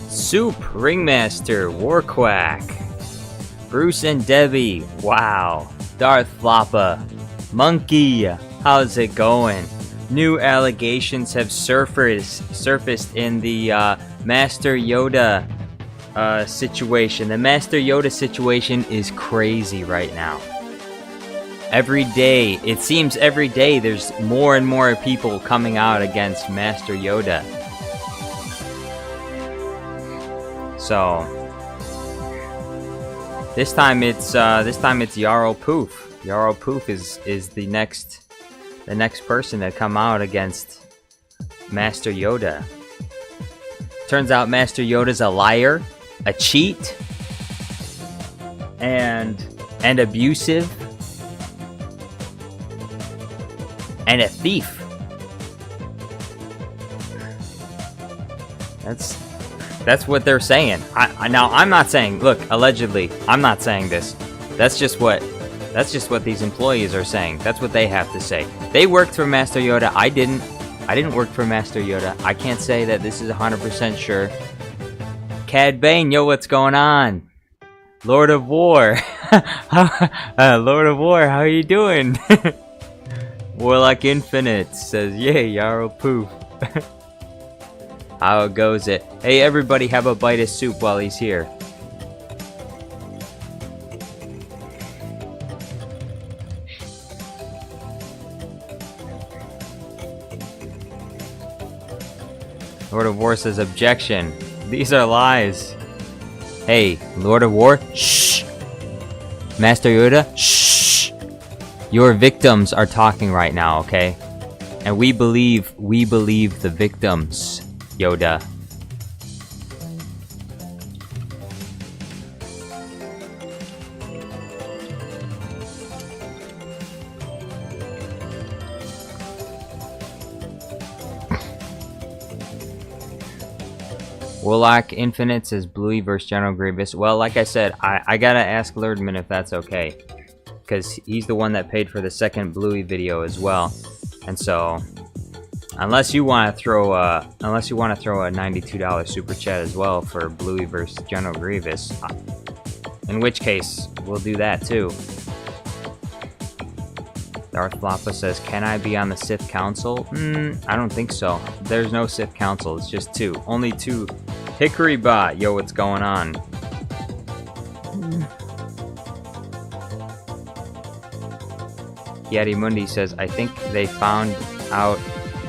Soup, Ringmaster, Warquack, Bruce and Debbie, wow, Darth Floppa, Monkey, how's it going? New allegations have surfaced in the Master Yoda situation. The Master Yoda situation is crazy right now. Every day, it seems every day, there's more and more people coming out against Master Yoda. So this time it's Yarrel Poof. Yarrel Poof is the next person to come out against Master Yoda. Turns out Master Yoda's a liar, a cheat, and abusive, and a thief. That's what they're saying. Now I'm not saying. Look, allegedly, I'm not saying this. That's just what these employees are saying. That's what they have to say. They worked for Master Yoda. I didn't work for Master Yoda. I can't say that this is 100% sure. Cad Bane, yo, what's going on? Lord of War. Lord of War, how are you doing? Warlock Infinite says, yay, Yarrel Poof. How goes it? Hey, everybody, have a bite of soup while he's here. Lord of War says, objection. These are lies. Hey, Lord of War, shh. Master Yoda, shh. Your victims are talking right now, okay? And we believe the victims, Yoda. Warlock Infinite says Bluey vs General Grievous. Well, like I said, I gotta ask Lerdman if that's okay, because he's the one that paid for the second Bluey video as well, and so unless you want to throw a $92 super chat as well for Bluey vs General Grievous, in which case we'll do that too. Darth Floppa says, can I be on the Sith Council? I don't think so. There's no Sith Council, it's just two. Only two. Hickory Bot, yo, what's going on? Yeti Mundi says, I think they found out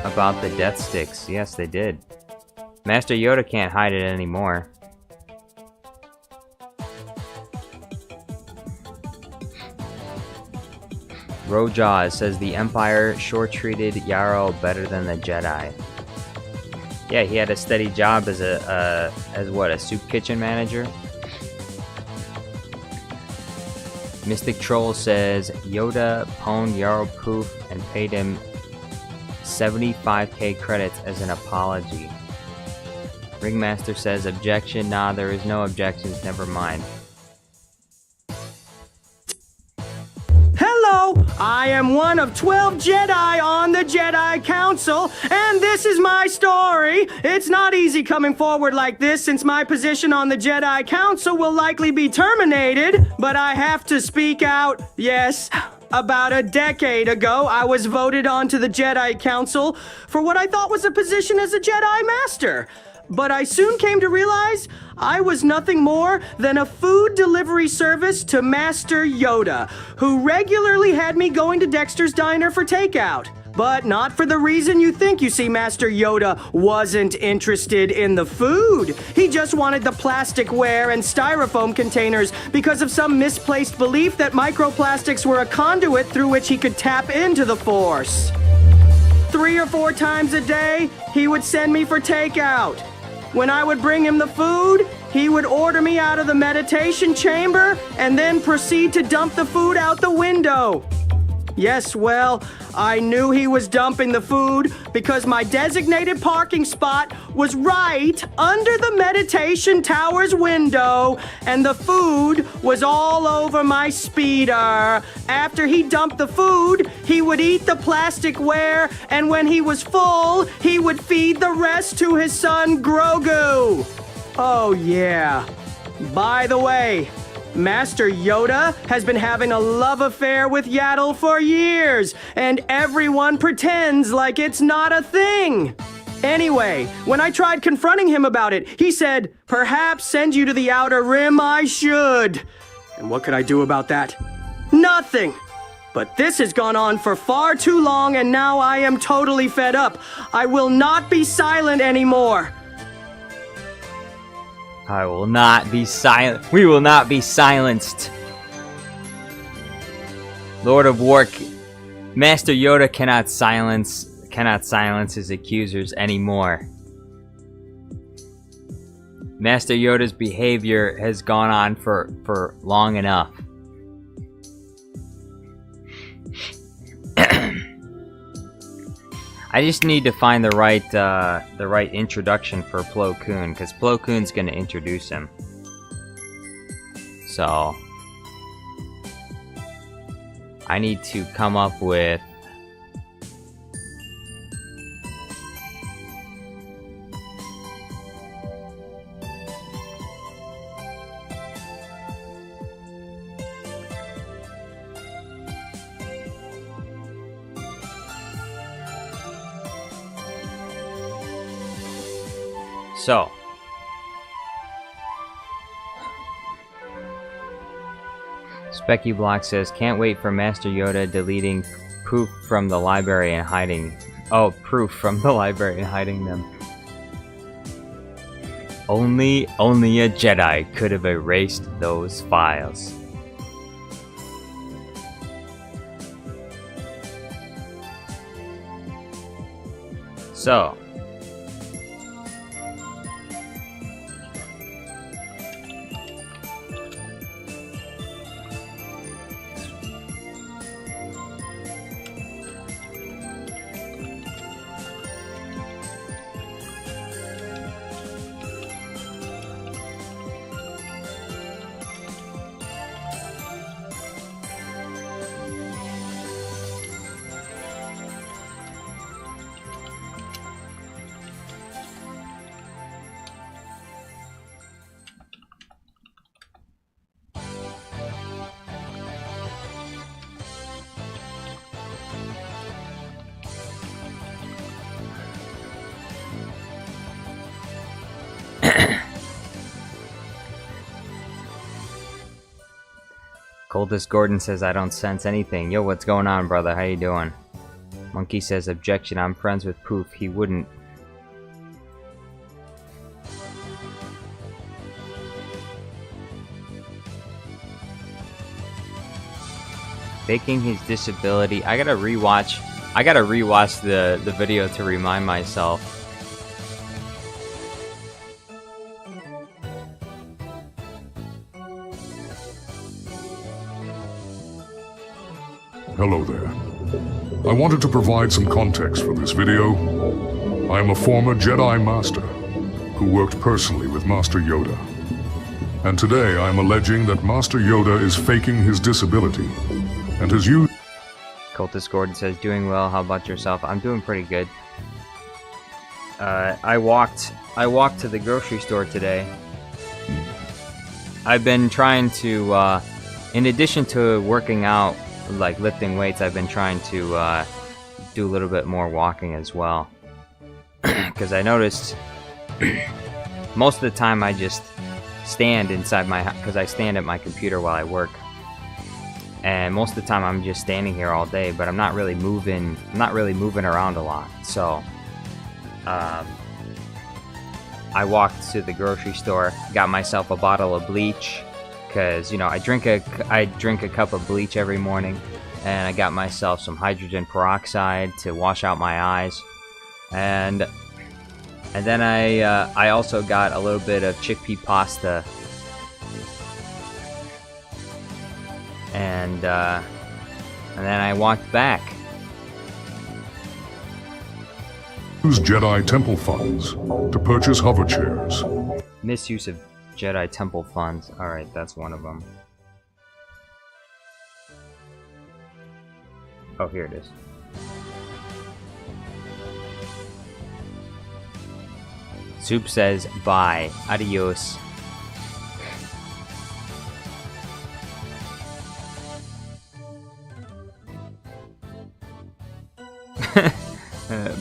about the death sticks. Yes, they did. Master Yoda can't hide it anymore. Rojaw says the Empire sure treated Yarrel better than the Jedi. Yeah, he had a steady job as a soup kitchen manager. Mystic Troll says Yoda pwned Yarrel Poof and paid him 75k credits as an apology. Ringmaster says objection. Nah, there is no objections. Never mind. Hello, I am one of 12 Jedi on the Jedi Council, and this is my story. It's not easy coming forward like this since my position on the Jedi Council will likely be terminated, but I have to speak out. Yes, about a decade ago, I was voted onto the Jedi Council for what I thought was a position as a Jedi Master. But I soon came to realize I was nothing more than a food delivery service to Master Yoda, who regularly had me going to Dexter's Diner for takeout. But not for the reason you think. You see, Master Yoda wasn't interested in the food. He just wanted the plasticware and styrofoam containers because of some misplaced belief that microplastics were a conduit through which he could tap into the Force. 3 or 4 times a day, he would send me for takeout. When I would bring him the food, he would order me out of the meditation chamber and then proceed to dump the food out the window. Yes, well, I knew he was dumping the food because my designated parking spot was right under the meditation tower's window, and the food was all over my speeder. After he dumped the food, he would eat the plasticware, and when he was full, he would feed the rest to his son Grogu. Oh, yeah. By the way, Master Yoda has been having a love affair with Yaddle for years, and everyone pretends like it's not a thing. Anyway, when I tried confronting him about it, he said, "Perhaps send you to the Outer Rim I should." And what could I do about that? Nothing. But this has gone on for far too long, and now I am totally fed up. I will not be silent anymore. I will not be silent. We will not be silenced. Lord of Wark, Master Yoda cannot silence his accusers anymore. Master Yoda's behavior has gone on for long enough. I just need to find the right introduction for Plo Koon, because Plo Koon's gonna introduce him. So I need to come up with so. Specky Block says, can't wait for Master Yoda deleting Poof from the library and hiding... Oh, Proof from the library and hiding them. Only a Jedi could have erased those files. So... Coldest Gordon says, I don't sense anything. Yo, what's going on, brother? How you doing? Monkey says, objection, I'm friends with Poof. He wouldn't. Faking his disability. I gotta rewatch the video to remind myself. Hello there. I wanted to provide some context for this video. I am a former Jedi Master who worked personally with Master Yoda. And today I am alleging that Master Yoda is faking his disability and has used... Cultist Gordon says, doing well, how about yourself? I'm doing pretty good. I walked to the grocery store today. I've been trying to, in addition to working out, like lifting weights, I've been trying to do a little bit more walking as well. Because I noticed most of the time I just stand inside my house, because I stand at my computer while I work. And most of the time I'm just standing here all day, but I'm not really moving around a lot. So I walked to the grocery store, got myself a bottle of bleach, because, you know, I drink a cup of bleach every morning, and I got myself some hydrogen peroxide to wash out my eyes, and then I also got a little bit of chickpea pasta, and And then I walked back. Use Jedi Temple funds to purchase hover chairs. Misuse of Jedi Temple funds. Alright, that's one of them. Oh, here it is. Soup says, bye. Adios.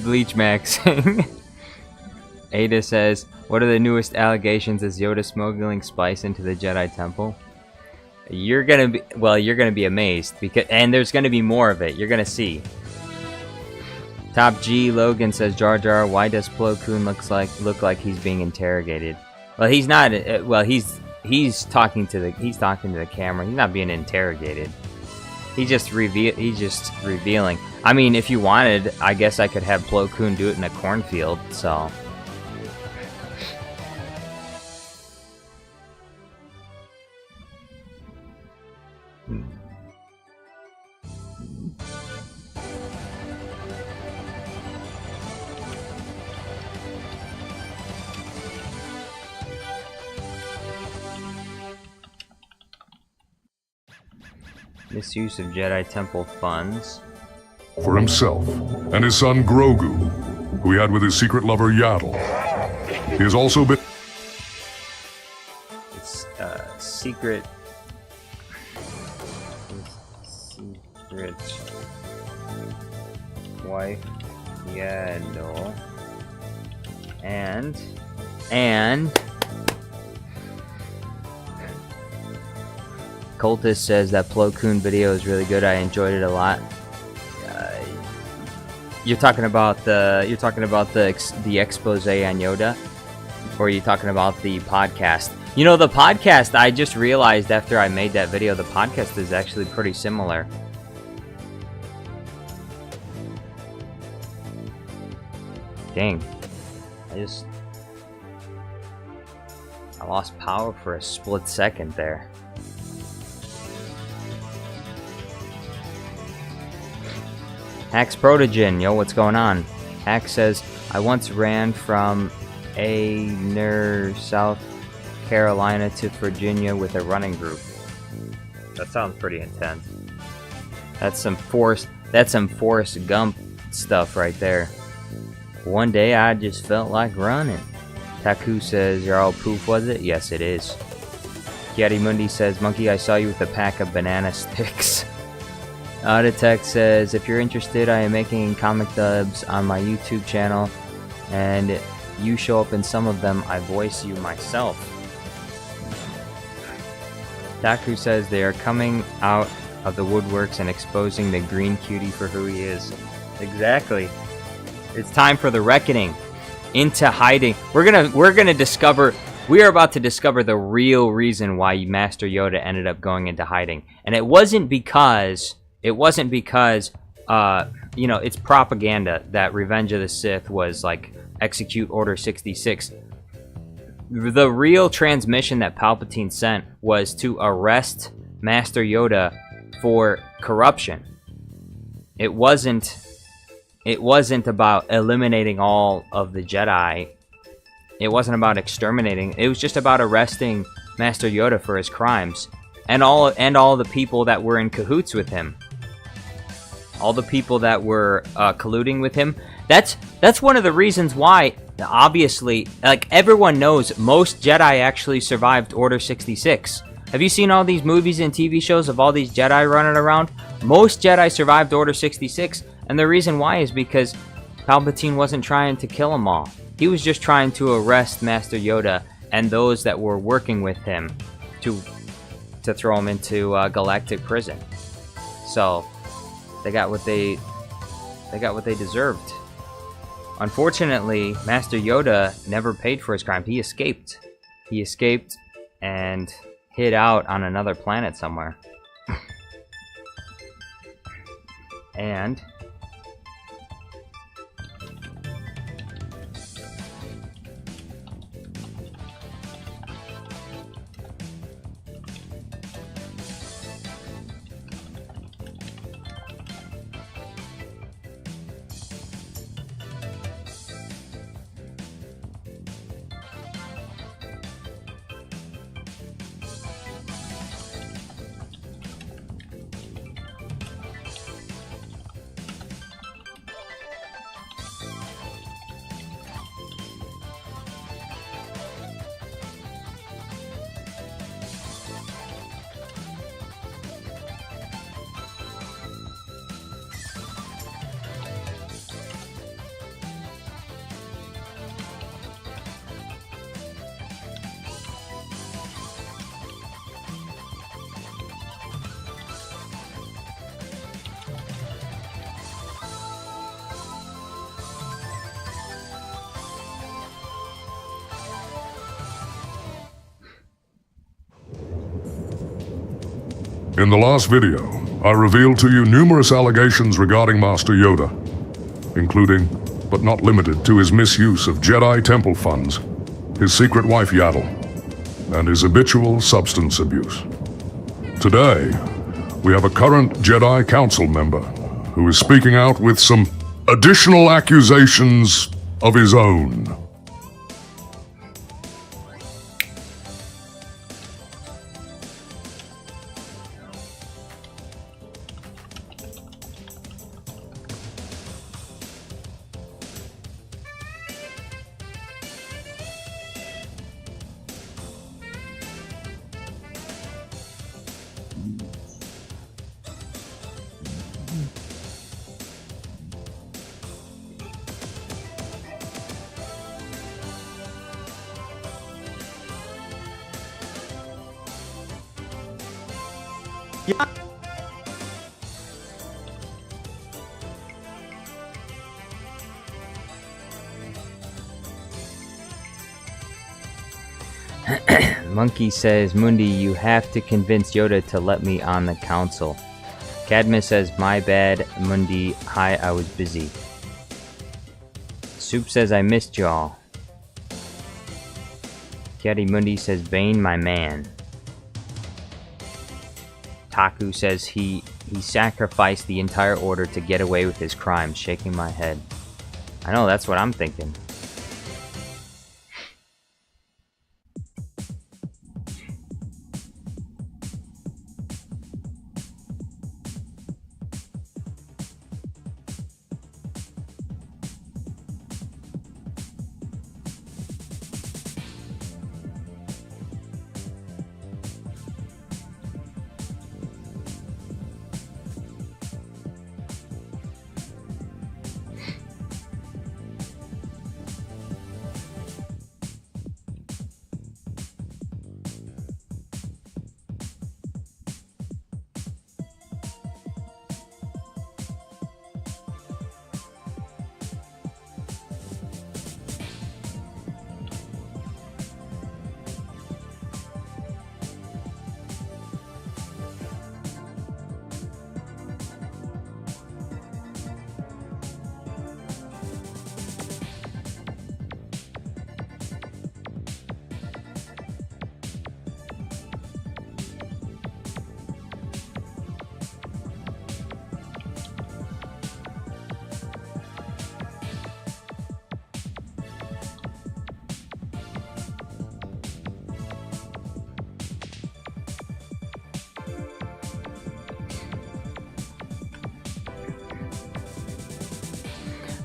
Bleach Max. Ada says, what are the newest allegations? Is Yoda smuggling spice into the Jedi Temple? You're gonna be amazed, and there's gonna be more of it. You're gonna see. Top G Logan says, Jar Jar, why does Plo Koon look like he's being interrogated? Well, he's not. Well, he's talking to the camera. He's not being interrogated. He's just revealing. I mean, if you wanted, I guess I could have Plo Koon do it in a cornfield. So. Misuse of Jedi Temple funds. For himself and his son Grogu, who he had with his secret lover Yaddle. He has also been... His secret wife Yaddle. And... Cultist says that Plo Koon video is really good. I enjoyed it a lot. You're talking about the expose on Yoda, or are you talking about the podcast? You know, the podcast, I just realized after I made that video, the podcast is actually pretty similar. Dang, I lost power for a split second there. Hax Protogen, yo, what's going on? Hax says, I once ran from South Carolina to Virginia with a running group. That sounds pretty intense. That's some Forrest Gump stuff right there. One day I just felt like running. Taku says, Yarrel Poof, was it? Yes, it is. Kiati Mundi says, Monkey, I saw you with a pack of banana sticks. Auditech says, if you're interested, I am making comic dubs on my YouTube channel, and you show up in some of them, I voice you myself. Taku says they are coming out of the woodworks and exposing the green cutie for who he is. Exactly. It's time for the reckoning. Into hiding. We are about to discover the real reason why Master Yoda ended up going into hiding. And it wasn't because you know, it's propaganda that Revenge of the Sith was like execute Order 66. The real transmission that Palpatine sent was to arrest Master Yoda for corruption. It wasn't about eliminating all of the Jedi. It wasn't about exterminating. It was just about arresting Master Yoda for his crimes and all the people that were in cahoots with him. All the people that were colluding with him. That's one of the reasons why, obviously, like everyone knows, most Jedi actually survived Order 66. Have you seen all these movies and TV shows of all these Jedi running around? Most Jedi survived Order 66, and the reason why is because Palpatine wasn't trying to kill them all. He was just trying to arrest Master Yoda and those that were working with him to throw him into galactic prison. So they got what they deserved. Unfortunately, Master Yoda never paid for his crime. He escaped. He escaped and hid out on another planet somewhere. And In the last video, I revealed to you numerous allegations regarding Master Yoda, including, but not limited to, his misuse of Jedi temple funds, his secret wife Yarrel, and his habitual substance abuse. Today, we have a current Jedi Council member who is speaking out with some additional accusations of his own. Monkey says, Mundi, you have to convince Yoda to let me on the council. Cadmus says, my bad, Mundi. Hi, I was busy. Soup says, I missed y'all. Caddy Mundi says, Bane, my man. Taku says he sacrificed the entire order to get away with his crime, shaking my head. I know, that's what I'm thinking.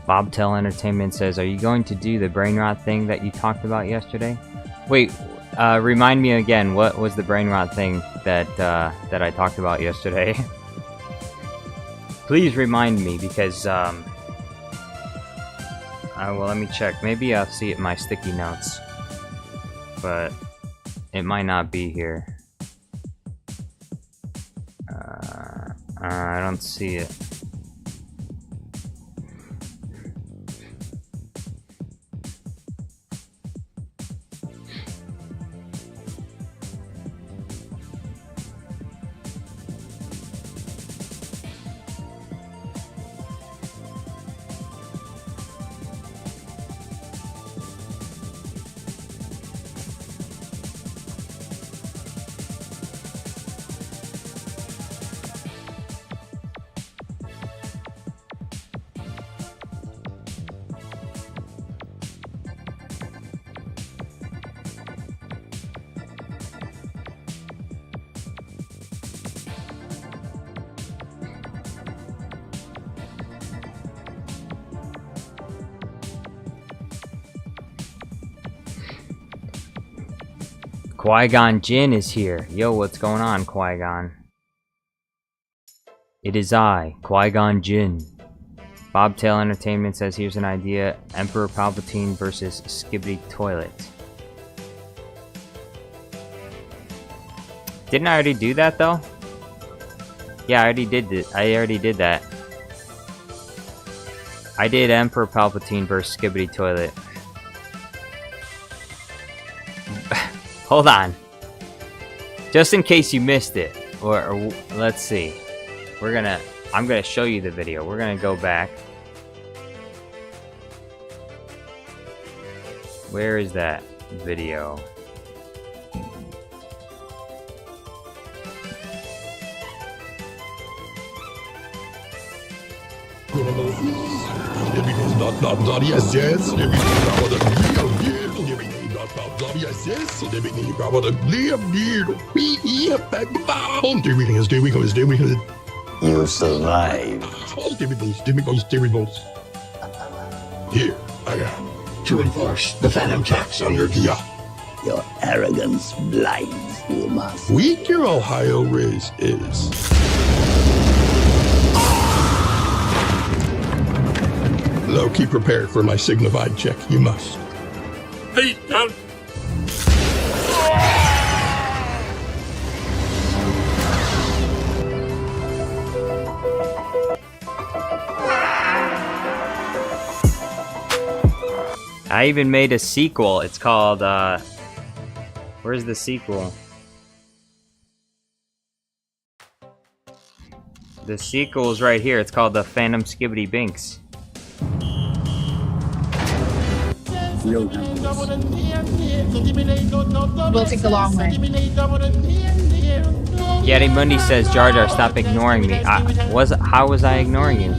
Bobtail Entertainment says, are you going to do the brain rot thing that you talked about yesterday? Wait, remind me again, what was the brain rot thing that I talked about yesterday? Please remind me, because, well, let me check. Maybe I'll see it in my sticky notes. But it might not be here. I don't see it. Qui-Gon Jinn is here. Yo, what's going on, Qui-Gon? It is I, Qui-Gon Jinn. Bobtail Entertainment says, here's an idea. Emperor Palpatine versus Skibidi Toilet. Didn't I already do that, though? Yeah, I already did it. I already did that. I did Emperor Palpatine versus Skibidi Toilet. Hold on. Just in case you missed it. or let's see. I'm gonna show you the video. We're gonna go back. Where is that video? Yes, yes. You survived. Here, I am. To enforce the Phantom tax on your Kia. Your arrogance blinds you, Master. Weak your Ohio Riz is. Low-key prepared for my signified check. You must. Hey, I even made a sequel. It's called, where's the sequel? The sequel is right here. It's called The Phantom Skibbity Binks. We'll take the long way. Yeti Mundi says, Jar Jar, stop ignoring me. How was I ignoring you?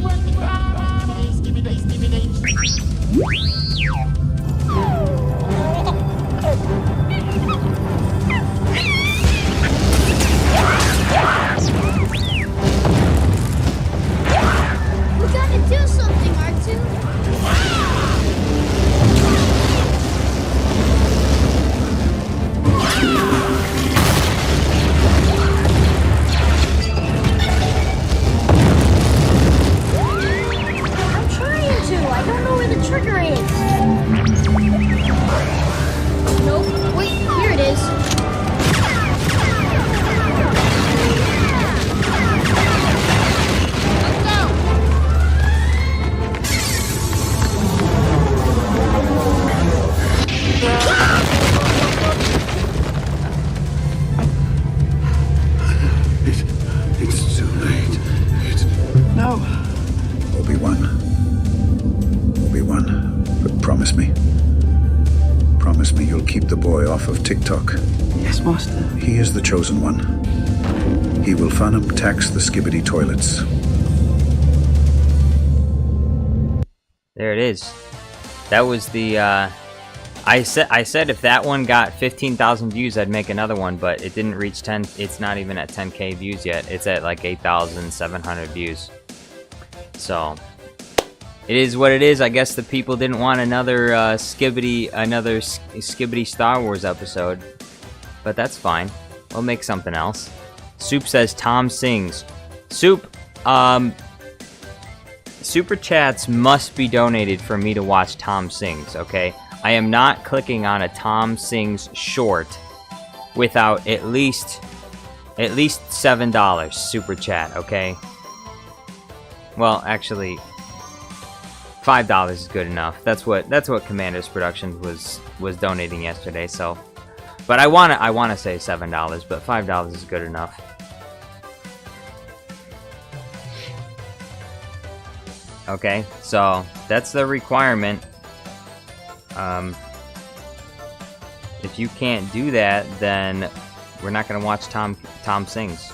We gotta do something, R2. I'm trying to. I don't know where the trigger is. Nope. Wait, here it is. It's too late. No. Obi-Wan, but promise me you'll keep the boy off of TikTok. Yes, Master. He is the chosen one. He will Phantom tax the Skibbity toilets. There it is. That was the, I said if that one got 15,000 views, I'd make another one, but it didn't reach 10. It's not even at 10K views yet. It's at like 8,700 views. So it is what it is. I guess the people didn't want another Skibbity Star Wars episode, but that's fine. We'll make something else. Soup says Tom sings. Soup, super chats must be donated for me to watch Tom sings. Okay, I am not clicking on a Tom sings short without at least $7 super chat. Okay. Well, actually, $5 is good enough. That's what Commander's Productions was donating yesterday. So, but I wanna say $7, but $5 is good enough. Okay, so that's the requirement. If you can't do that, then we're not gonna watch Tom sings.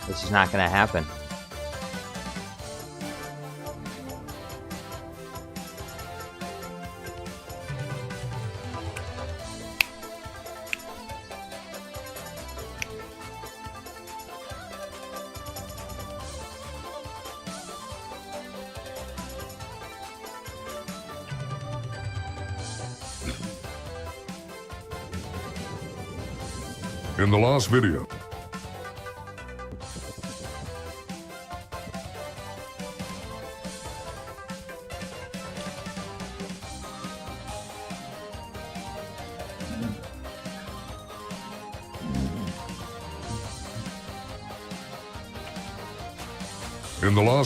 This is not gonna happen. In the last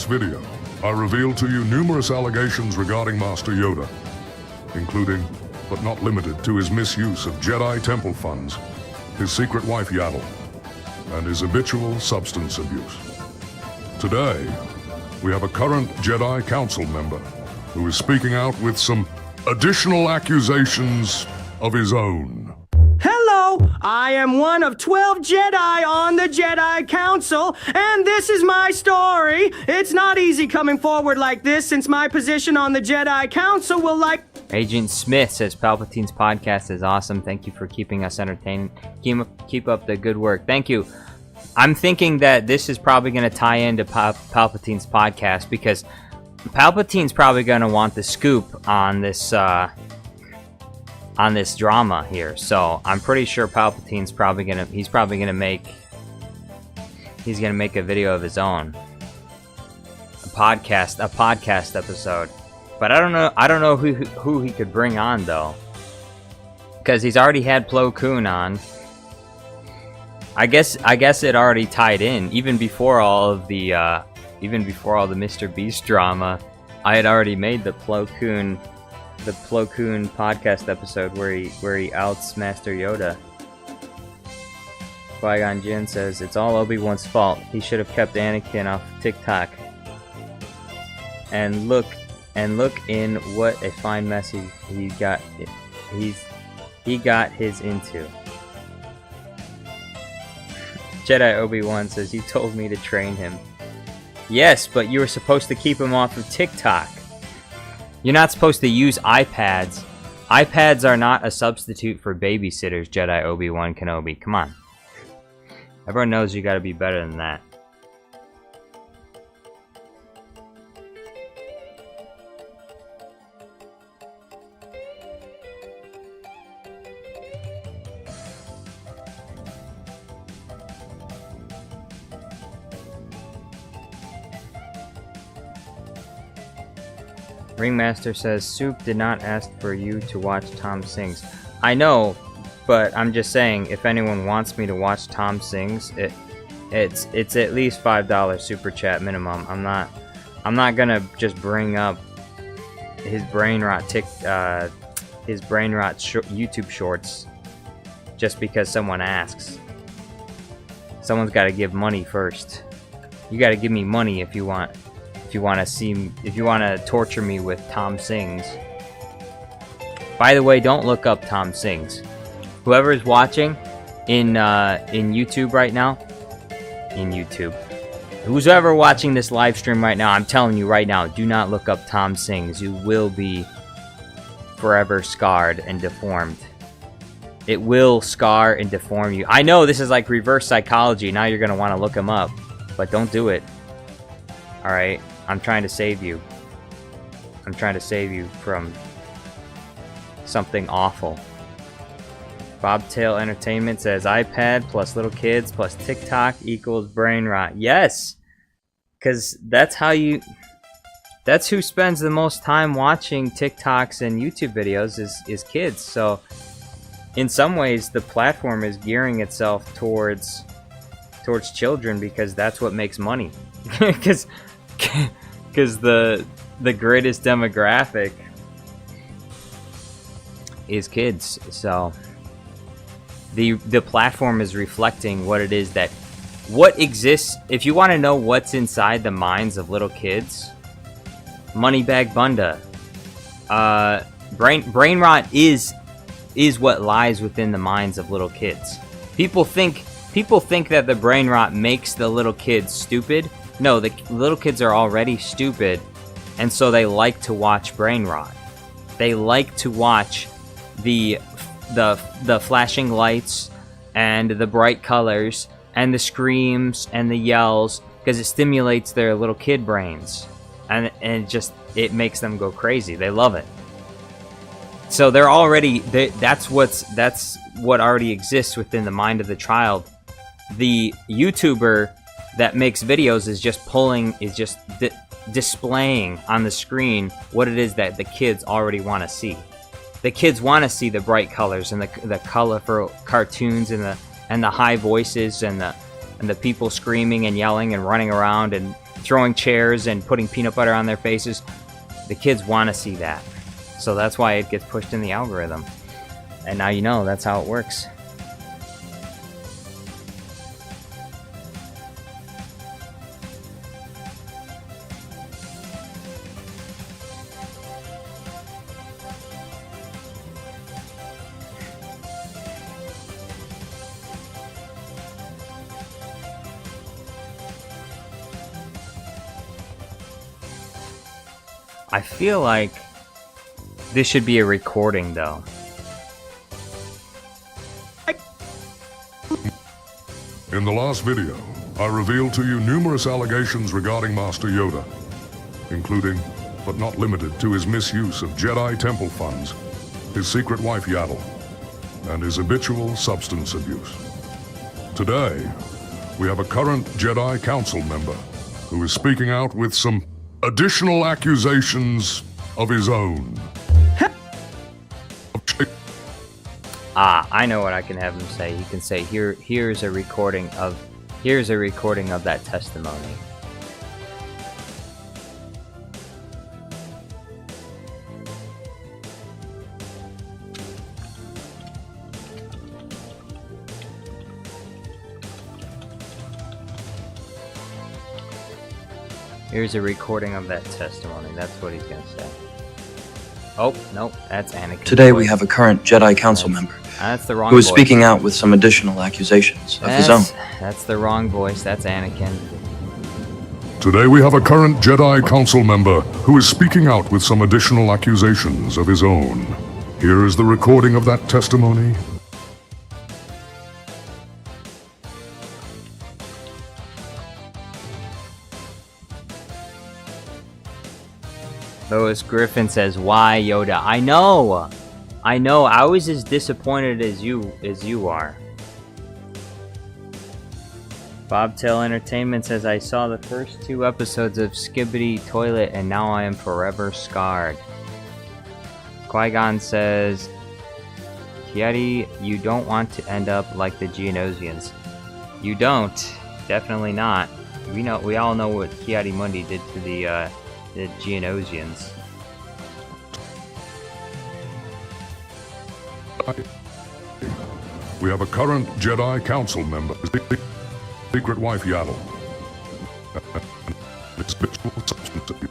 video, I revealed to you numerous allegations regarding Master Yoda, including, but not limited to, his misuse of Jedi temple funds, his secret wife Yarrel, and his habitual substance abuse. Today, we have a current Jedi Council member who is speaking out with some additional accusations of his own. Hello, I am one of 12 Jedi on the Jedi Council, and this is my story. It's not easy coming forward like this since my position on the Jedi Council will Agent Smith says Palpatine's podcast is awesome. Thank you for keeping us entertained. Keep up the good work. Thank you. I'm thinking that this is probably going to tie into Palpatine's podcast because Palpatine's probably going to want the scoop on this drama here. So I'm pretty sure Palpatine's probably going to make a video of his own, a podcast episode. But I don't know who he could bring on though, because he's already had Plo Koon on. I guess it already tied in even before all the Mr. Beast drama. I had already made the Plo Koon podcast episode where he outs Master Yoda. Qui-Gon Jinn says it's all Obi-Wan's fault. He should have kept Anakin off TikTok. And look in what a fine mess he got his into. Jedi Obi-Wan says, you told me to train him. Yes, but you were supposed to keep him off of TikTok. You're not supposed to use iPads. iPads are not a substitute for babysitters, Jedi Obi-Wan Kenobi. Come on. Everyone knows you gotta be better than that. Ringmaster says, Soup did not ask for you to watch Tom Sings. I know, but I'm just saying, if anyone wants me to watch Tom Sings, it's at least $5 super chat minimum. I'm not gonna just bring up his brain rot YouTube shorts just because someone asks. Someone's got to give money first. You got to give me money if you want to torture me with Tom Sings. By the way, don't look up Tom Sings. Whoever is watching in YouTube right now, who's ever watching this live stream right now, I'm telling you right now, do not look up Tom Sings. You will be forever scarred and deformed. It will scar and deform you. I know this is like reverse psychology. Now you're gonna want to look him up, but don't do it. All right. I'm trying to save you. I'm trying to save you from something awful. Bobtail Entertainment says iPad plus little kids plus TikTok equals brain rot. Yes! Because that's who spends the most time watching TikToks and YouTube videos is kids. So in some ways the platform is gearing itself towards children because that's what makes money. Because the greatest demographic is kids, so the platform is reflecting what it is what exists. If you want to know what's inside the minds of little kids, Moneybag Bunda, brain rot is what lies within the minds of little kids. People think that the brain rot makes the little kids stupid. No, the little kids are already stupid, and so they like to watch brain rot. They like to watch the flashing lights and the bright colors and the screams and the yells because it stimulates their little kid brains, and it makes them go crazy. They love it. So that's what already exists within the mind of the child. The YouTuber that makes videos is just displaying on the screen what it is that the kids already want to see. The kids want to see the bright colors and the colorful cartoons and the high voices and the people screaming and yelling and running around and throwing chairs and putting peanut butter on their faces. The kids want to see that. So that's why it gets pushed in the algorithm. And now you know that's how it works. I feel like this should be a recording, though. In the last video, I revealed to you numerous allegations regarding Master Yoda, including, but not limited to, his misuse of Jedi temple funds, his secret wife Yarrel, and his habitual substance abuse. Today, we have a current Jedi Council member who is speaking out with some additional accusations of his own. I know what I can have him say. He can say, here's a recording of that testimony. Here's a recording of that testimony. That's what he's gonna say. Oh, nope, that's Anakin. Today we have a current Jedi Council member That's the wrong who is voice. speaking out with some additional accusations of his own. That's the wrong voice. That's Anakin. Today we have a current Jedi Council member who is speaking out with some additional accusations of his own. Here is the recording of that testimony. Lois Griffin says, "Why, Yoda?" I know. I was as disappointed as you are. Bobtail Entertainment says, "I saw the first 2 episodes of Skibidi Toilet, and now I am forever scarred." Qui-Gon says, "Kiadi, you don't want to end up like the Geonosians." You don't. Definitely not. We all know what Kiadi Mundi did to the Geonosians. We have a current Jedi Council member, secret wife Yarrel. Its habitual substance abuse.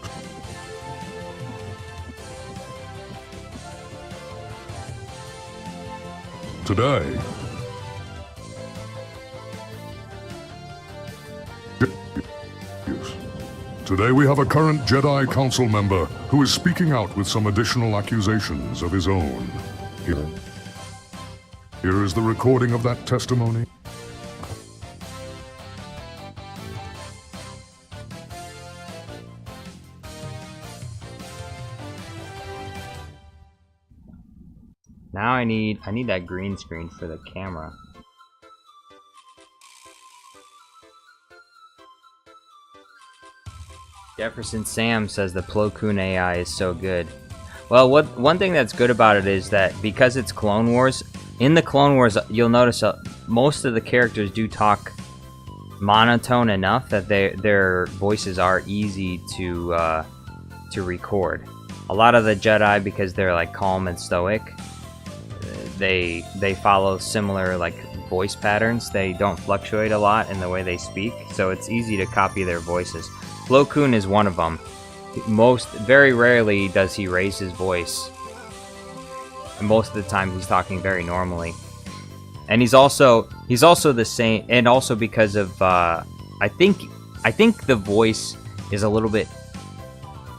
Today, we have a current Jedi Council member who is speaking out with some additional accusations of his own. Here is the recording of that testimony. Now I need that green screen for the camera. Jefferson Sam says the Plo Koon AI is so good. Well, one thing that's good about it is that because it's Clone Wars, in the Clone Wars you'll notice most of the characters do talk monotone enough that their voices are easy to record. A lot of the Jedi, because they're like calm and stoic, they follow similar like voice patterns. They don't fluctuate a lot in the way they speak, so it's easy to copy their voices. Plo Koon is one of them. Very rarely does he raise his voice, and most of the time he's talking very normally. And he's also the same, and also because of I think the voice is a little bit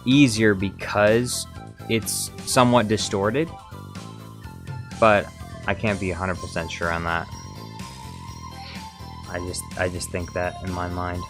easier because it's somewhat distorted, but I can't be 100% sure on that. I just think that in my mind.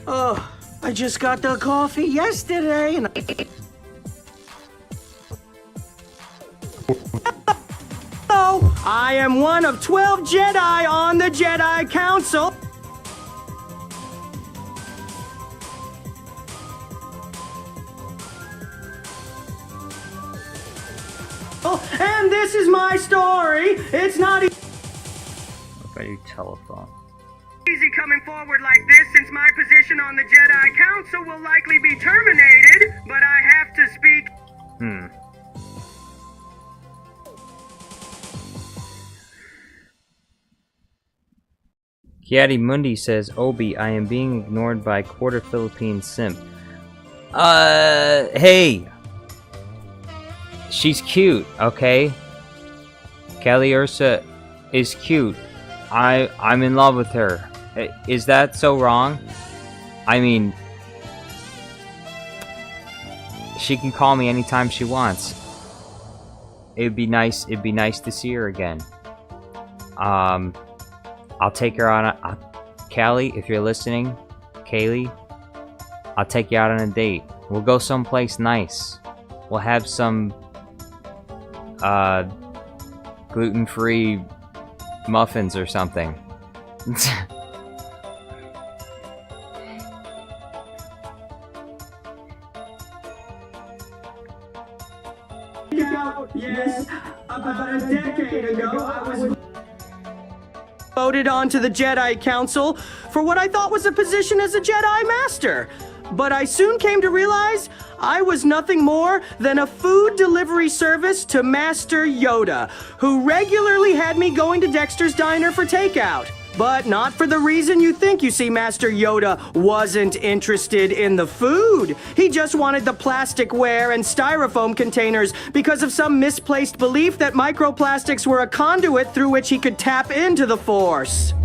Oh, I just got the coffee yesterday and I am one of 12 Jedi on the Jedi Council. And this is my story. It's not What about your telephone? easy coming forward like this since my position on the Jedi Council will likely be terminated, but I have to speak. Kiadi Mundi says, Obi, I am being ignored by quarter Philippine simp. Hey! She's cute, okay? Kelly Ursa is cute. I'm in love with her. Is that so wrong? I mean, she can call me anytime she wants. It'd be nice to see her again. I'll take her on a... Callie, if you're listening, Kaylee, I'll take you out on a date. We'll go someplace nice. We'll have some, gluten-free muffins or something. Yes, about a decade ago, I was voted onto the Jedi Council for what I thought was a position as a Jedi Master. But I soon came to realize I was nothing more than a food delivery service to Master Yoda, who regularly had me going to Dexter's Diner for takeout. But not for the reason you think. You see, Master Yoda wasn't interested in the food. He just wanted the plasticware and styrofoam containers because of some misplaced belief that microplastics were a conduit through which he could tap into the Force.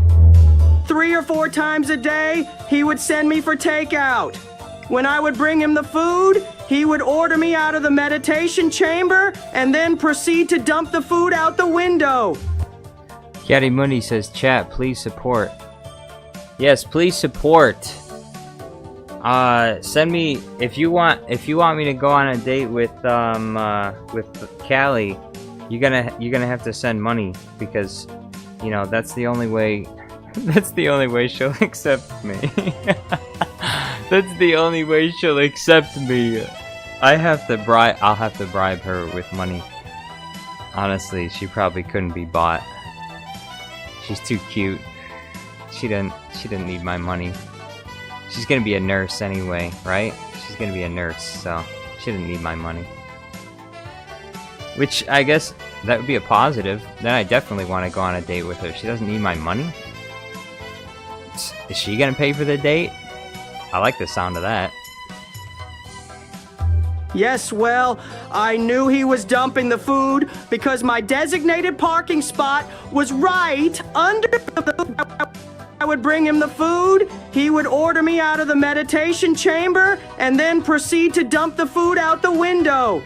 3 or 4 times a day, he would send me for takeout. When I would bring him the food, he would order me out of the meditation chamber and then proceed to dump the food out the window. Kiadi Mundi says, chat, please support. Yes, please support. Send me if you want me to go on a date with Callie, you're gonna have to send money, because you know that's the only way she'll accept me. That's the only way she'll accept me. I'll have to bribe her with money. Honestly, she probably couldn't be bought. She's too cute. She didn't need my money. She's gonna be a nurse anyway, right? She's gonna be a nurse, so she didn't need my money. Which, I guess, that would be a positive. Then I definitely want to go on a date with her. She doesn't need my money? Is she gonna pay for the date? I like the sound of that. Yes, well, I knew he was dumping the food because my designated parking spot was right under the... I would bring him the food, he would order me out of the meditation chamber, and then proceed to dump the food out the window.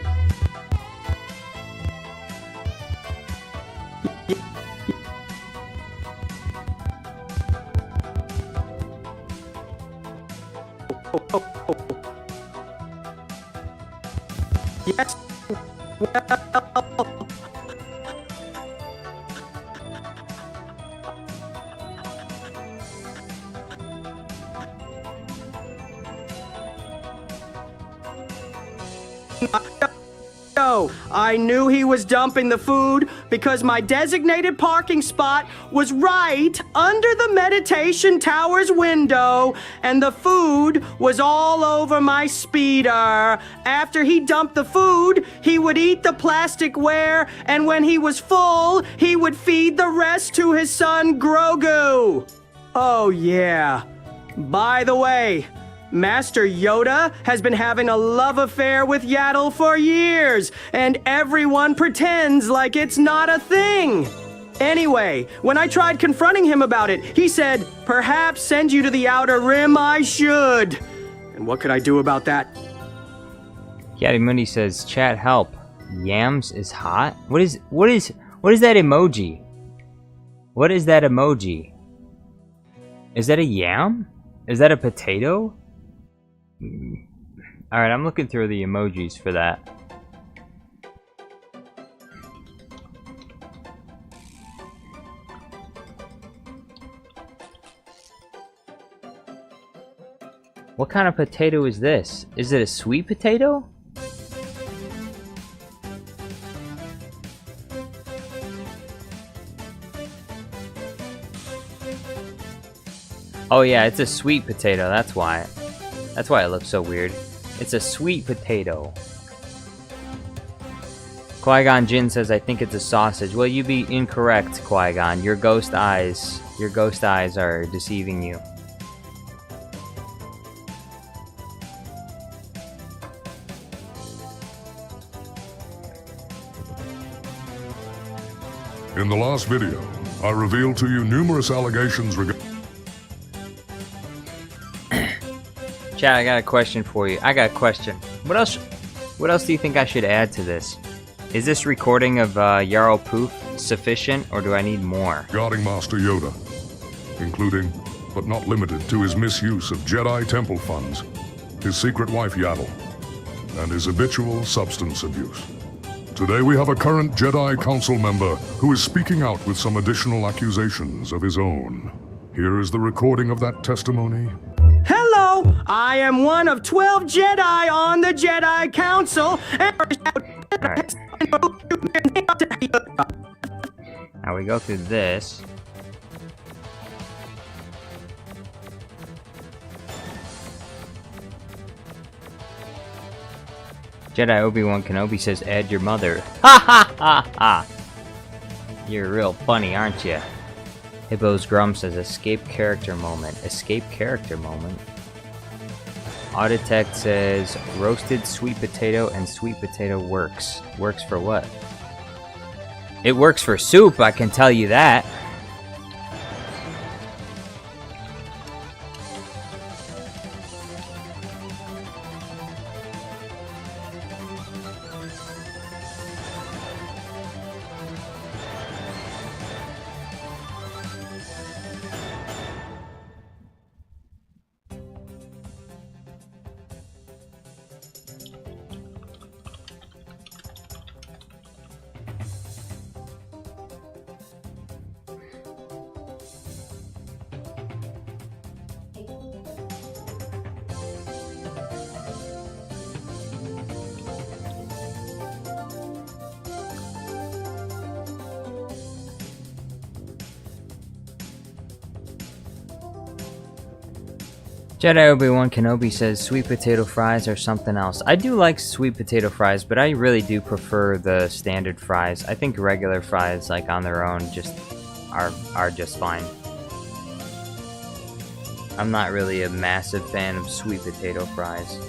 Yes, well... No, I knew he was dumping the food because my designated parking spot was right under the meditation tower's window, and the food was all over my speeder. After he dumped the food, he would eat the plasticware, and when he was full, he would feed the rest to his son Grogu. Oh yeah. By the way, Master Yoda has been having a love affair with Yaddle for years, and everyone pretends like it's not a thing. Anyway, when I tried confronting him about it, he said, "Perhaps send you to the Outer Rim I should." And what could I do about that? Kiadi Mundi says, chat, help. Yams is hot? What is that emoji? What is that emoji? Is that a yam? Is that a potato? Alright, I'm looking through the emojis for that. What kind of potato is this? Is it a sweet potato? Oh yeah, it's a sweet potato, that's why. That's why it looks so weird. It's a sweet potato. Qui-Gon Jinn says, I think it's a sausage. Well, you'd be incorrect, Qui-Gon. Your ghost eyes are deceiving you. In the last video, I revealed to you numerous allegations regarding... Chat, I got a question for you. I got a question. What else do you think I should add to this? Is this recording of Yarrel Poof sufficient, or do I need more? regarding Master Yoda, including, but not limited to, his misuse of Jedi temple funds, his secret wife Yarrel, and his habitual substance abuse. Today we have a current Jedi Council member who is speaking out with some additional accusations of his own. Here is the recording of that testimony. Hello, I am one of 12 Jedi on the Jedi Council, Alright. Now we go through this. Jedi Obi-Wan Kenobi says, add your mother. Ha ha ha ha! You're real funny, aren't you? Hippo's Grum says, escape character moment. Escape character moment? Auditech says, roasted sweet potato and sweet potato works. Works for what? It works for soup, I can tell you that. Jedi Obi-Wan Kenobi says sweet potato fries are something else. I do like sweet potato fries, but I really do prefer the standard fries. I think regular fries, like on their own, just are just fine. I'm not really a massive fan of sweet potato fries.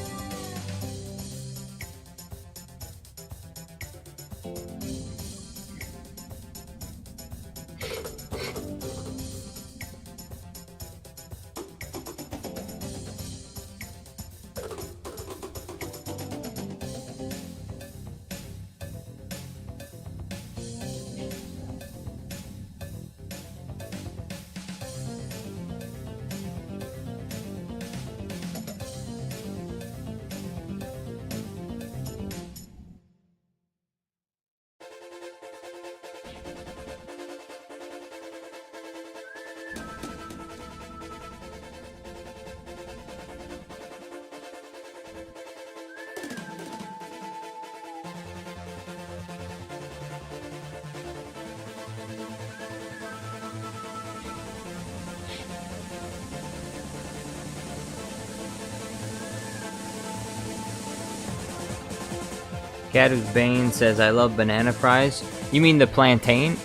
Cadus Bane says, I love banana fries. You mean the plantain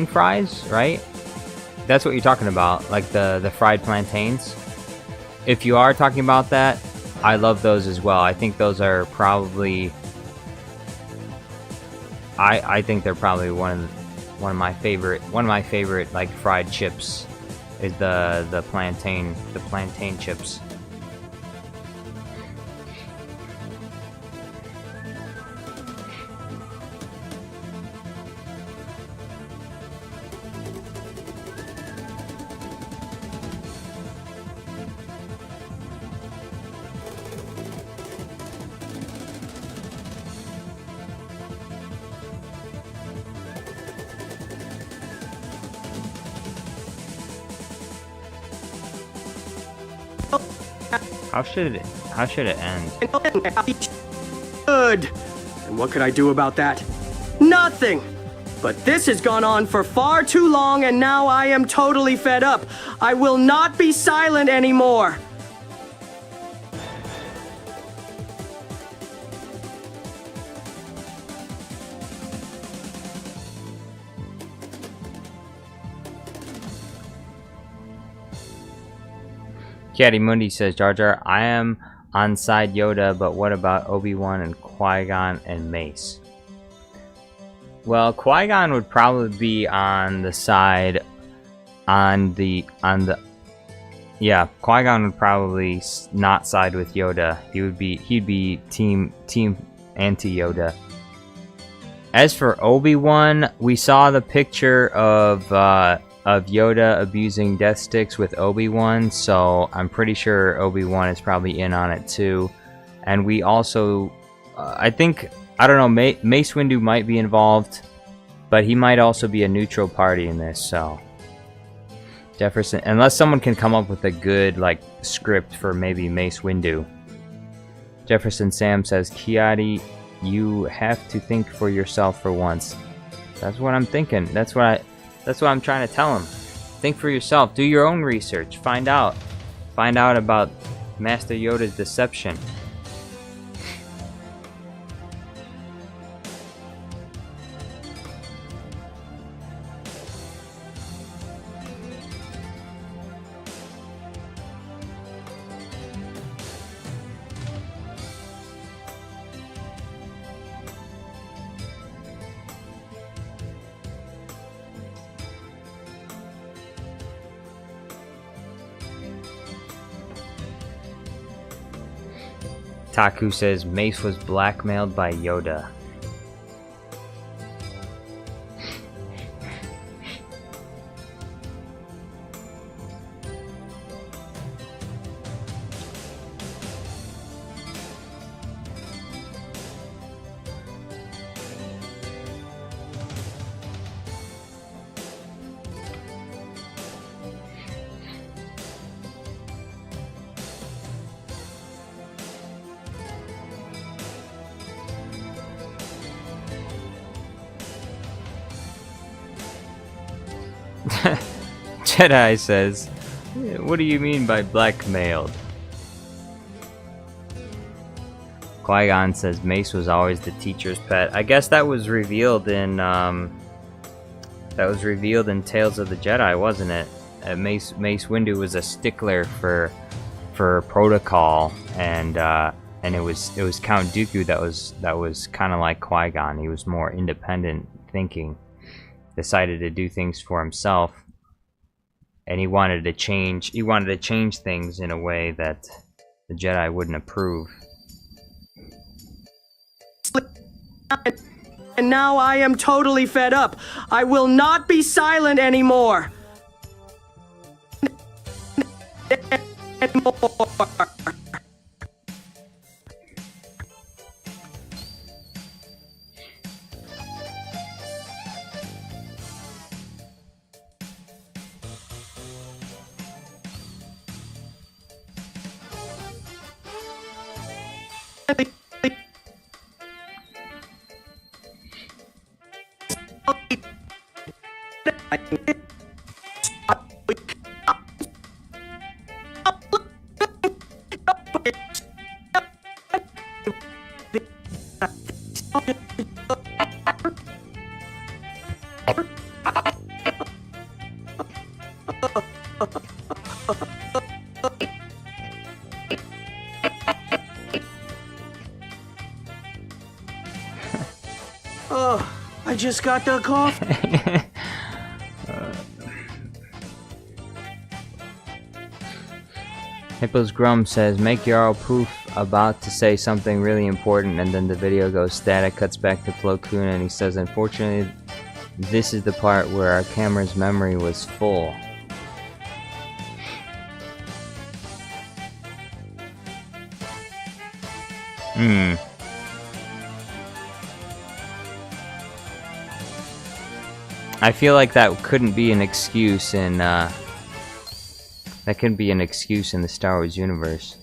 fries, right? That's what you're talking about, like the fried plantains. If you are talking about that, I love those as well. I think those are probably, I think they're probably one of my favorite like fried chips is the plantain chips. How should it end? Good. And what could I do about that? Nothing. But this has gone on for far too long, and now I am totally fed up. I will not be silent anymore. Caddy Mundi says, Jar Jar, I am on side Yoda, but what about Obi-Wan and Qui-Gon and Mace? Well, Qui-Gon would probably be on the side, yeah, Qui-Gon would probably not side with Yoda. He'd be team anti-Yoda. As for Obi-Wan, we saw the picture of Yoda abusing death sticks with Obi-Wan, so I'm pretty sure Obi-Wan is probably in on it too. And we also, I don't know, Mace Windu might be involved, but he might also be a neutral party in this, so. Jefferson, unless someone can come up with a good, like, script for maybe Mace Windu. Jefferson Sam says, Kiadi, you have to think for yourself for once. That's what I'm thinking. That's what I'm trying to tell him. Think for yourself. Do your own research. Find out. Find out about Master Yoda's deception. Taku says Mace was blackmailed by Yoda. Jedi says, what do you mean by blackmailed? Qui-Gon says Mace was always the teacher's pet. I guess that was revealed in Tales of the Jedi, wasn't it? Mace Windu was a stickler for protocol, and it was Count Dooku that was kind of like Qui-Gon. He was more independent thinking, decided to do things for himself. And he wanted to change things in a way that the Jedi wouldn't approve. And now I am totally fed up. I will not be silent anymore. Oh, I just got the coffee. Hippos Grum says, make Yarrel Poof about to say something really important, and then the video goes static, cuts back to Plo Koon, and he says, unfortunately, this is the part where our camera's memory was full. I feel like that couldn't be an excuse in the Star Wars universe.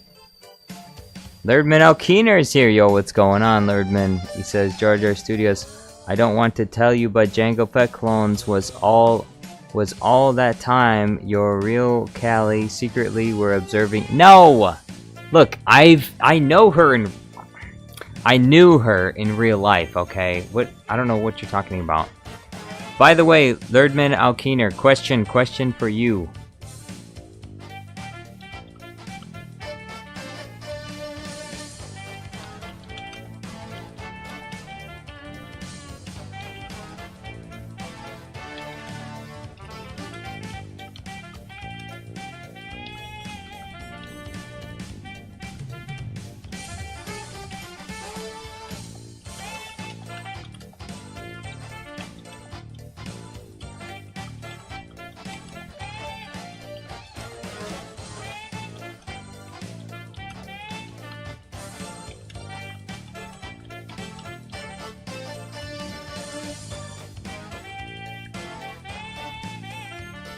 Lerdman Alkeener is here. Yo, what's going on, Lerdman? He says, Jar Jar Studios, I don't want to tell you, but Jango Fett clones was all that time your real Callie secretly were observing. No! Look, I knew her in real life, okay? I don't know what you're talking about. By the way, Lerdman Alkeener, question for you.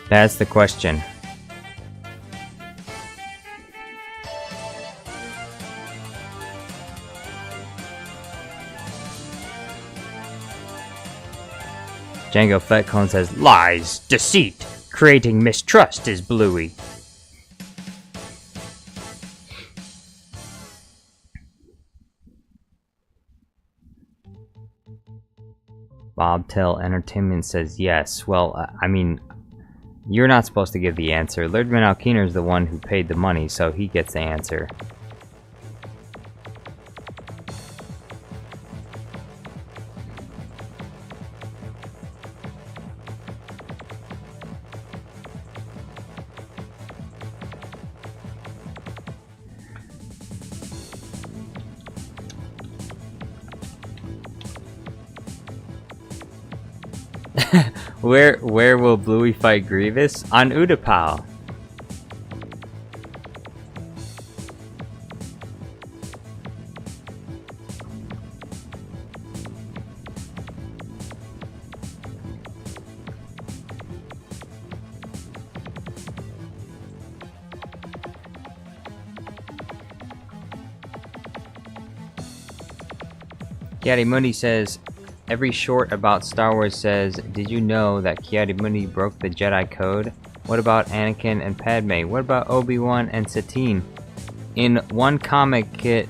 That's the question. Jango Fett clone says, lies, deceit, creating mistrust is Bluey. Bobtail Entertainment says yes. Well, I mean, you're not supposed to give the answer. Lerdman Alkeener is the one who paid the money, so he gets the answer. Where will Bluey fight Grievous? On Utapau. Kiadi Mundi says, every short about Star Wars says, did you know that Kiadi Mundi broke the Jedi Code? What about Anakin and Padme? What about Obi-Wan and Satine? In one comic, Kit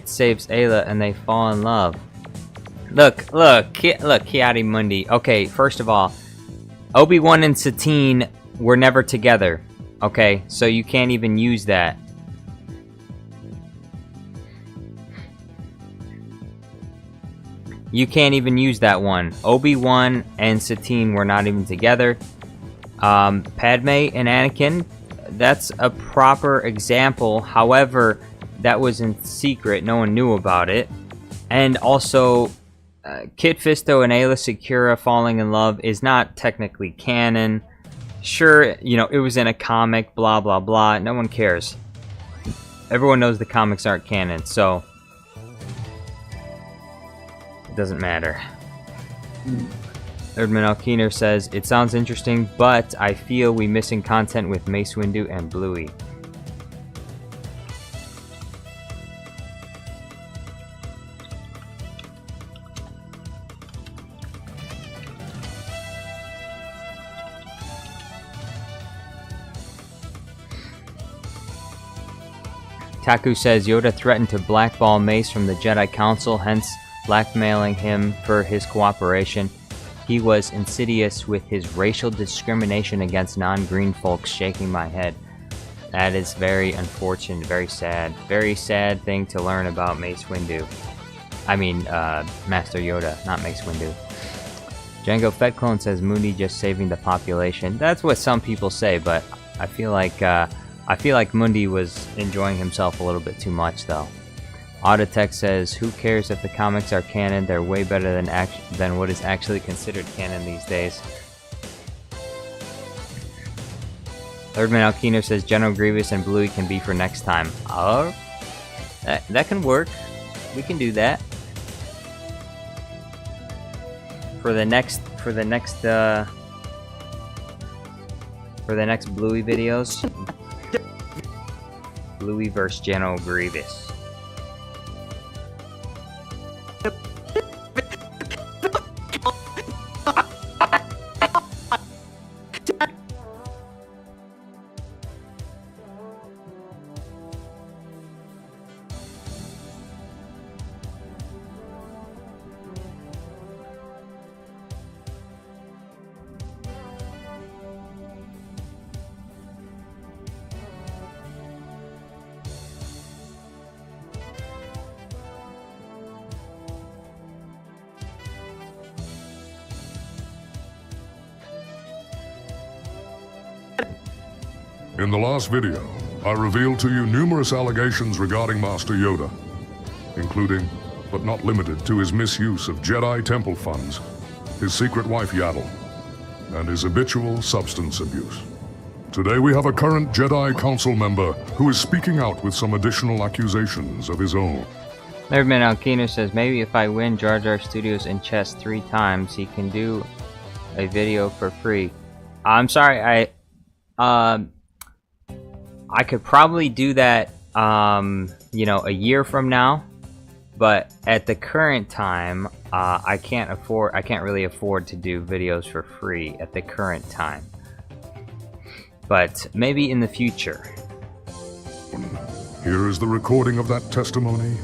saves Ayla and they fall in love. Look, Kiadi Mundi. Okay, first of all, Obi-Wan and Satine were never together. Okay, so you can't even use that. You can't even use that one. Obi-Wan and Satine were not even together. Padme and Anakin, that's a proper example. However, that was in secret. No one knew about it. And also, Kit Fisto and Ayla Secura falling in love is not technically canon. Sure, you know, it was in a comic, blah, blah, blah. No one cares. Everyone knows the comics aren't canon, so doesn't matter. Erdman Alkeener says, it sounds interesting, but I feel we missing content with Mace Windu and Bluey. Taku says Yoda threatened to blackball Mace from the Jedi Council, hence blackmailing him for his cooperation. He was insidious with his racial discrimination against non-green folks. Shaking my head. That is very unfortunate, very sad thing to learn about Mace Windu. I mean, Master Yoda, not Mace Windu. Jango Fett clone says Mooney just saving the population. That's what some people say, but I feel like Mundi was enjoying himself a little bit too much, though. Autotech says, who cares if the comics are canon? They're way better than what is actually considered canon these days. Erdman Alkeener says, General Grievous and Bluey can be for next time. Oh, that can work. We can do that. For the next Bluey videos. Louis vs. General Grievous. In the last video, I revealed to you numerous allegations regarding Master Yoda, including, but not limited to, his misuse of Jedi temple funds, his secret wife Yarrel, and his habitual substance abuse. Today we have a current Jedi Council member who is speaking out with some additional accusations of his own. Nervman Alkino says, maybe if I win Jar Jar Studios in chess 3 times, he can do a video for free. I'm sorry, I could probably do that, you know, a year from now, but at the current time, I can't really afford to do videos for free at the current time. But maybe in the future. Here is the recording of that testimony.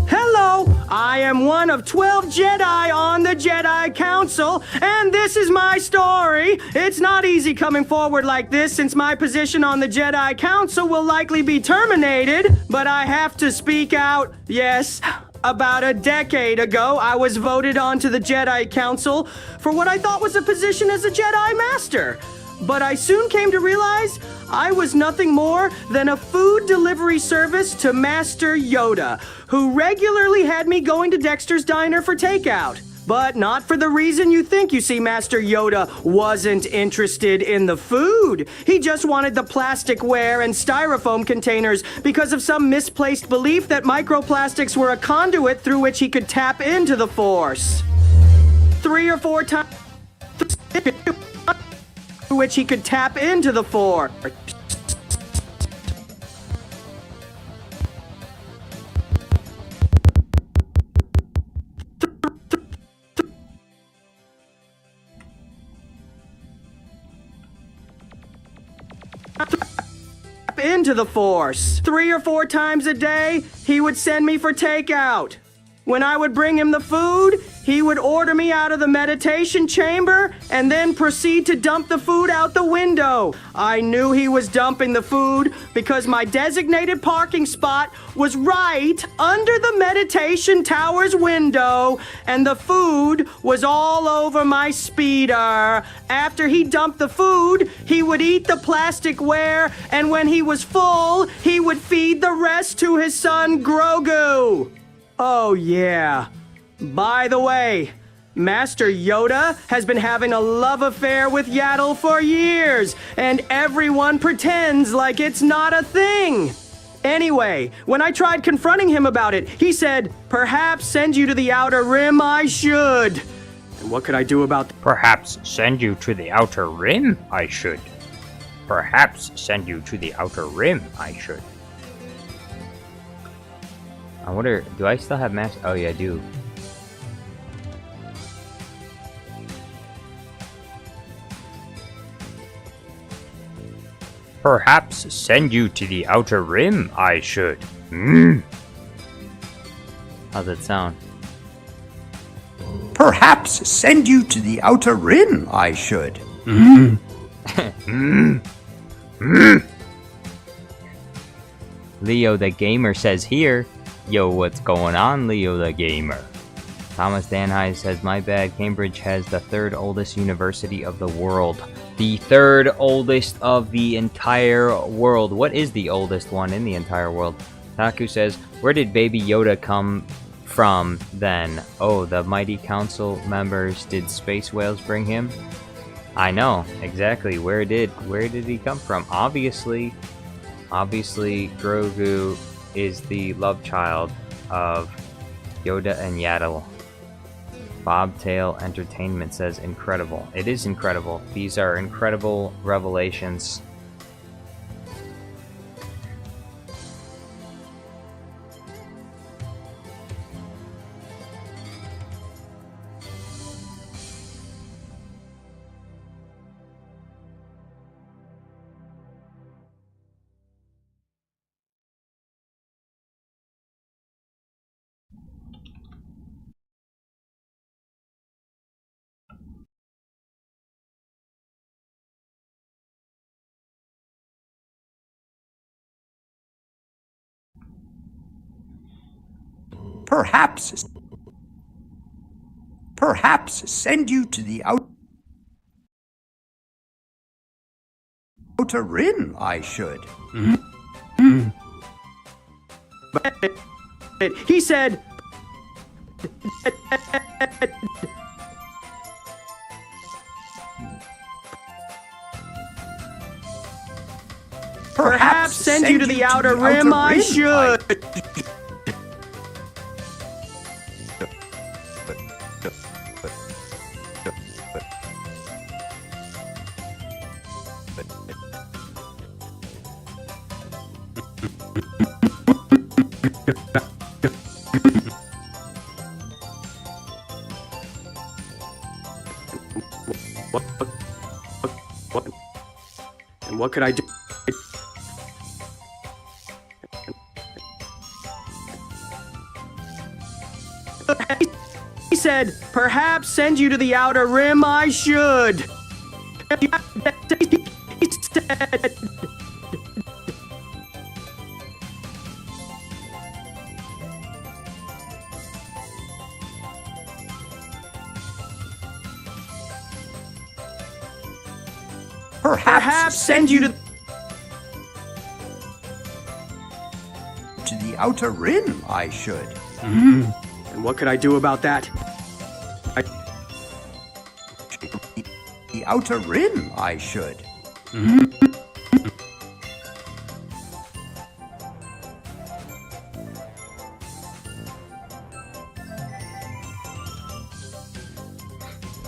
Hello, I am one of 12 Jedi on the Jedi Council, and this is my story. It's not easy coming forward like this since my position on the Jedi Council will likely be terminated, but I have to speak out. Yes, about a decade ago, I was voted onto the Jedi Council for what I thought was a position as a Jedi Master. But I soon came to realize I was nothing more than a food delivery service to Master Yoda, who regularly had me going to Dexter's Diner for takeout. But not for the reason you think. You see, Master Yoda wasn't interested in the food. He just wanted the plasticware and styrofoam containers because of some misplaced belief that microplastics were a conduit through which he could tap into the Force. 3 or 4 times through which he could tap into the Force. Into the Force. 3 or 4 times a day, he would send me for takeout. When I would bring him the food, he would order me out of the meditation chamber and then proceed to dump the food out the window. I knew he was dumping the food because my designated parking spot was right under the meditation tower's window, and the food was all over my speeder. After he dumped the food, he would eat the plasticware, and when he was full, he would feed the rest to his son Grogu. Oh, yeah. By the way, Master Yoda has been having a love affair with Yaddle for years, and everyone pretends like it's not a thing. Anyway, when I tried confronting him about it, he said, perhaps send you to the Outer Rim I should. And what could I do about that? Perhaps send you to the Outer Rim I should. Perhaps send you to the Outer Rim I should. I wonder, do I still have Master? Oh yeah, I do. Perhaps send you to the Outer Rim I should. How's that sound? Perhaps send you to the Outer Rim I should. Leo the Gamer says here, yo, what's going on, Leo the Gamer? Thomas Danhai says, my bad, Cambridge has the 3rd oldest university of the world. The 3rd oldest of the entire world. What is the oldest one in the entire world? Taku says, where did Baby Yoda come from then? Oh, the mighty council members, did space whales bring him? I know, exactly, where did he come from? Obviously, Grogu is the love child of Yoda and Yaddle. Bobtail Entertainment says, incredible. It is incredible. These are incredible revelations. Perhaps send you to the outer rim, I should. He said... Perhaps send you to the outer rim, I should. And what could I do? He said, perhaps send you to the outer rim, I should. He said, perhaps send you to the outer rim, I should. And what could I do about that? The outer rim, I should.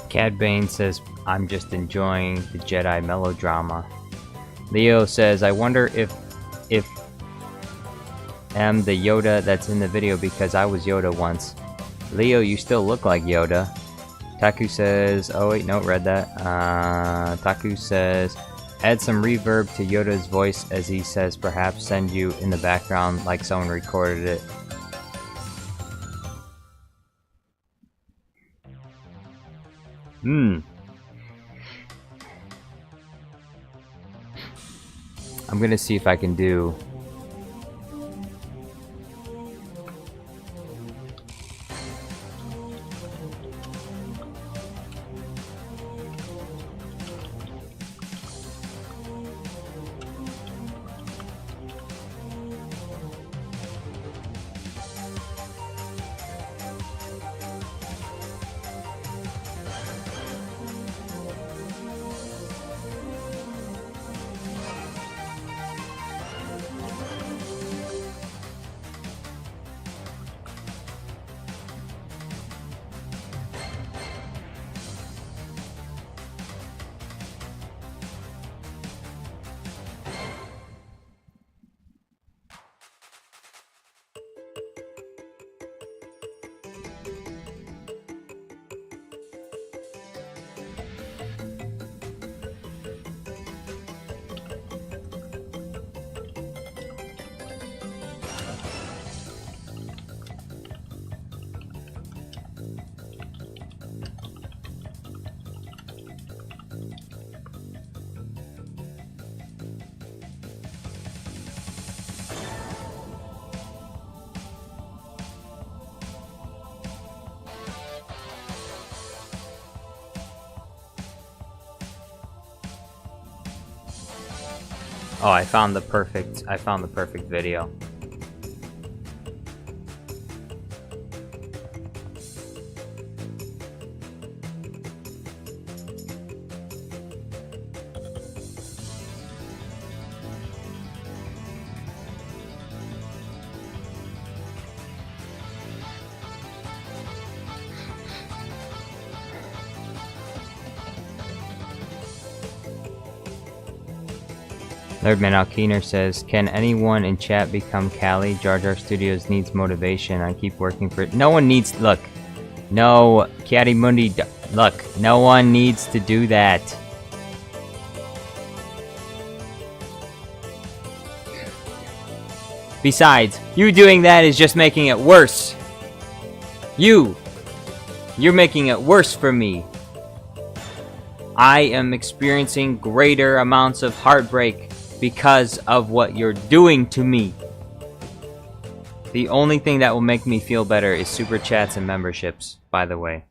Cad Bane says, I'm just enjoying the Jedi melodrama. Leo says, I wonder if I'm the Yoda that's in the video because I was Yoda once. Leo, you still look like Yoda. Taku says, oh wait, no, read that. Taku says, add some reverb to Yoda's voice as he says, perhaps send you in the background like someone recorded it. I'm gonna see if I can do... Oh, I found the perfect video. Nerdman Alkeener says, can anyone in chat become Callie? Jar Jar Studios needs motivation. I keep working for it. No one needs... Look. No. Caddy Mundi... Look. No one needs to do that. Besides, you doing that is just making it worse. You're making it worse for me. I am experiencing greater amounts of heartbreak because of what you're doing to me. The only thing that will make me feel better is super chats and memberships, by the way.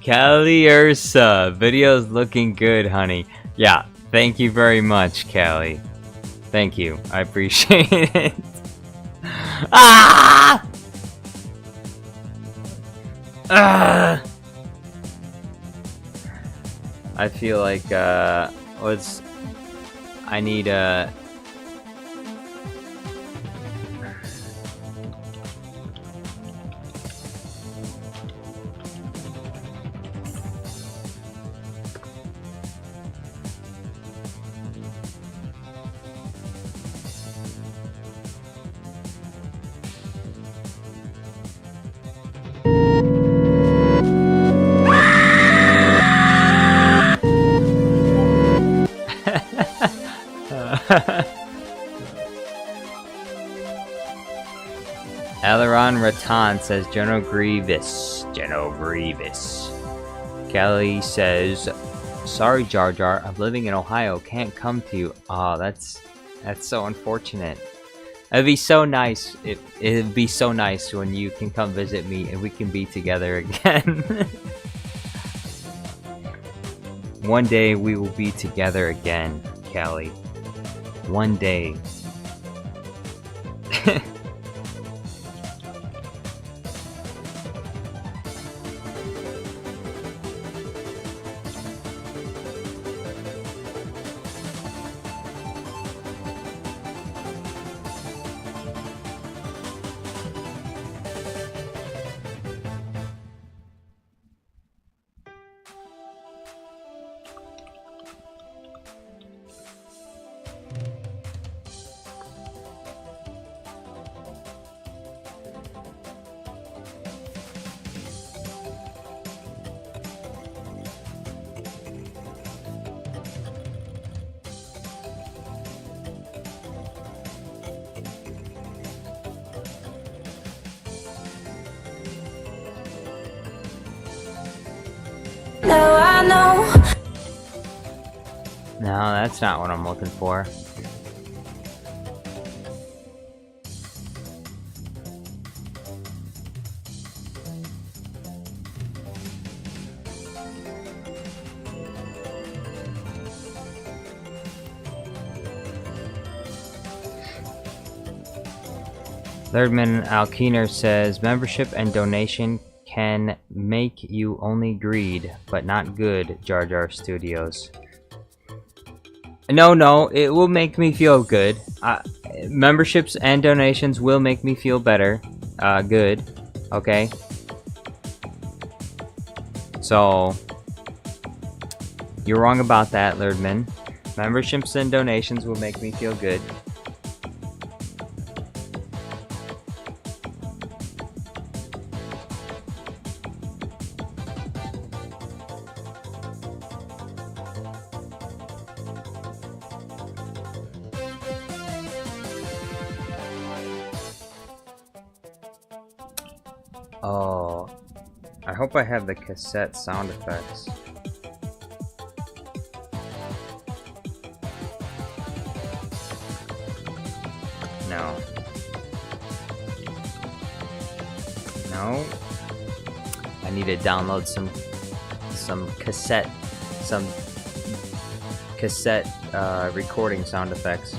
Callie Ursa, video's looking good, honey. Yeah, thank you very much, Callie. Thank you, I appreciate it. Ah! Ah! I feel like, I need a... Aileron Ratan says General Grievous. General Grievous. Kelly says, sorry Jar Jar, I'm living in Ohio, can't come to you. Oh, that's so unfortunate. It'd be so nice. It'd be so nice when you can come visit me and we can be together again. One day we will be together again, Kelly. One day. No, that's not what I'm looking for. Thirdman Alkeener says, membership and donation can make you only greed, but not good, Jar Jar Studios. No, it will make me feel good. Memberships and donations will make me feel better. Good. Okay? So, you're wrong about that, Lerdman. Memberships and donations will make me feel good. Oh, I hope I have the cassette sound effects. No. No. I need to download some cassette recording sound effects.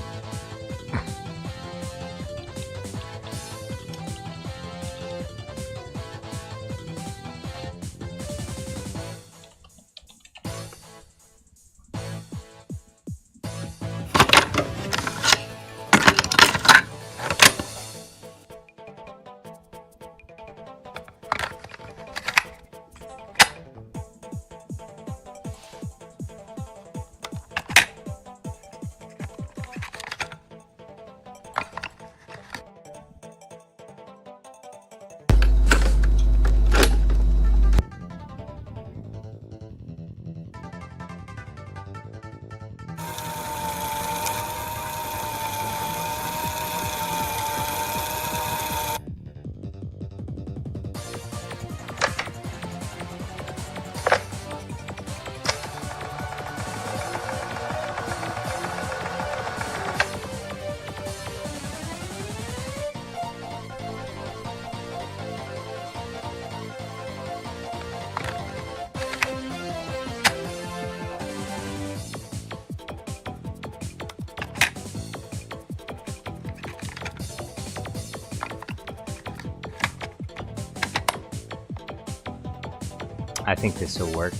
I think this will work.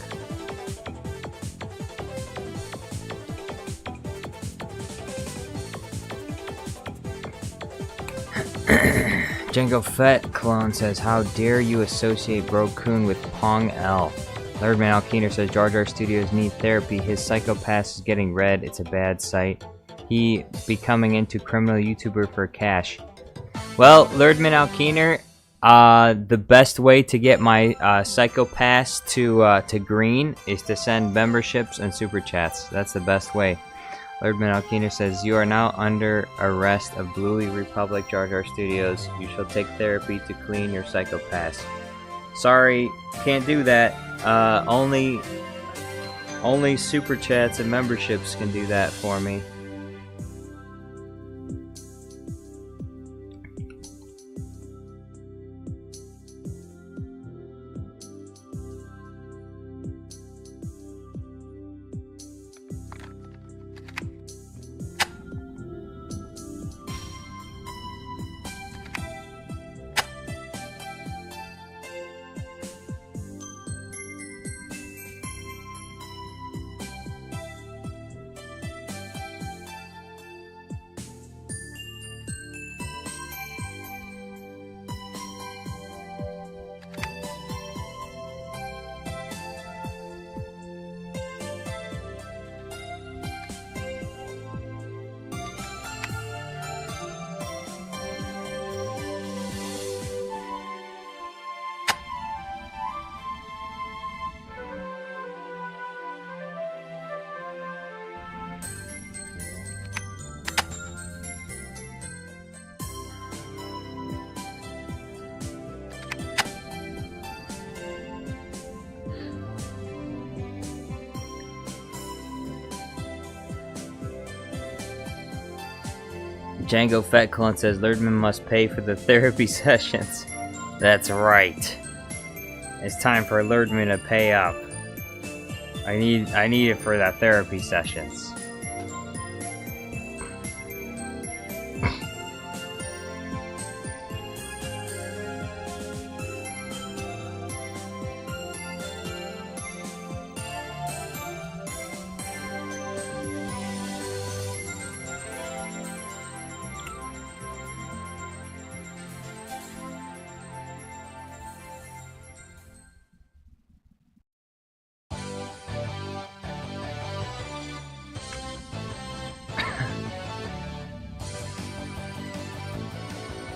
Django Fett clone says, "How dare you associate Bro Coon with Pong L?" Lerdman Al Keener says, "Jar Jar Studios need therapy. His Psycho-Pass is getting read. It's a bad site. He becoming into criminal YouTuber for cash." Well, Lerdman Al Keener, the best way to get my Psycho-Pass to green is to send memberships and super chats. That's the best way. Lerdman Al Keener says, "You are now under arrest of Bluey Republic Jar Jar Studios. You shall take therapy to clean your Psycho-Pass." Sorry, can't do that. Only super chats and memberships can do that for me. Django Fat Clone says, "Lerdman must pay for the therapy sessions." That's right. It's time for Lerdman to pay up. I need it for that therapy sessions.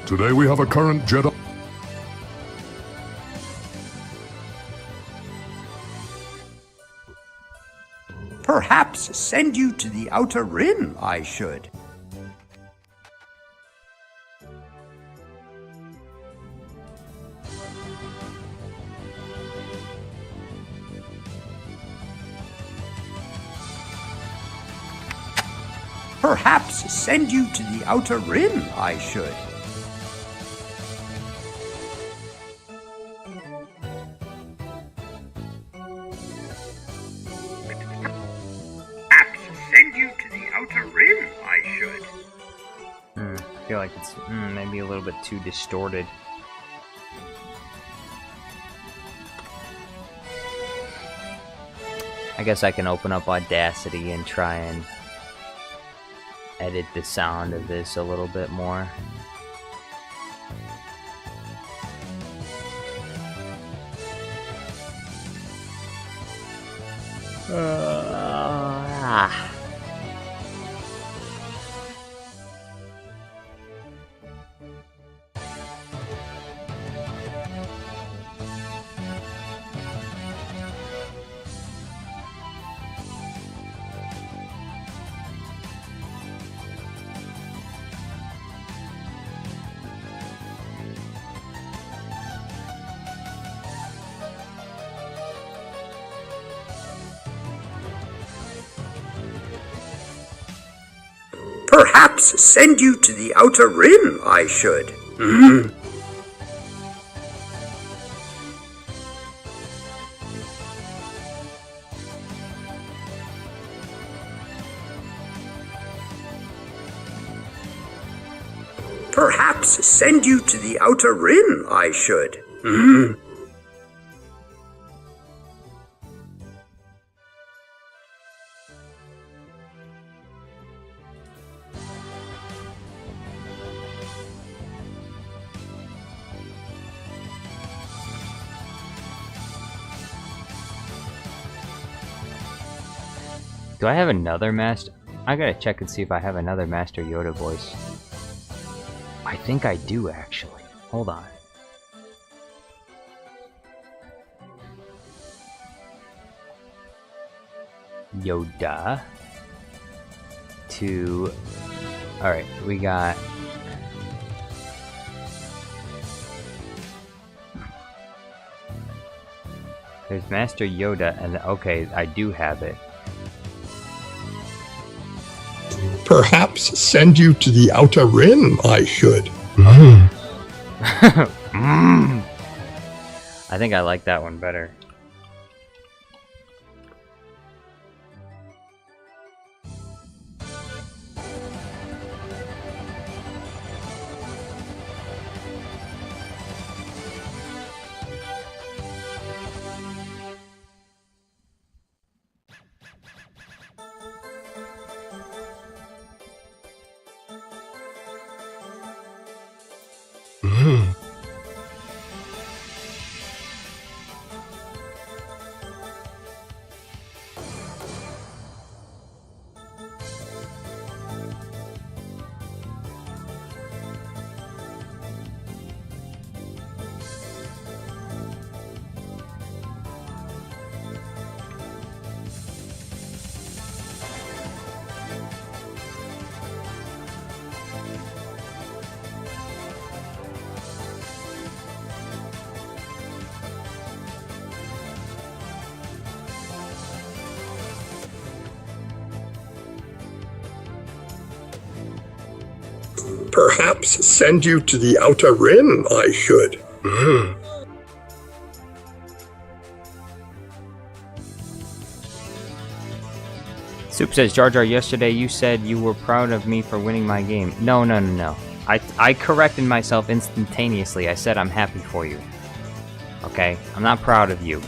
Today we have a current Jedi. Perhaps send you to the Outer Rim, I should. Perhaps send you to the Outer Rim, I should. Send you to the Outer Rim, I should. I feel like it's maybe a little bit too distorted. I guess I can open up Audacity and try and edit the sound of this a little bit more. Perhaps send you to the Outer Rim, I should. Perhaps send you to the Outer Rim, I should. Do I have another master? I gotta check and see if I have another Master Yoda voice. I think I do, actually. Hold on. Yoda. To... Alright, we got... There's Master Yoda, and okay, I do have it. Perhaps send you to the Outer Rim, I should. I think I like that one better. Perhaps send you to the Outer Rim, I should. Soup says, Jar Jar, yesterday you said you were proud of me for winning my game. No. I corrected myself instantaneously. I said I'm happy for you. Okay? I'm not proud of you.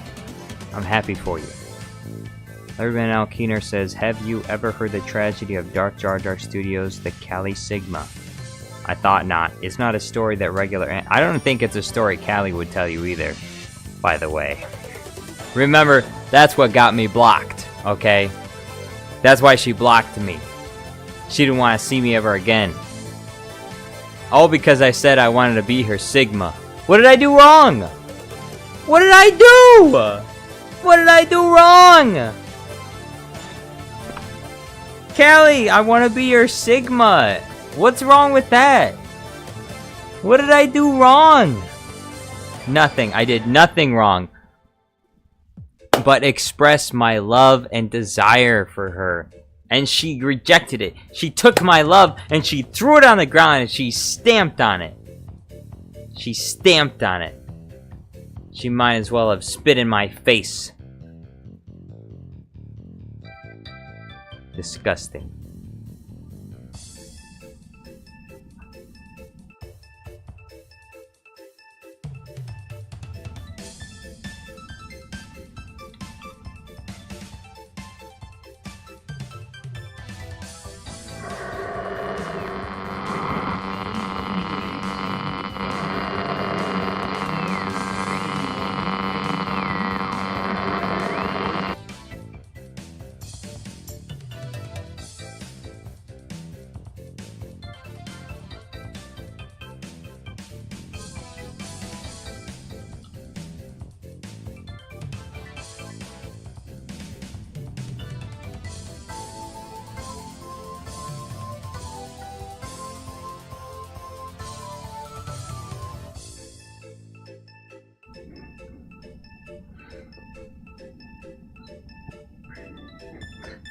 I'm happy for you. Larryman Al Keener says, have you ever heard the tragedy of Darth Jar Jar Studios, the Kali Sigma? I thought not. It's not a story that regular... I don't think it's a story Callie would tell you either, by the way. Remember, that's what got me blocked, okay? That's why she blocked me. She didn't want to see me ever again. All because I said I wanted to be her Sigma. What did I do wrong? What did I do? What did I do wrong? Callie, I want to be your Sigma. What's wrong with that? What did I do wrong? Nothing. I did nothing wrong. But express my love and desire for her. And she rejected it. She took my love and she threw it on the ground and she stamped on it. She stamped on it. She might as well have spit in my face. Disgusting.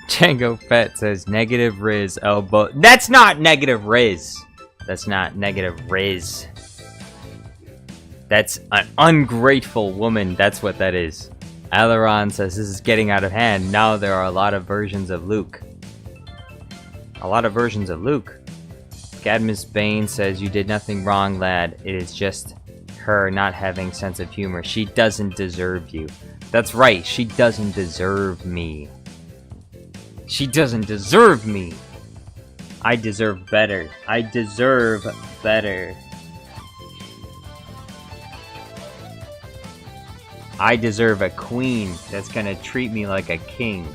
Django Fett says negative Riz elbow. That's not negative Riz. That's not negative Riz. That's an ungrateful woman. That's what that is. Aileron says this is getting out of hand. Now there are a lot of versions of Luke. A lot of versions of Luke. Cadmus Bane says you did nothing wrong, lad. It is just her not having sense of humor. She doesn't deserve you. That's right. She doesn't deserve me. She doesn't deserve me. I deserve better. I deserve better. I deserve a queen that's gonna treat me like a king.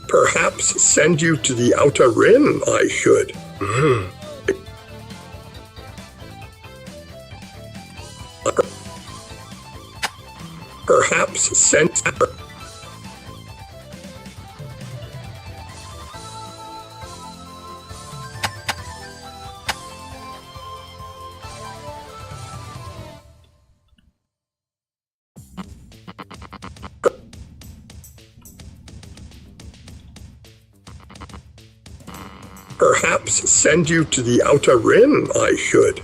Perhaps send you to the Outer Rim, I should. Perhaps send... Perhaps send you to the Outer Rim, I should.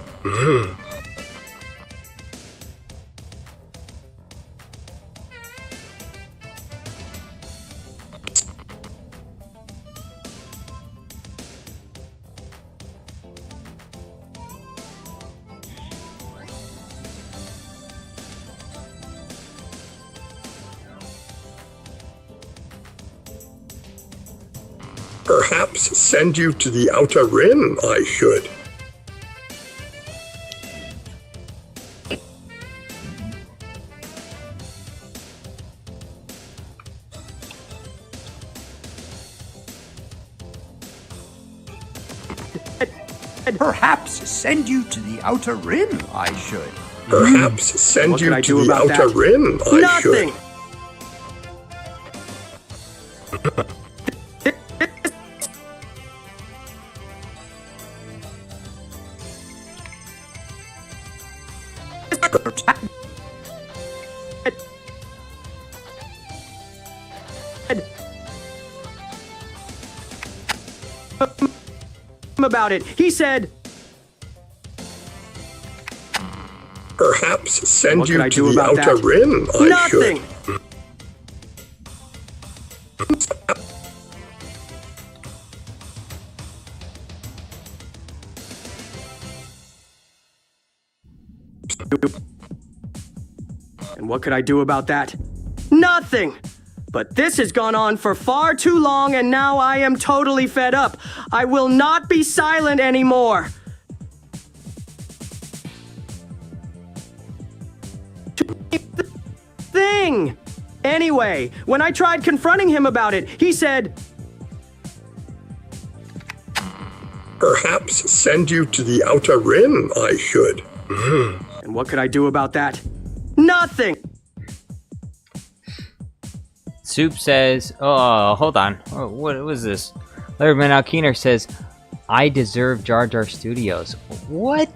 Perhaps send you to the Outer Rim, I should. Perhaps send you to the Outer Rim, I should. Perhaps send you to the Outer Rim, I should. Nothing! About it. He said, perhaps send you to the about Outer that? Rim, I Nothing. should. And what could I do about that? Nothing! But this has gone on for far too long, and now I am totally fed up. I will not be silent anymore. Thing! Anyway, when I tried confronting him about it, he said, perhaps send you to the Outer Rim, I should. And what could I do about that? Nothing! Soup says, oh, hold on. Oh, what was this? Letterman Alkeener says, I deserve Jar Jar Studios. What?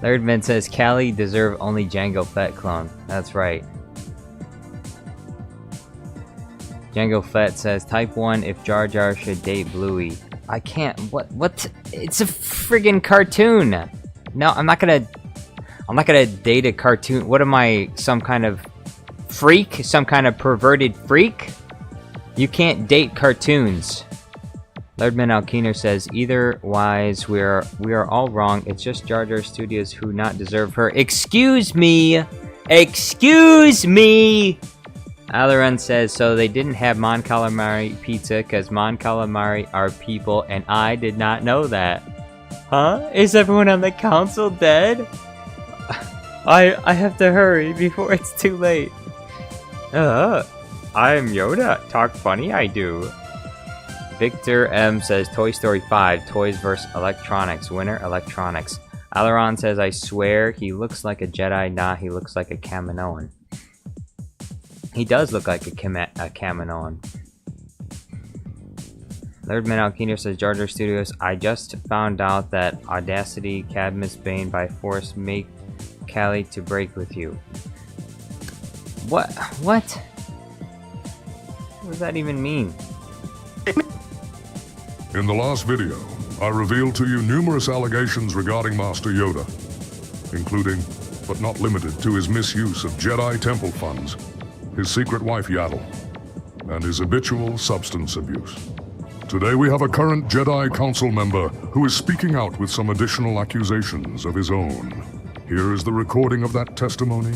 Lairdman says, Callie deserve only Jango Fett clone. That's right. Jango Fett says, Type 1 if Jar Jar should date Bluey. I can't. What? It's a friggin' cartoon. No, I'm not gonna date a cartoon. What am I, some kind of freak? Some kind of perverted freak? You can't date cartoons. Lairdman Alkeener says, either wise, we are all wrong. It's just Jar Jar Studios who not deserve her. Excuse me! Excuse me! Alaran says, so they didn't have Mon Calamari pizza because Mon Calamari are people and I did not know that. Huh? Is everyone on the council dead? I have to hurry before it's too late. I'm Yoda. Talk funny, I do. Victor M says Toy Story 5, Toys vs. Electronics. Winner, Electronics. Alaron says, I swear he looks like a Jedi. Nah, he looks like a Kaminoan. He does look like a Kaminoan. Lairdman Alkeener says, Jar Jar Studios, I just found out that Audacity, Cadmus Bane by force make Callie to break with you. What? What? What does that even mean? In the last video, I revealed to you numerous allegations regarding Master Yoda, including, but not limited to, his misuse of Jedi temple funds, his secret wife Yarrel, and his habitual substance abuse. Today we have a current Jedi Council member who is speaking out with some additional accusations of his own. Here is the recording of that testimony.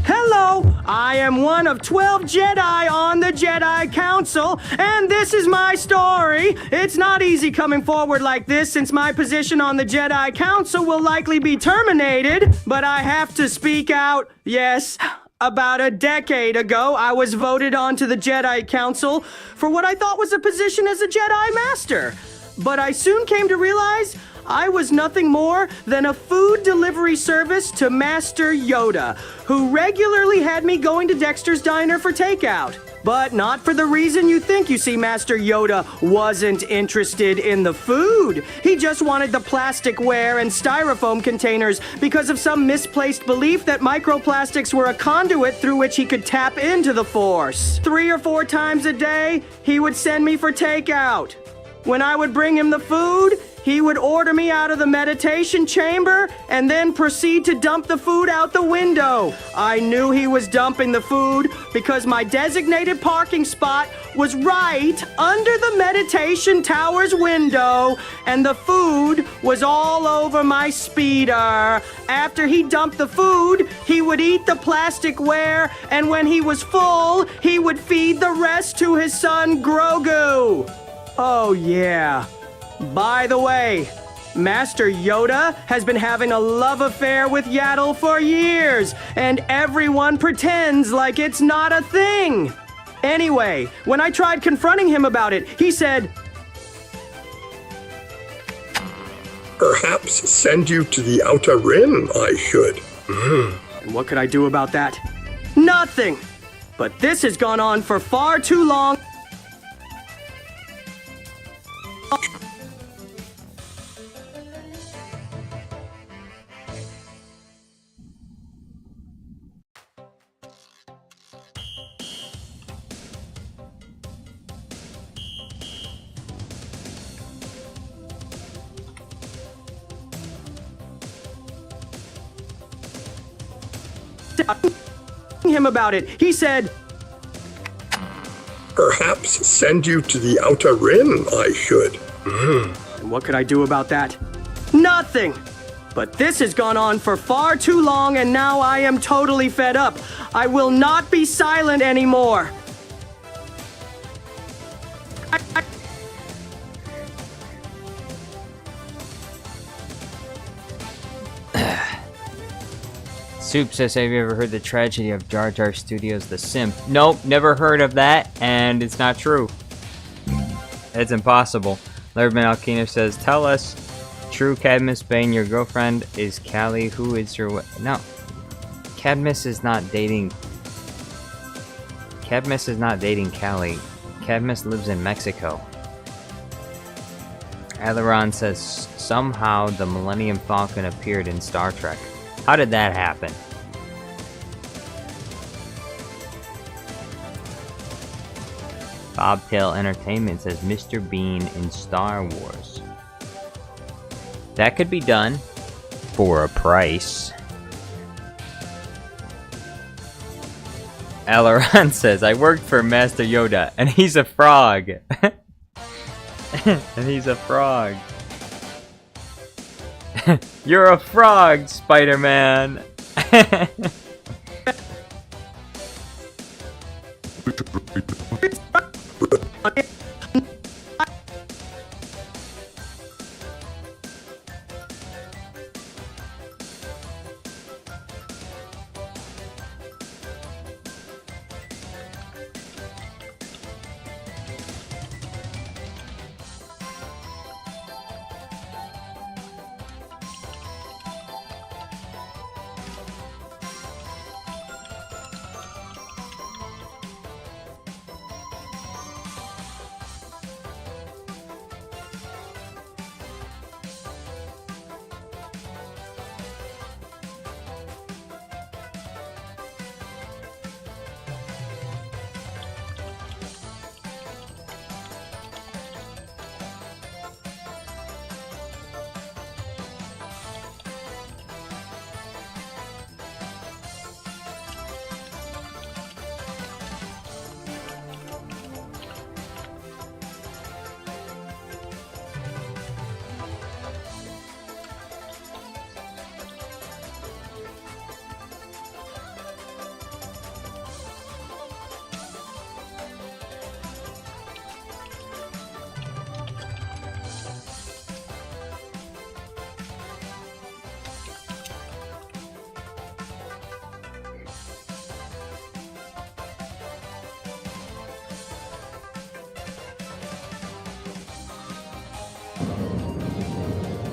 Hello, I am one of 12 Jedi on the Jedi Council, and this is my story. It's not easy coming forward like this since my position on the Jedi Council will likely be terminated, but I have to speak out. Yes, About a decade ago, I was voted onto the Jedi Council for what I thought was a position as a Jedi Master. But I soon came to realize I was nothing more than a food delivery service to Master Yoda, who regularly had me going to Dexter's Diner for takeout. But not for the reason you think. You see, Master Yoda wasn't interested in the food. He just wanted the plasticware and styrofoam containers because of some misplaced belief that microplastics were a conduit through which he could tap into the Force. 3 or 4 times a day, he would send me for takeout. When I would bring him the food, he would order me out of the meditation chamber and then proceed to dump the food out the window. I knew he was dumping the food because my designated parking spot was right under the meditation tower's window, and the food was all over my speeder. After he dumped the food, he would eat the plasticware, and when he was full, he would feed the rest to his son Grogu. Oh yeah. By the way, Master Yoda has been having a love affair with Yaddle for years, and everyone pretends like it's not a thing. Anyway, when I tried confronting him about it, he said, Perhaps send you to the Outer Rim, I should. And what could I do about that? Nothing! But this has gone on for far too long. Him about it. He said, Perhaps send you to the Outer Rim, I should. And what could I do about that? Nothing! But this has gone on for far too long, and now I am totally fed up. I will not be silent anymore. Soup says, have you ever heard the tragedy of Jar Jar Studios The Simp? Nope, never heard of that, and it's not true. It's impossible. Lerman Alkino says, tell us, true Cadmus Bane, your girlfriend is Callie, who is your... No. Cadmus is not dating... Cadmus is not dating Callie. Cadmus lives in Mexico. Aileron says, somehow the Millennium Falcon appeared in Star Trek. How did that happen? Bobtail Entertainment says Mr. Bean in Star Wars. That could be done for a price. Aileron says, I worked for Master Yoda and he's a frog. And he's a frog. You're a frog, Spider-Man!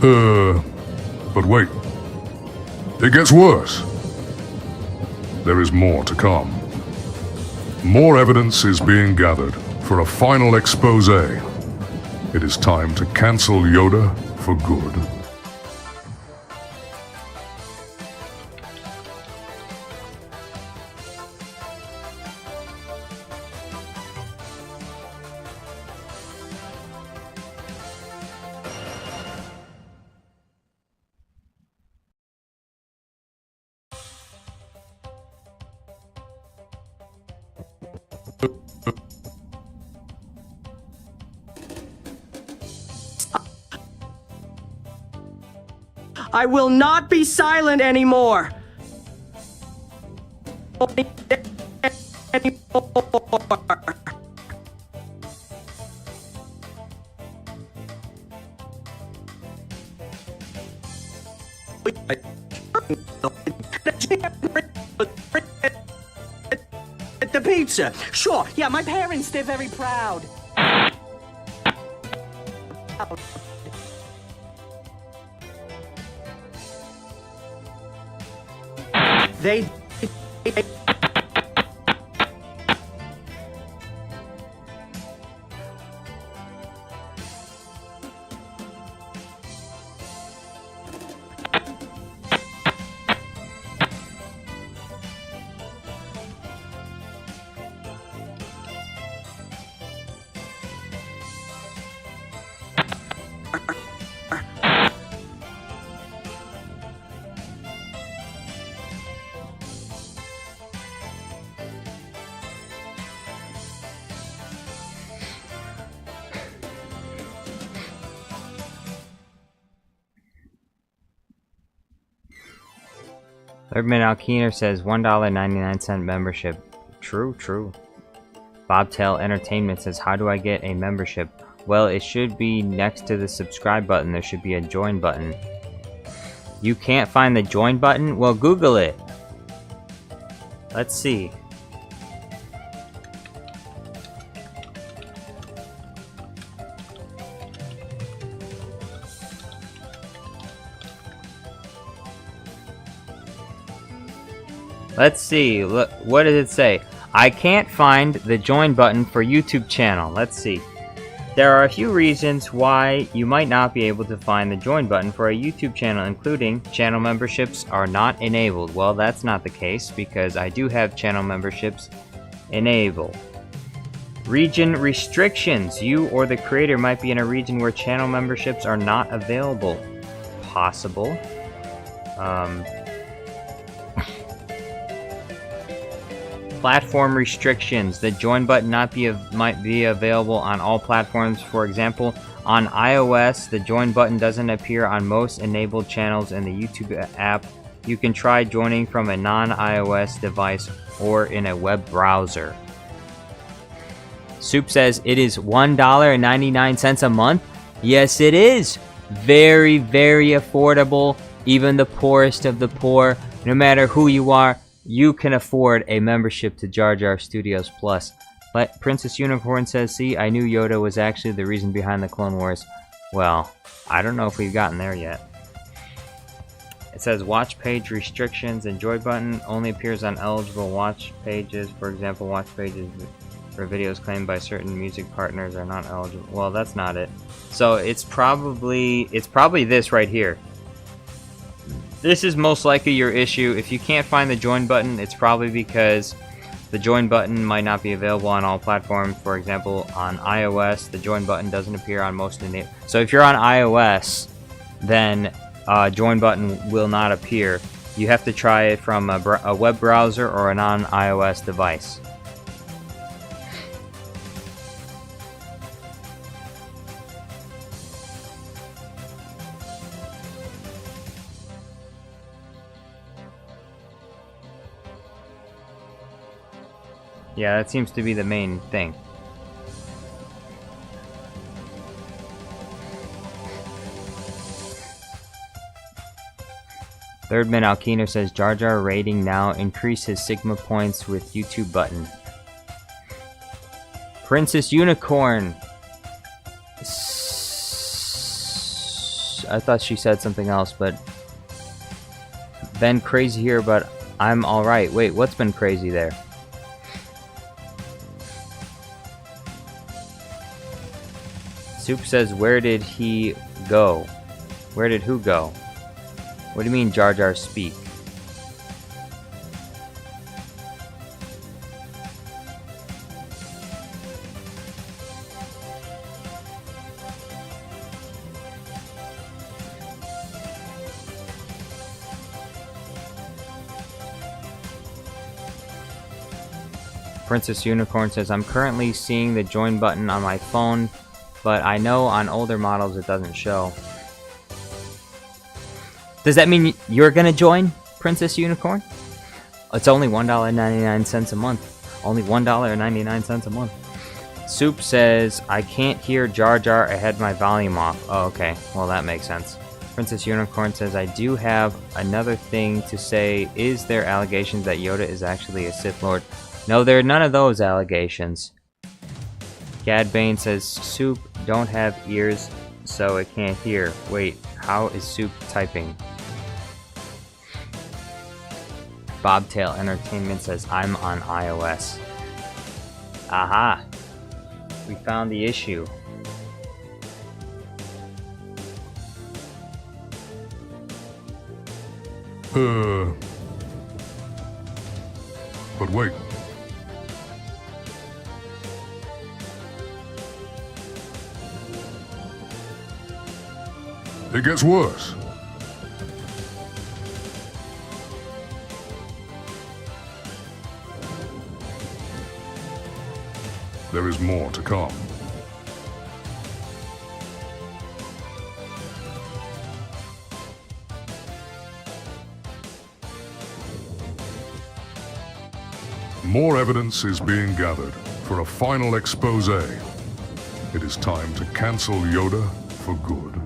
But wait. It gets worse. There is more to come. More evidence is being gathered for a final expose. It is time to cancel Yoda for good. I will not be silent anymore. The pizza. Sure. Yeah, my parents, they're very proud. They Thirdman Alkeener says $1.99 membership. True, true. Bobtail Entertainment says, how do I get a membership? Well, it should be next to the subscribe button. There should be a join button. You can't find the join button? Well, Google it. Let's see. Let's see. Look, what does it say? I can't find the join button for YouTube channel. Let's see. There are a few reasons why you might not be able to find the join button for a YouTube channel, including channel memberships are not enabled. Well, that's not the case because I do have channel memberships enabled. Region restrictions. You or the creator might be in a region where channel memberships are not available. Possible. Platform restrictions. The join button might be available on all platforms. For example, on iOS, the join button doesn't appear on most enabled channels in the YouTube app. You can try joining from a non-iOS device or in a web browser. Soup says it is $1.99 a month. Yes, it is. Very, very affordable. Even the poorest of the poor, no matter who you are, you can afford a membership to Jar Jar Studios Plus. But Princess Unicorn says, see, I knew Yoda was actually the reason behind the Clone Wars. Well, I don't know if we've gotten there yet. It says watch page restrictions and join button only appears on eligible watch pages. For example, watch pages for videos claimed by certain music partners are not eligible. Well, that's not it. So it's probably this right here. This is most likely your issue. If you can't find the join button, it's probably because the join button might not be available on all platforms. For example, on iOS, the join button doesn't appear on most enabled. So if you're on iOS, then join button will not appear. You have to try it from a web browser or a non-iOS device. Yeah, that seems to be the main thing. Thirdman Alkeener says Jar Jar rating now, increase his Sigma points with YouTube button. Princess Unicorn I thought she said something else, but been crazy here, but I'm all right. Wait, what's been crazy there? Soup says, where did he go? Where did who go? What do you mean Jar Jar speak? Princess Unicorn says, I'm currently seeing the join button on my phone, but I know on older models it doesn't show. Does that mean you're gonna join, Princess Unicorn? It's only $1.99 a month. Only $1.99 a month. Soup says, I can't hear Jar Jar, I had my volume off. Oh, okay. Well, that makes sense. Princess Unicorn says, I do have another thing to say. Is there allegations that Yoda is actually a Sith Lord? No, there are none of those allegations. Gad Bane says, Soup don't have ears, so it can't hear. Wait, how is Soup typing? Bobtail Entertainment says, I'm on iOS. Aha! We found the issue. But wait. It gets worse. There is more to come. More evidence is being gathered for a final expose. It is time to cancel Yoda for good.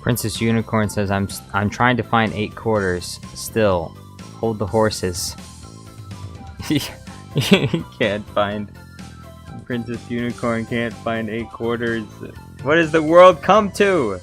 Princess Unicorn says, I'm trying to find 8 quarters. Still, hold the horses. He can't find. Princess Unicorn can't find 8 quarters. What does the world come to?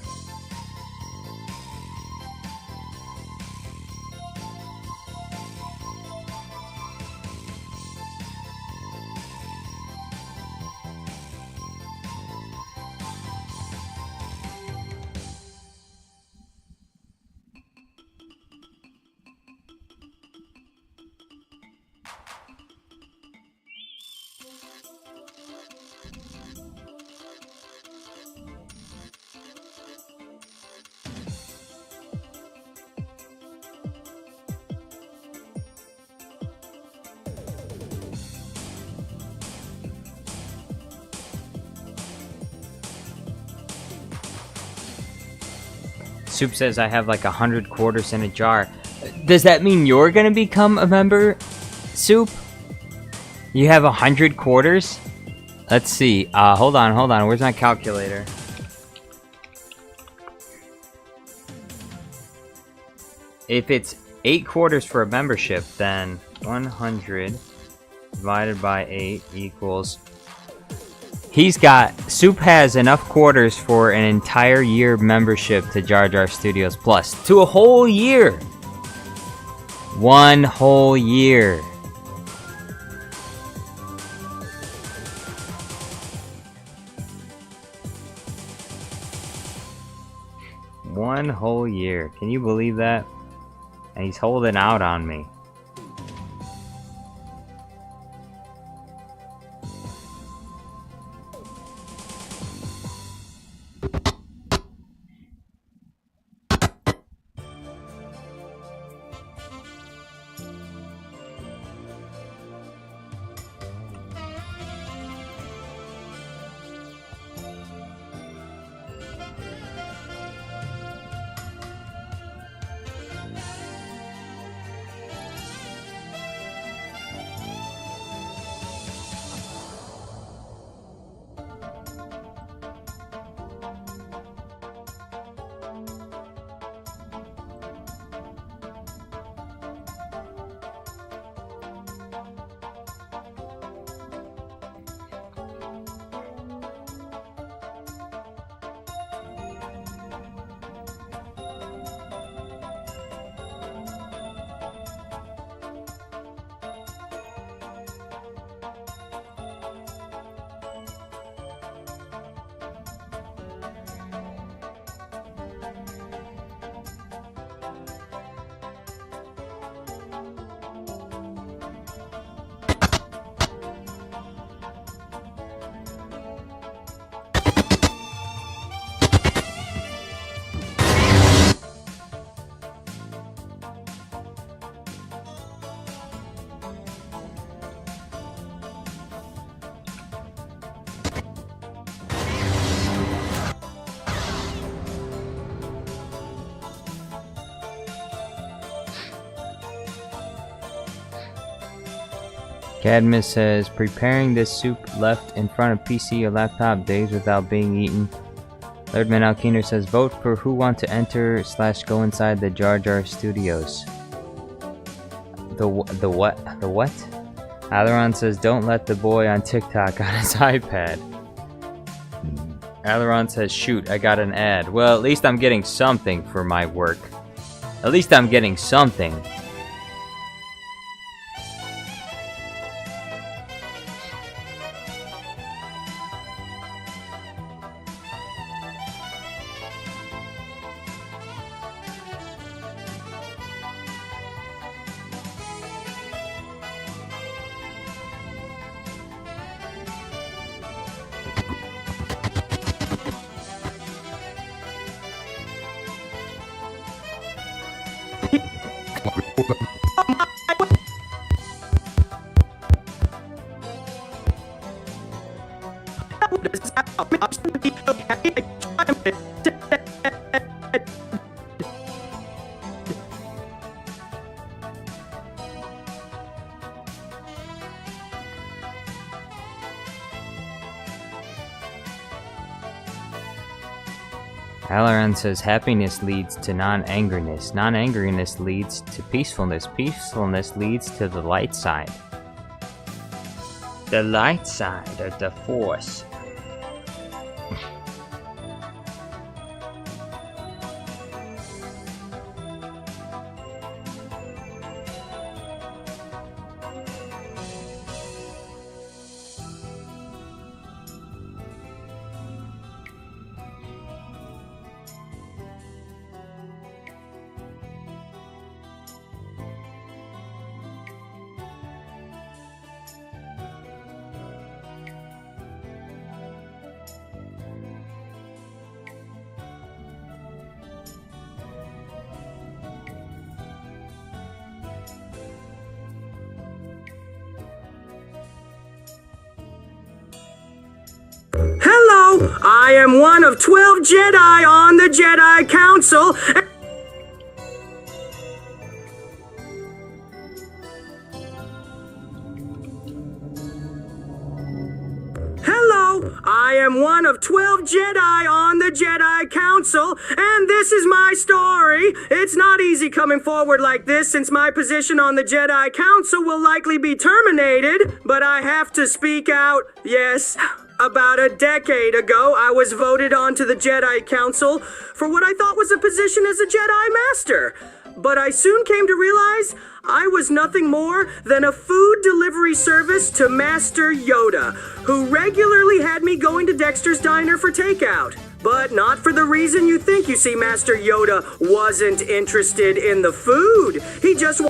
Soup says I have like 100 quarters in a jar. Does that mean you're gonna become a member, Soup? You have 100 quarters? Let's see. Hold on. Where's my calculator? If it's 8 quarters for a membership, then 100 divided by 8 equals... Soup has enough quarters for an entire year membership to Jar Jar Studios Plus. To a whole year! 1 whole year. One whole year. Can you believe that? And he's holding out on me. Cadmus says, preparing this soup left in front of PC or laptop days without being eaten. Lerdman Alkiner says, vote for who want to enter / go inside the Jar Jar Studios. The what? The what? Aileron says, don't let the boy on TikTok on his iPad. Aileron says, shoot, I got an ad. Well, at least I'm getting something for my work. At least I'm getting something. Aileron says happiness leads to non-angerness. Non-angerness leads to peacefulness. Peacefulness leads to the light side. The light side of the Force. I am one of 12 Jedi on the Jedi Council. Hello, I am one of 12 Jedi on the Jedi Council, and this is my story. It's not easy coming forward like this since my position on the Jedi Council will likely be terminated, but I have to speak out. Yes, about a decade ago, I was voted onto the Jedi Council for what I thought was a position as a Jedi Master. But I soon came to realize I was nothing more than a food delivery service to Master Yoda, who regularly had me going to Dexter's Diner for takeout. But not for the reason you think. You see, Master Yoda wasn't interested in the food. He just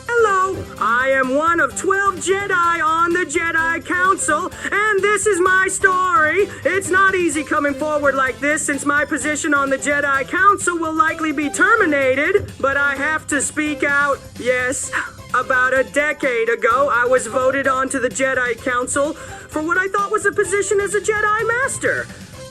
Hello, I am one of 12 Jedi on the Jedi Council, and this is my story. It's not easy coming forward like this since my position on the Jedi Council will likely be terminated, but I have to speak out. Yes, about a decade ago, I was voted onto the Jedi Council for what I thought was a position as a Jedi Master.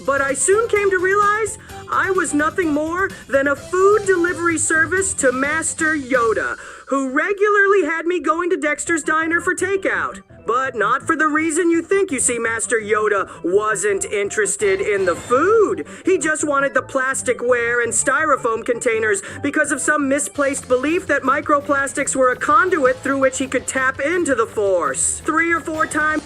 But I soon came to realize I was nothing more than a food delivery service to Master Yoda, who regularly had me going to Dexter's Diner for takeout. But not for the reason you think. You see, Master Yoda wasn't interested in the food. He just wanted the plasticware and styrofoam containers because of some misplaced belief that microplastics were a conduit through which he could tap into the Force. 3 or 4 times.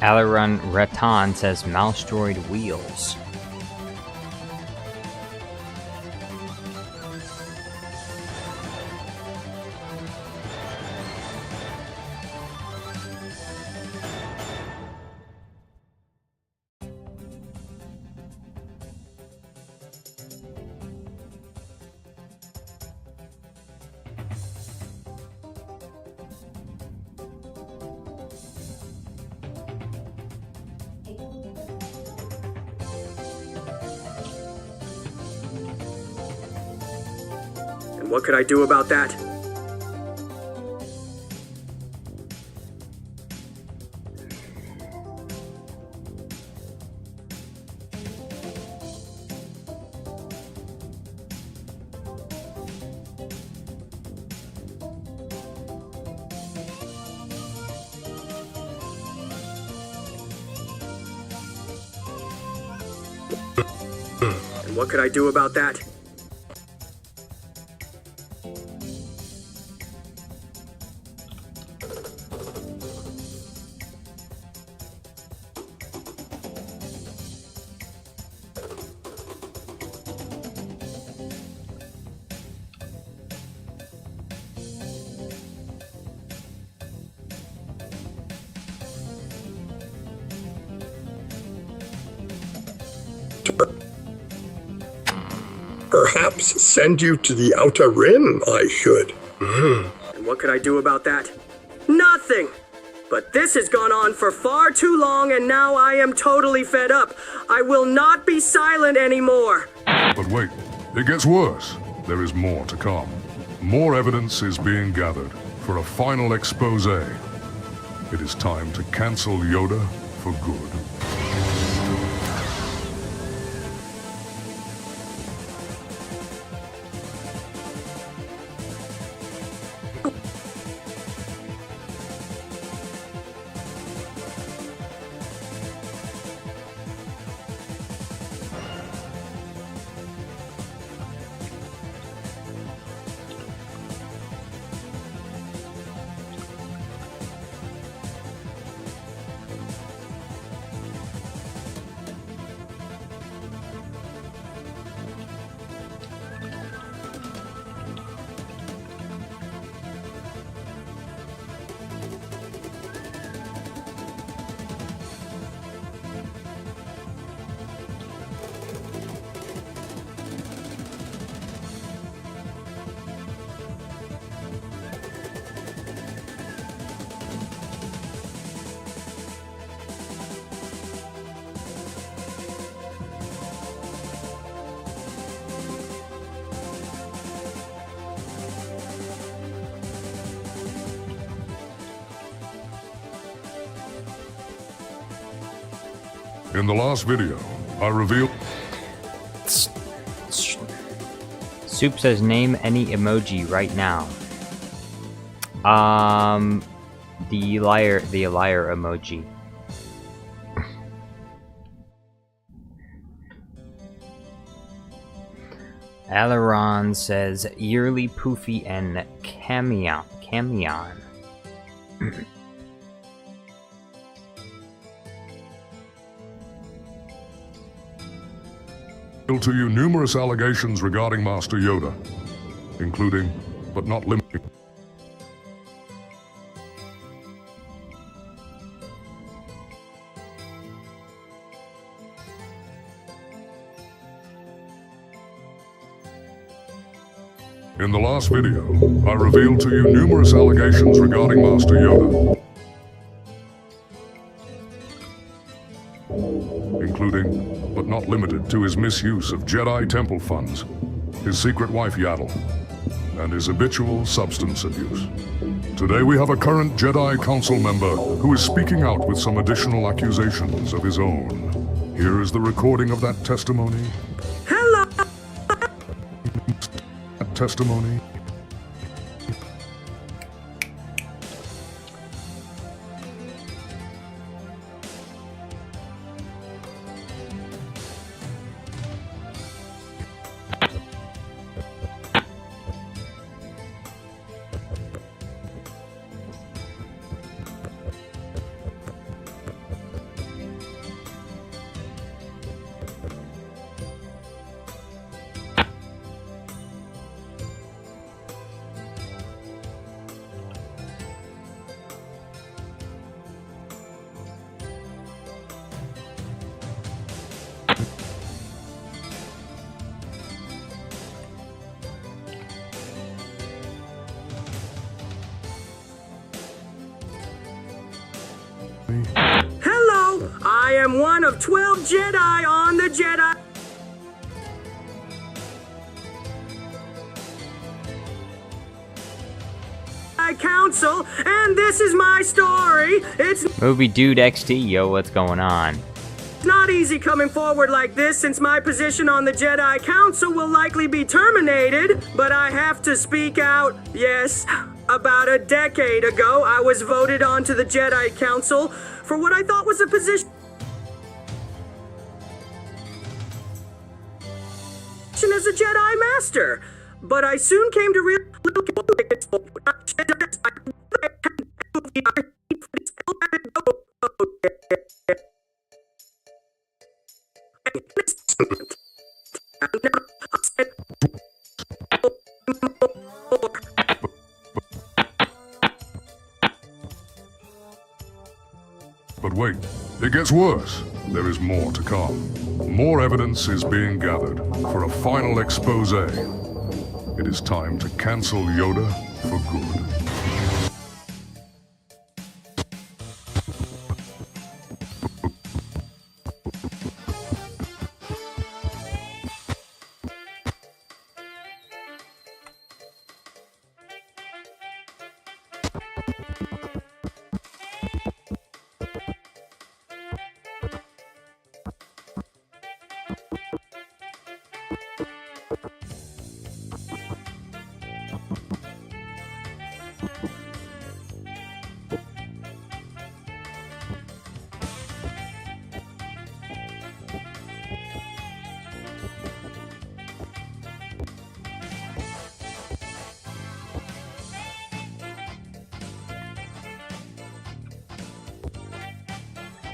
Alaron Ratan says mouse droid wheels. And what could I do about that? And what could I do about that? Perhaps send you to the Outer Rim, I should. And what could I do about that? Nothing! But this has gone on for far too long, and now I am totally fed up. I will not be silent anymore. But wait, it gets worse. There is more to come. More evidence is being gathered for a final expose. It is time to cancel Yoda for good. In the last video, I revealed... Soup says name any emoji right now. The liar emoji. Aileron says Yarrel Poofy and Camion. to you numerous allegations regarding Master Yoda, including, but not limited. In the last video, I revealed to you numerous allegations regarding Master Yoda, including, but not limited to, his misuse of Jedi Temple funds, his secret wife Yarrel, and his habitual substance abuse. Today we have a current Jedi Council member who is speaking out with some additional accusations of his own. Here is the recording of that testimony. Hello! Testimony. Hello! I am one of 12 Jedi on the Jedi Council, and this is my story. It's Movie Dude XT, yo, what's going on? not easy coming forward like this since my position on the Jedi Council will likely be terminated, but I have to speak out. Yes, about a decade ago, I was voted onto the Jedi Council for what I thought was a position as a Jedi Master. But I soon came to realize But wait, it gets worse. There is more to come. More evidence is being gathered for a final expose. It is time to cancel Yoda for good.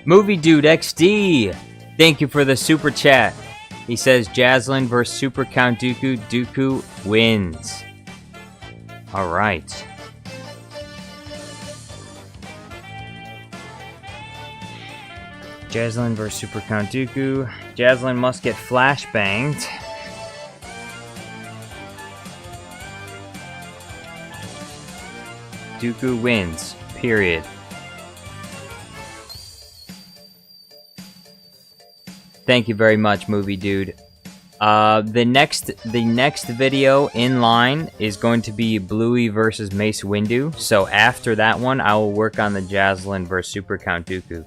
Movie Dude XD, thank you for the super chat. He says Jaslyn versus Super Count Dooku. Dooku wins. All right. Jaslyn versus Super Count Dooku. Jaslyn must get flashbanged. Dooku wins. Period. Thank you very much, Movie Dude. The next video in line is going to be Bluey versus Mace Windu. So after that one, I will work on the Jaslyn versus Super Count Dooku.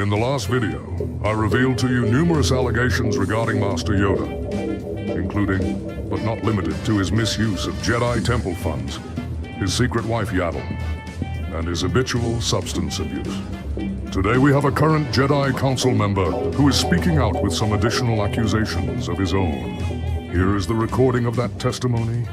In the last video, I revealed to you numerous allegations regarding Master Yoda, including, but not limited to, his misuse of Jedi temple funds, his secret wife Yarrel, and his habitual substance abuse. Today we have a current Jedi Council member who is speaking out with some additional accusations of his own. Here is the recording of that testimony.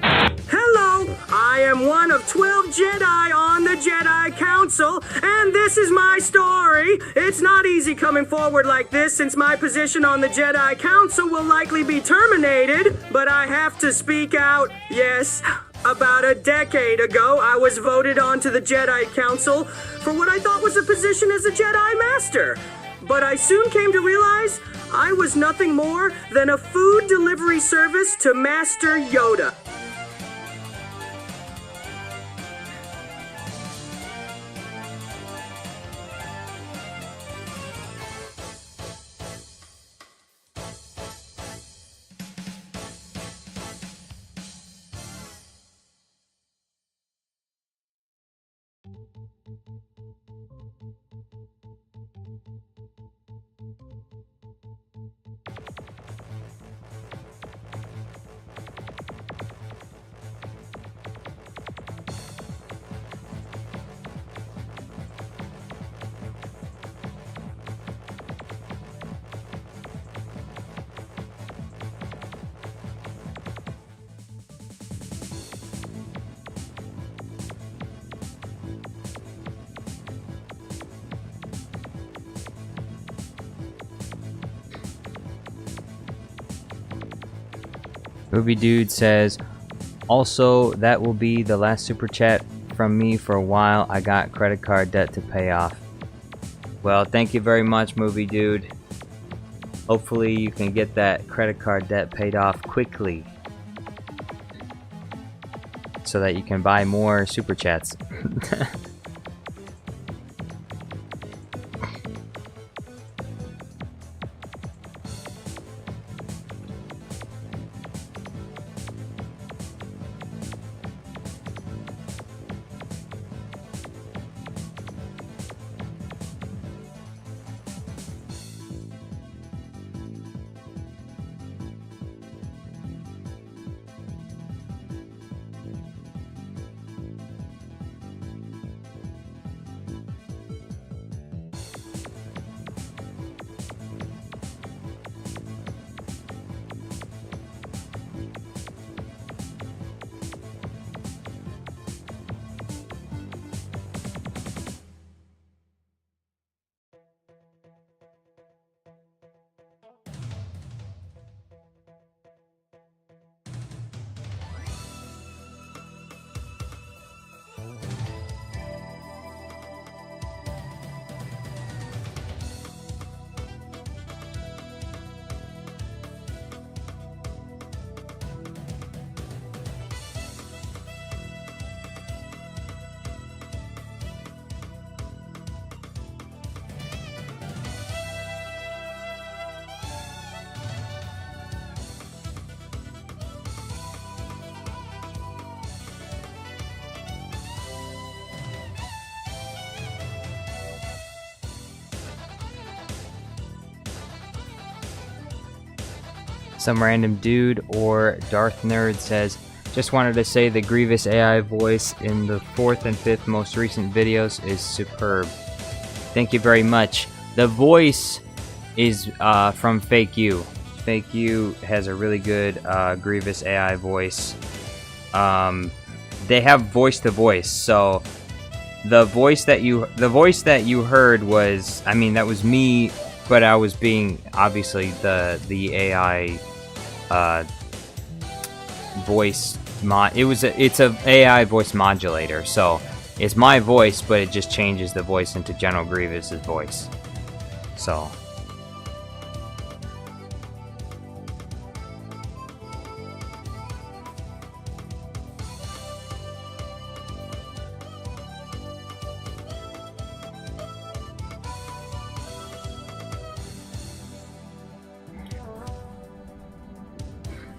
Hello, I am one of 12 Jedi on the Jedi Council, and this is my story. It's not easy coming forward like this since my position on the Jedi Council will likely be terminated, but I have to speak out, yes. About a decade ago, I was voted onto the Jedi Council for what I thought was a position as a Jedi Master. But I soon came to realize I was nothing more than a food delivery service to Master Yoda. Movie Dude says, also, that will be the last super chat from me for a while. I got credit card debt to pay off. Well, thank you very much, Movie Dude. Hopefully you can get that credit card debt paid off quickly so that you can buy more super chats. Some random dude or Darth Nerd says, just wanted to say the Grievous AI voice in the 4th and 5th most recent videos is superb. Thank you very much. The voice is from Fake You. Fake You has a really good Grievous AI voice. They have voice to voice, so the voice that you heard was, I mean, that was me, but I was being obviously the AI voice it's a AI voice modulator, so it's my voice, but it just changes the voice into General Grievous's voice. So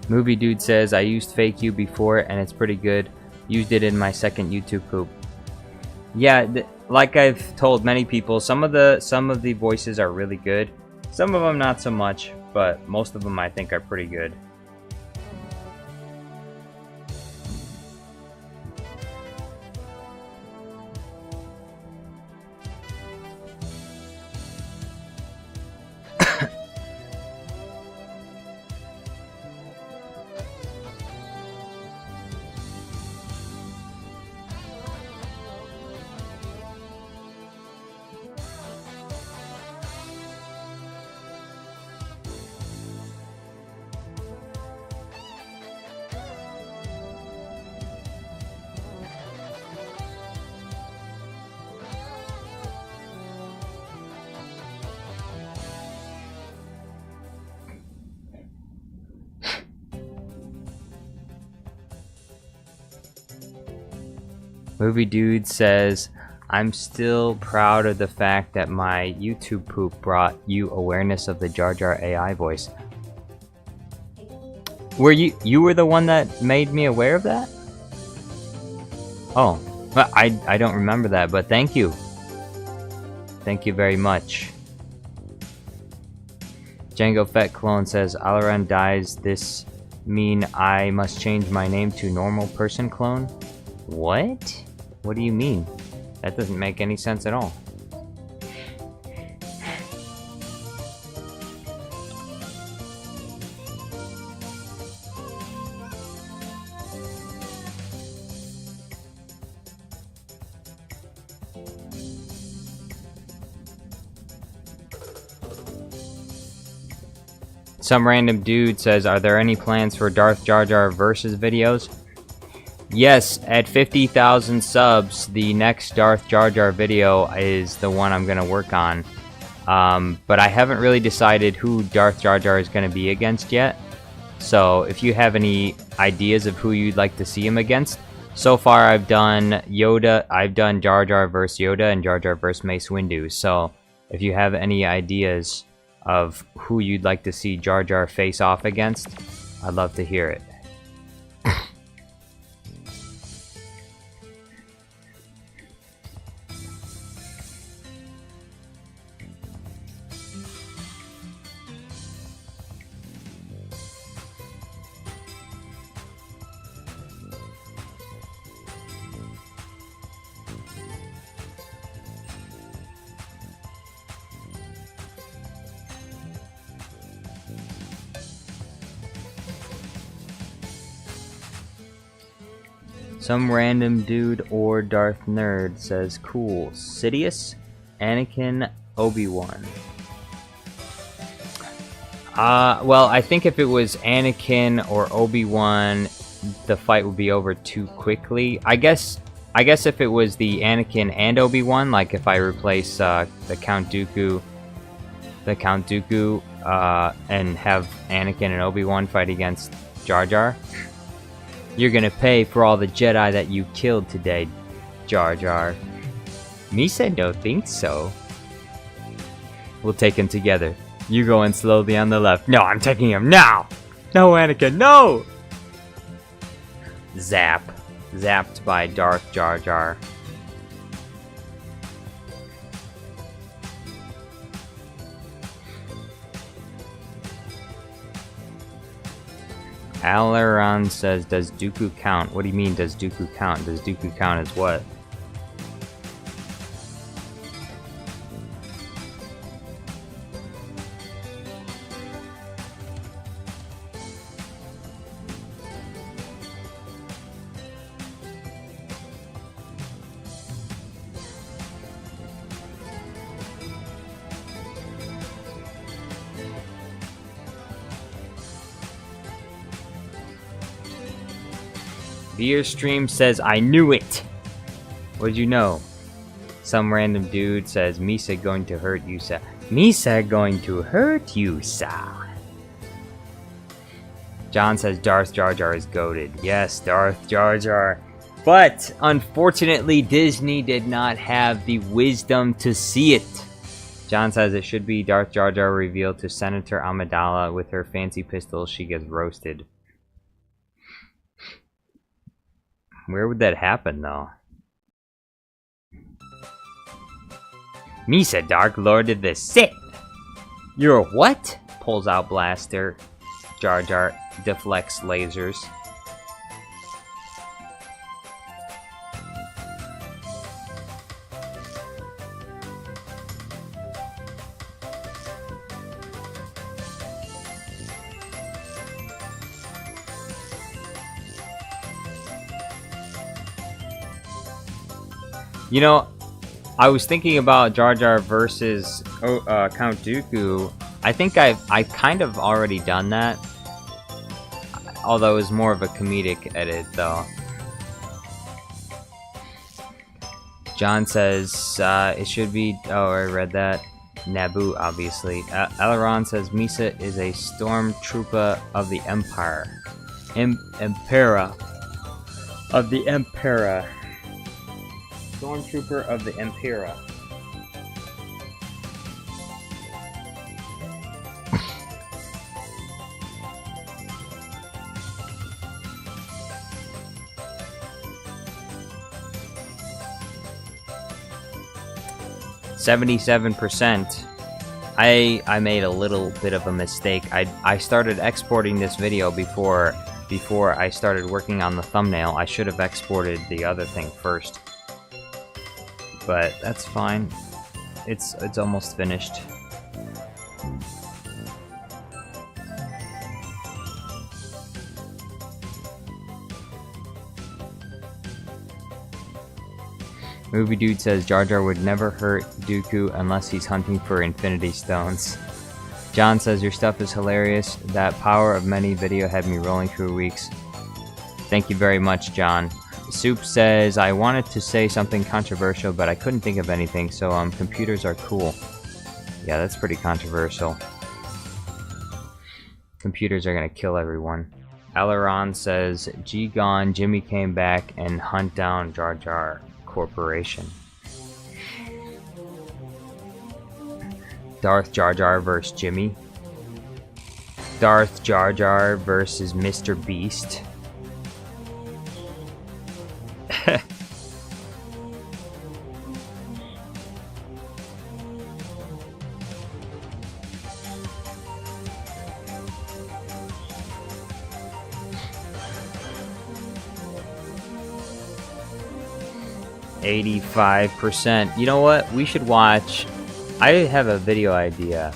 Movie Dude says, I used Fake You before and it's pretty good. Used it in my second YouTube poop. Yeah, like I've told many people, some of the voices are really good. Some of them not so much, but most of them I think are pretty good. Movie Dude says, I'm still proud of the fact that my YouTube poop brought you awareness of the Jar Jar AI voice. Were you were the one that made me aware of that? Oh, well, I don't remember that, but thank you. Thank you very much. Django Fett Clone says, Alaran dies, this mean I must change my name to normal person clone? What? What do you mean? That doesn't make any sense at all. Some random dude says, are there any plans for Darth Jar Jar versus videos? Yes, at 50,000 subs, the next Darth Jar Jar video is the one I'm going to work on. But I haven't really decided who Darth Jar Jar is going to be against yet. So if you have any ideas of who you'd like to see him against, so far I've done Yoda, I've done Jar Jar vs Yoda and Jar Jar vs Mace Windu. So if you have any ideas of who you'd like to see Jar Jar face off against, I'd love to hear it. Some random dude or Darth Nerd says, cool. Sidious, Anakin, Obi-Wan. Well, I think if it was Anakin or Obi-Wan, the fight would be over too quickly. I guess if it was the Anakin and Obi-Wan, like if I replace the Count Dooku, and have Anakin and Obi-Wan fight against Jar Jar. You're gonna pay for all the Jedi that you killed today, Jar Jar. Misa don't think so. We'll take him together. You going slowly on the left. No, I'm taking him now! No, Anakin, no! Zap. Zapped by Darth Jar Jar. Alaran says, does Dooku count? What do you mean, does Dooku count? Does Dooku count as what? Beer Stream says, I knew it! What'd you know? Some random dude says, Misa going to hurt you, sa. Misa going to hurt you, sa. John says, Darth Jar Jar is goated. Yes, Darth Jar Jar. But, unfortunately, Disney did not have the wisdom to see it. John says it should be Darth Jar Jar revealed to Senator Amidala with her fancy pistol. She gets roasted. Where would that happen, though? Misa, Dark Lord of the Sith. You're a what? Pulls out blaster. Jar Jar deflects lasers. You know, I was thinking about Jar Jar versus Count Dooku. I think I kind of already done that. Although it was more of a comedic edit, though. John says it should be. Oh, I read that. Naboo, obviously. Elrond says Misa is a stormtrooper of the Empire. Impera. Of the Empera. Stormtrooper of the Empera. %. I made a little bit of a mistake. I started exporting this video before I started working on the thumbnail. I should have exported the other thing first. But that's fine. It's almost finished. Movie Dude says Jar Jar would never hurt Dooku unless he's hunting for Infinity Stones. John says your stuff is hilarious. That Power of Many video had me rolling through weeks. Thank you very much, John. Soup says, I wanted to say something controversial, but I couldn't think of anything, so computers are cool. Yeah, that's pretty controversial. Computers are gonna kill everyone. Elrond says, G gone, Jimmy came back and hunt down Jar Jar Corporation. Darth Jar Jar versus Jimmy. Darth Jar Jar versus Mr. Beast. 85%. You know what? We should watch. I have a video idea.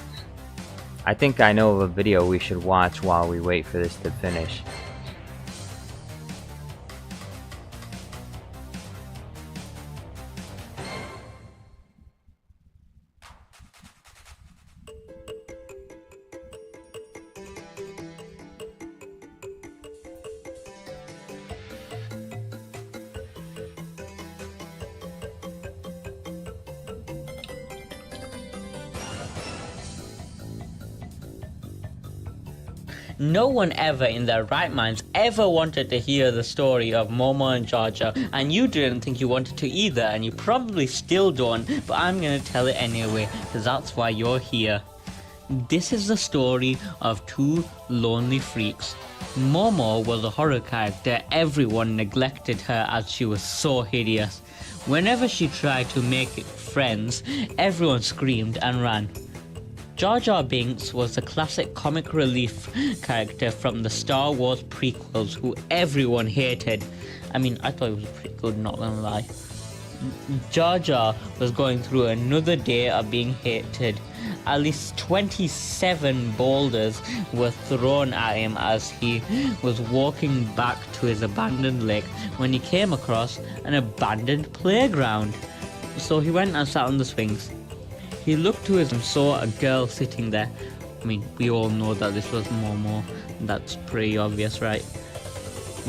I think I know of a video we should watch while we wait for this to finish. No one ever in their right minds ever wanted to hear the story of Momo and Jar Jar, and you didn't think you wanted to either, and you probably still don't, but I'm gonna tell it anyway, because that's why you're here. This is the story of two lonely freaks. Momo was a horror character. Everyone neglected her as she was so hideous. Whenever she tried to make friends, everyone screamed and ran. Jar Jar Binks was the classic comic relief character from the Star Wars prequels who everyone hated. I mean, I thought it was pretty good, not gonna lie. Jar Jar was going through another day of being hated. At least 27 boulders were thrown at him as he was walking back to his abandoned lake when he came across an abandoned playground. So he went and sat on the swings. He looked to his and saw a girl sitting there. I mean, we all know that this was Momo. That's pretty obvious, right?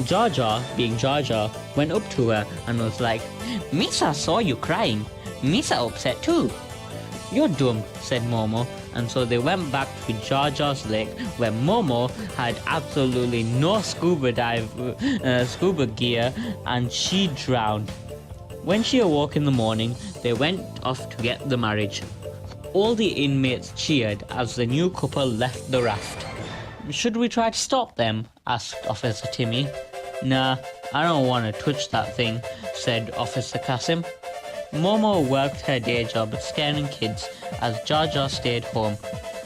Jar Jar, being Jar Jar, went up to her and was like, Misa saw you crying. Misa upset too. You're dumb, said Momo. And so they went back to Jar Jar's lake, where Momo had absolutely no scuba gear, and she drowned. When she awoke in the morning, they went off to get the marriage. All the inmates cheered as the new couple left the raft. Should we try to stop them? Asked Officer Timmy. Nah, I don't want to touch that thing, said Officer Kasim. Momo worked her day job scaring kids as Jar Jar stayed home.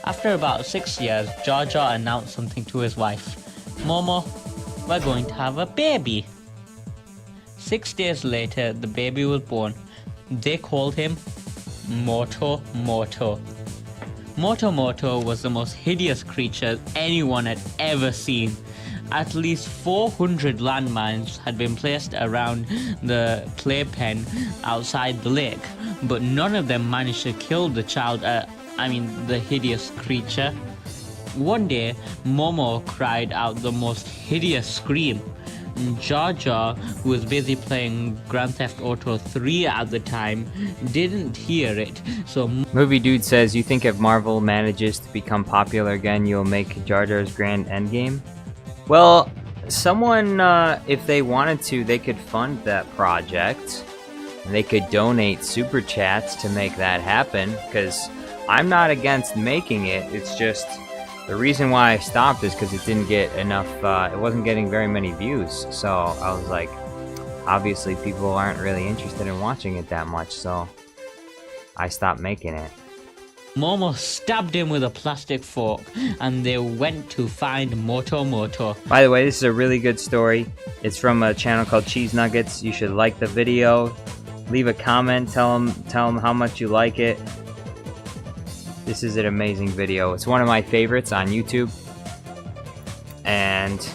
After about 6 years, Jar Jar announced something to his wife. Momo, we're going to have a baby. 6 days later, the baby was born. They called him Moto Moto. Moto Moto was the most hideous creature anyone had ever seen. At least 400 landmines had been placed around the playpen outside the lake, but none of them managed to kill the the hideous creature. One day, Momo cried out the most hideous scream. Jar Jar, who was busy playing Grand Theft Auto 3 at the time, didn't hear it, so... Movie Dude says, you think if Marvel manages to become popular again, you'll make Jar Jar's grand endgame? Well, someone, if they wanted to, they could fund that project. And they could donate super chats to make that happen, because I'm not against making it, it's just... The reason why I stopped is because it didn't get enough, it wasn't getting very many views, so I was like, obviously people aren't really interested in watching it that much, so I stopped making it. Momo stabbed him with a plastic fork, and they went to find Moto Moto. By the way, this is a really good story. It's from a channel called Cheese Nuggets. You should like the video, leave a comment, tell them how much you like it. This is an amazing video. It's one of my favorites on YouTube. And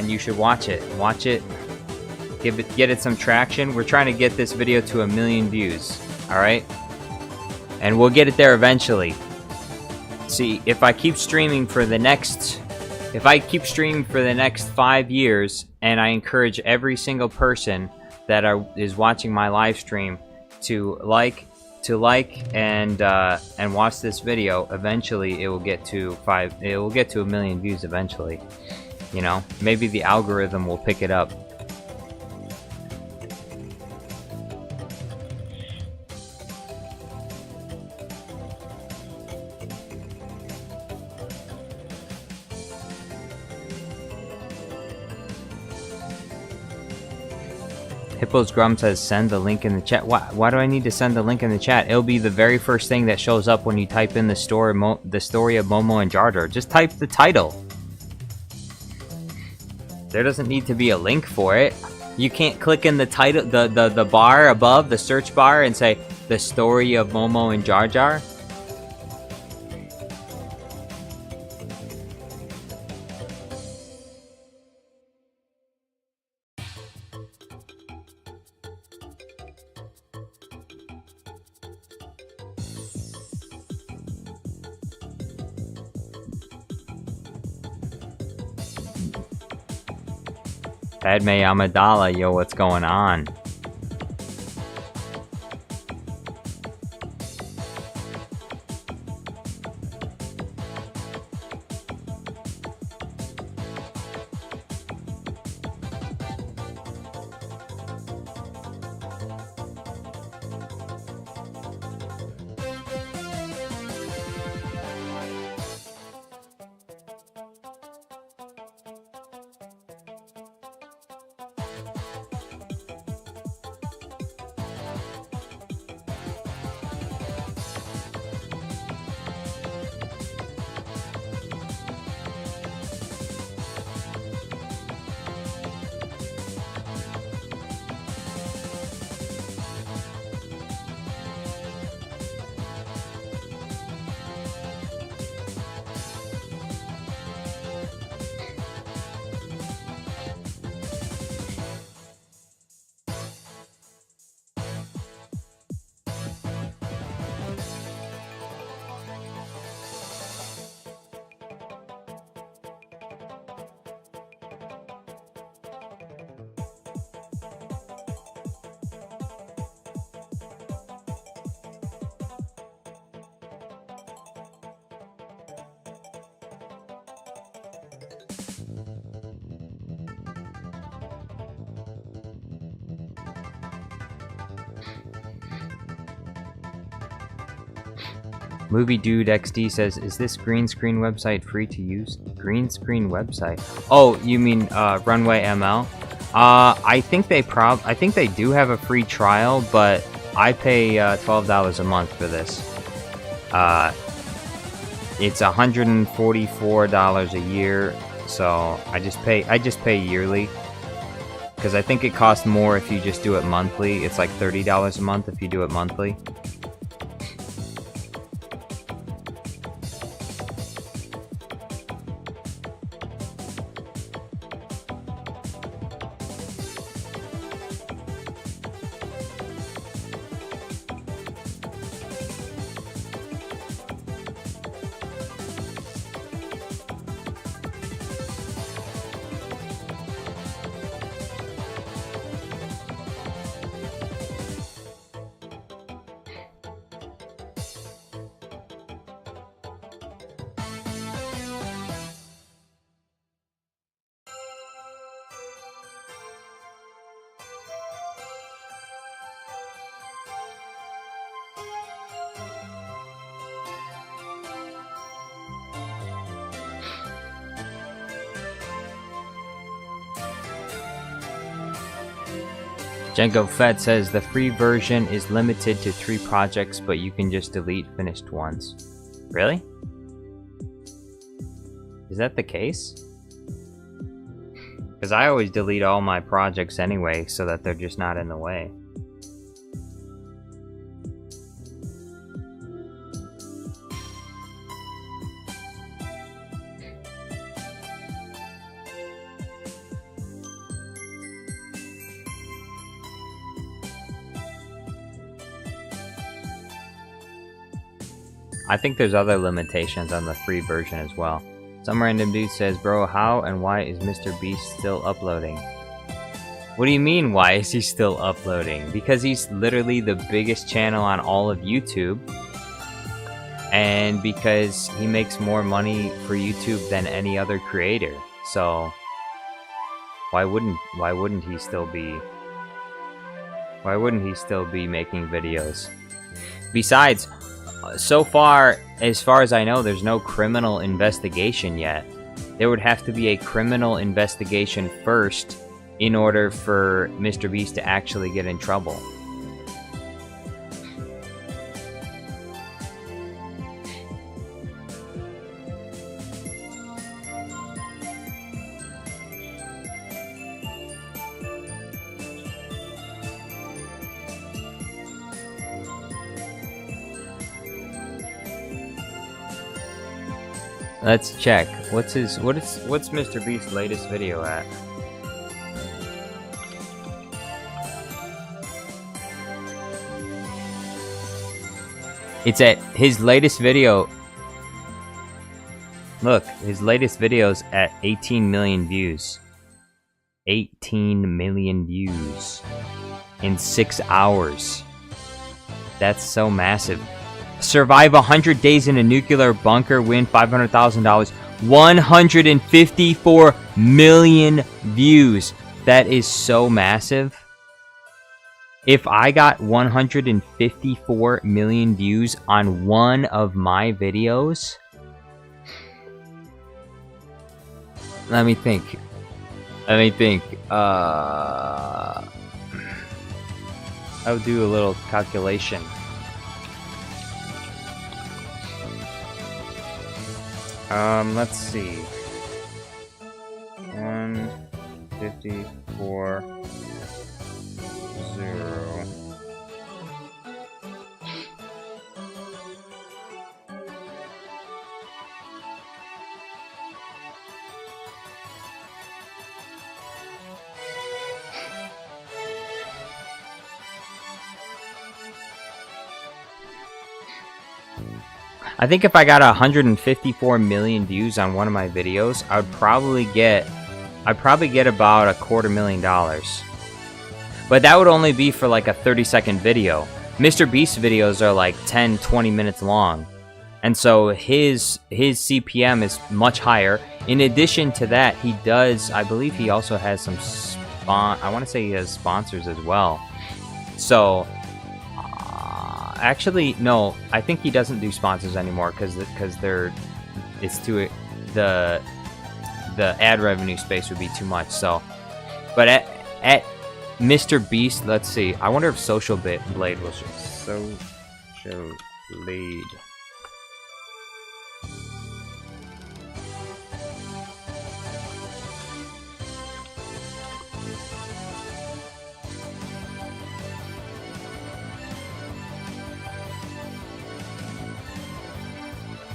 you should watch it. Watch it. Get it some traction. We're trying to get this video to 1 million views. Alright? And we'll get it there eventually. See, if I keep streaming for the next 5 years, and I encourage every single person that is watching my live stream to like and watch this video, eventually it will get to 1 million views eventually. You know, maybe the algorithm will pick it up. Hippos Grum says send the link in the chat. Why do I need to send the link in the chat? It'll be the very first thing that shows up when you type in the story of Momo and Jar Jar. Just type the title. There doesn't need to be a link for it. You can't click in the title, the bar above, the search bar, and say the story of Momo and Jar Jar. Padme Amidala, yo, what's going on? Movie Dude XD says, is this green screen website free to use? Green screen website? Oh, you mean Runway ML? I think they do have a free trial, but I pay $12 a month for this. It's $144 a year, so I just pay yearly. Because I think it costs more if you just do it monthly. It's like $30 a month if you do it monthly. Django Fett says the free version is limited to 3 projects, but you can just delete finished ones. Really? Is that the case? Because I always delete all my projects anyway, so that they're just not in the way. I think there's other limitations on the free version as well. Some random dude says, bro, how and why is Mr. Beast still uploading? What do you mean, why is he still uploading? Because he's literally the biggest channel on all of YouTube. And because he makes more money for YouTube than any other creator. So why wouldn't he still be making videos? Besides, so far as I know, there's no criminal investigation yet. There would have to be a criminal investigation first in order for Mr. Beast to actually get in trouble. Let's check. What's Mr. Beast's latest video at? It's at his latest video. Look, his latest video's at 18 million views. 18 million views in 6 hours. That's so massive. Survive 100 days in a nuclear bunker, win $500,000. 154 million views. That is so massive. If I got 154 million views on one of my videos, let me think. I'll do a little calculation. Let's see. 154 0. I think if I got 154 million views on one of my videos, I'd probably get about $250,000. But that would only be for like a 30-second video. Mr. Beast's videos are like 10-20 minutes long. And so his CPM is much higher. In addition to that, he does, I believe he also has some I want to say he has sponsors as well. So actually, no, I think he doesn't do sponsors anymore because it's too, the ad revenue space would be too much. So, but at Mr. Beast. Let's see. I wonder if Social Blade will show. Social Blade.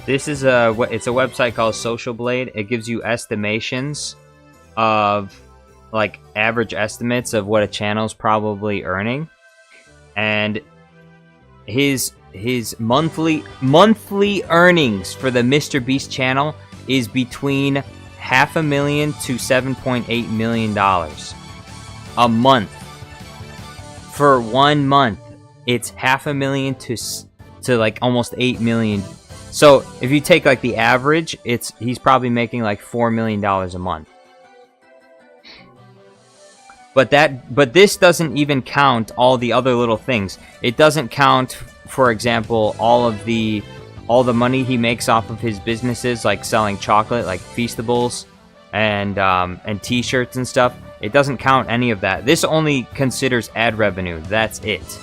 This is it's a website called Social Blade. It gives you estimations of like average estimates of what a channel's probably earning, and his monthly earnings for the Mr. Beast channel is between $500,000 to $7.8 million a month. For 1 month, it's $500,000 to like almost $8 million. So if you take like the average, he's probably making like $4 million a month. But this doesn't even count all the other little things. It doesn't count, for example, all the money he makes off of his businesses, like selling chocolate, like Feastables, and T-shirts and stuff. It doesn't count any of that. This only considers ad revenue. That's it.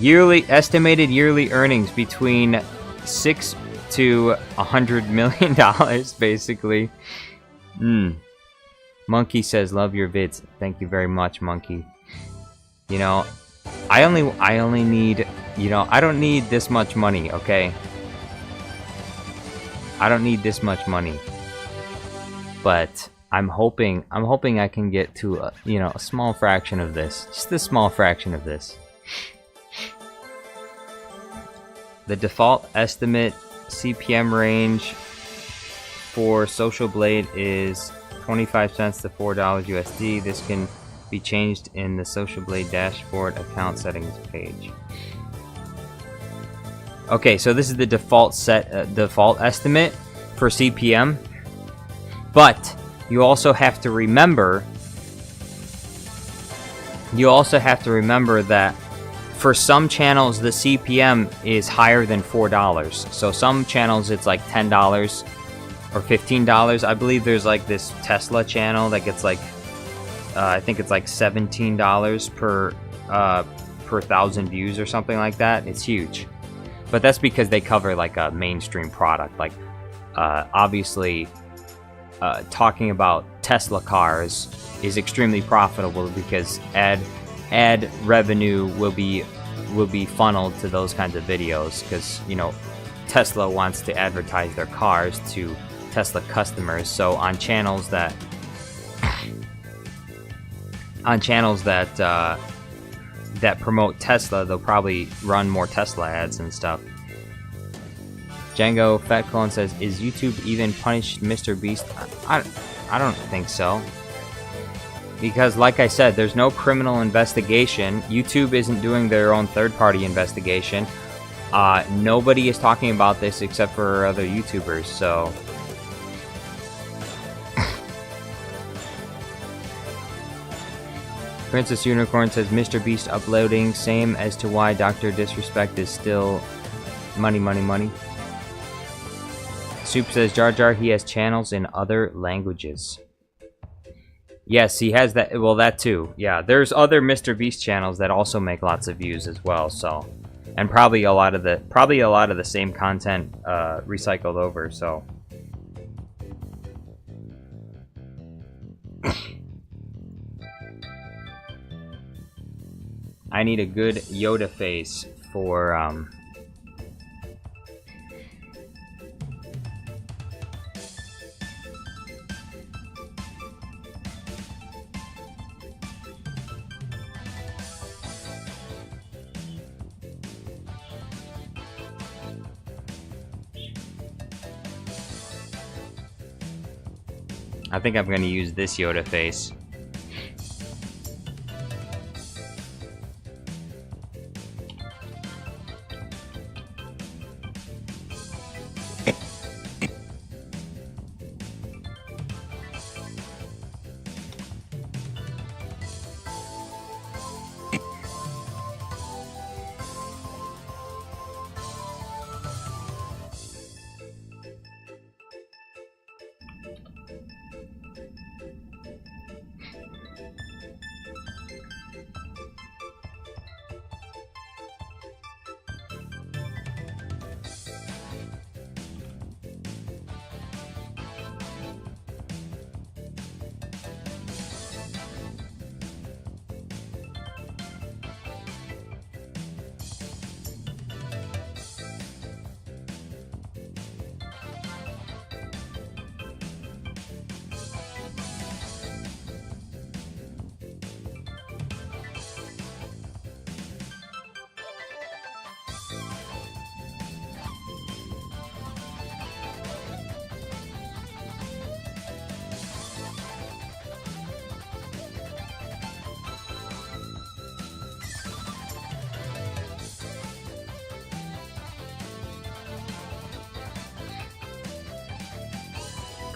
Estimated yearly earnings between $6 to $100 million, basically. Monkey says, "Love your vids." Thank you very much, Monkey. You know, I only need, you know, I don't need this much money, okay? I don't need this much money. But I'm hoping I can get to a, you know, a small fraction of this. Just a small fraction of this. The default estimate CPM range for Social Blade is 25 cents to $4 USD. This can be changed in the Social Blade dashboard account settings page. Okay, so this is the default estimate for CPM, but you also have to remember that for some channels, the CPM is higher than $4. So some channels, it's like $10 or $15. I believe there's like this Tesla channel that gets like, I think it's like $17 per 1,000 views or something like that. It's huge. But that's because they cover like a mainstream product. Like, obviously, talking about Tesla cars is extremely profitable because ad revenue will be funneled to those kinds of videos, because, you know, Tesla wants to advertise their cars to Tesla customers. So on channels that promote Tesla, they'll probably run more Tesla ads and stuff. Django Fat Clone says, "Is YouTube even punished Mr. Beast?" I don't think so. Because, like I said, there's no criminal investigation. YouTube isn't doing their own third-party investigation. Nobody is talking about this except for other YouTubers, so... Princess Unicorn says, "Mr. Beast uploading, same as to why Dr. Disrespect is still money, money, money." Soup says, "Jar Jar, he has channels in other languages." Yes, he has that. Well, that too. Yeah, there's other Mr. Beast channels that also make lots of views as well. So, and probably a lot of the same content recycled over. So, I need a good Yoda face for I think I'm going to use this Yoda face.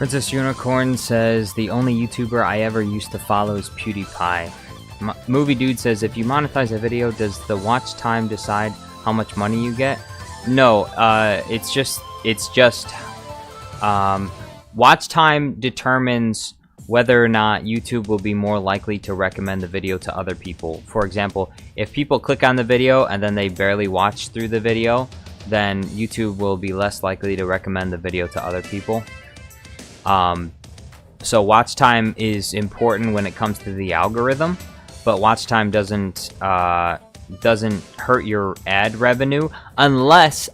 Princess Unicorn says, the only YouTuber I ever used to follow is PewDiePie. Movie Dude says, if you monetize a video, does the watch time decide how much money you get? No, it's just watch time determines whether or not YouTube will be more likely to recommend the video to other people. For example, if people click on the video and then they barely watch through the video, then YouTube will be less likely to recommend the video to other people. So watch time is important when it comes to the algorithm, but watch time doesn't hurt your ad revenue unless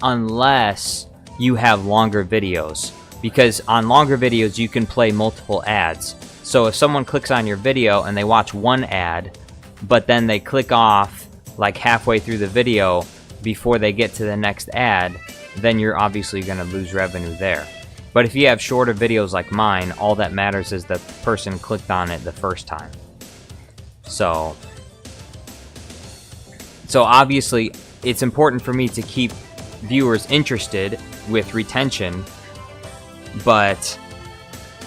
you have longer videos, because on longer videos you can play multiple ads. So if someone clicks on your video and they watch one ad, but then they click off like halfway through the video before they get to the next ad, then you're obviously going to lose revenue there. But if you have shorter videos like mine, all that matters is that the person clicked on it the first time. So obviously it's important for me to keep viewers interested with retention, but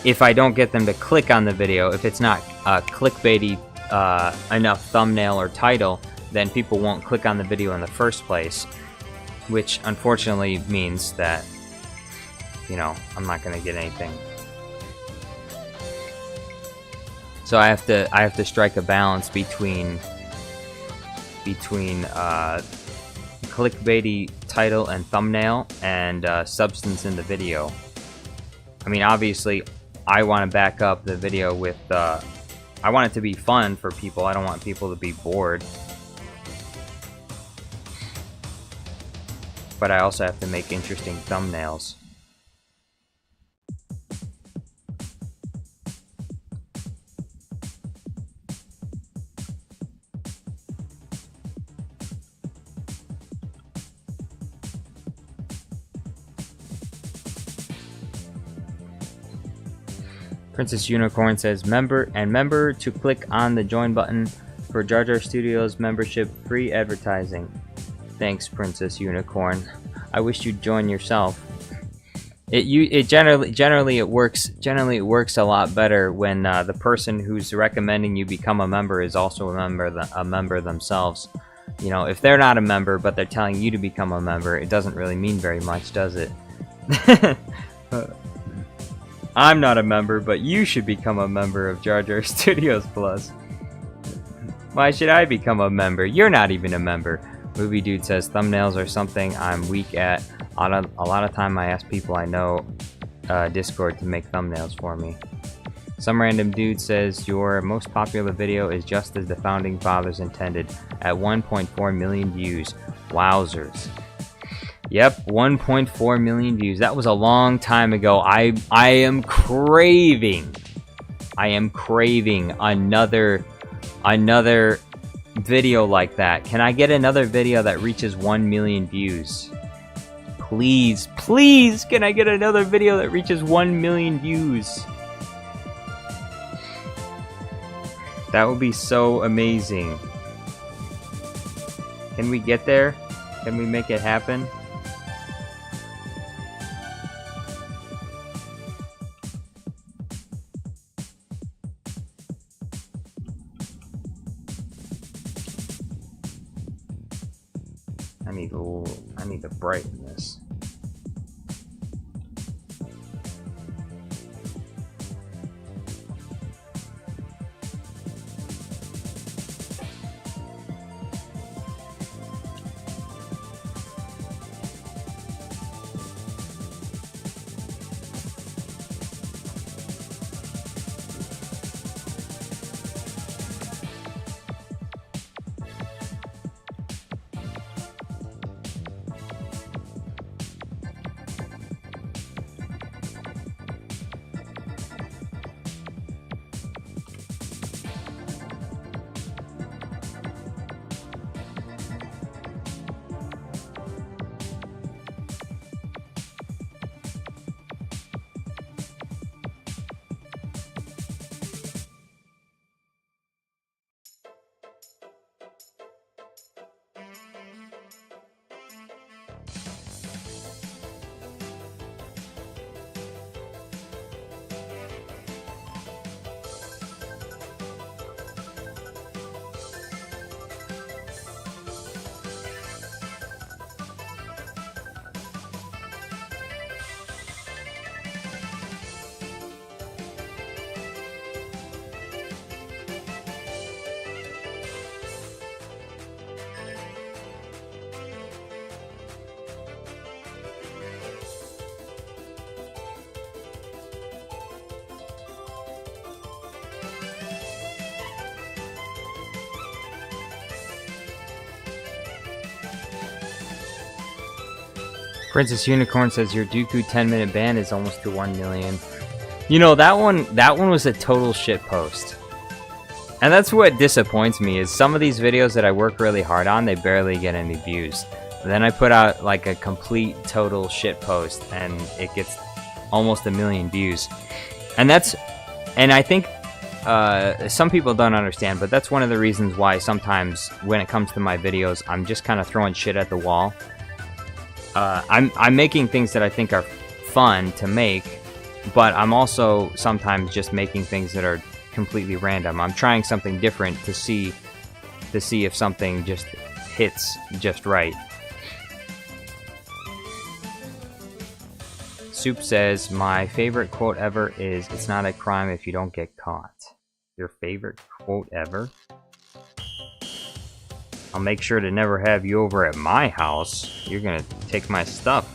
if I don't get them to click on the video, if it's not a clickbaity enough thumbnail or title, then people won't click on the video in the first place, which unfortunately means that, you know, I'm not gonna get anything. So I have to strike a balance between clickbaity title and thumbnail and substance in the video. I mean, obviously, I want to back up the video with I want it to be fun for people. I don't want people to be bored. But I also have to make interesting thumbnails. Princess Unicorn says, remember to click on the join button for Jar Jar Studios membership free advertising. Thanks, Princess Unicorn. I wish you'd join yourself. Generally it works a lot better when the person who's recommending you become a member is also a member themselves. You know, if they're not a member but they're telling you to become a member, it doesn't really mean very much, does it? I'm not a member, but you should become a member of Jar Jar Studios Plus. Why should I become a member? You're not even a member. Movie Dude says, thumbnails are something I'm weak at. A lot of time I ask people I know Discord to make thumbnails for me. Some random dude says, your most popular video is just as the founding fathers intended, at 1.4 million views. Wowzers. Yep, 1.4 million views. That was a long time ago. I am craving another video like that. Can I get another video that reaches 1 million views? Please, please, can I get another video that reaches 1 million views? That would be so amazing. Can we get there? Can we make it happen? I need to brighten this. Princess Unicorn says your Dooku 10-minute ban is almost to 1 million. You know, that one was a total shit post. And that's what disappoints me, is some of these videos that I work really hard on, they barely get any views. Then I put out like a complete total shit post and it gets almost 1 million views. And I think some people don't understand, but that's one of the reasons why sometimes when it comes to my videos, I'm just kind of throwing shit at the wall. I'm making things that I think are fun to make, but I'm also sometimes just making things that are completely random. I'm trying something different to see if something just hits just right. Soup says, my favorite quote ever is, it's not a crime if you don't get caught. Your favorite quote ever? I'll make sure to never have you over at my house. You're gonna take my stuff.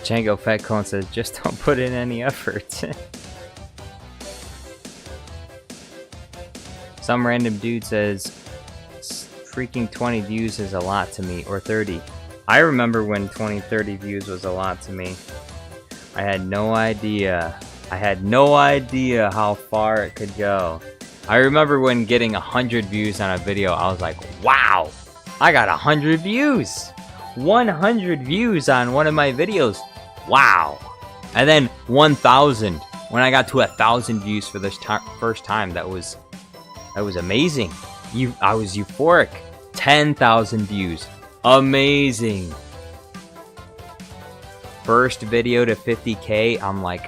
Django Fat Cone says, just don't put in any effort. Some random dude says, freaking 20 views is a lot to me, or 30. I remember when 20, 30 views was a lot to me. I had no idea. I had no idea how far it could go. I remember when getting 100 views on a video, I was like, wow, I got 100 views. 100 views on one of my videos. Wow. And then 1,000. When I got to 1,000 views for this first time, that was amazing. I was euphoric. 10,000 views. Amazing. First video to 50K, I'm like,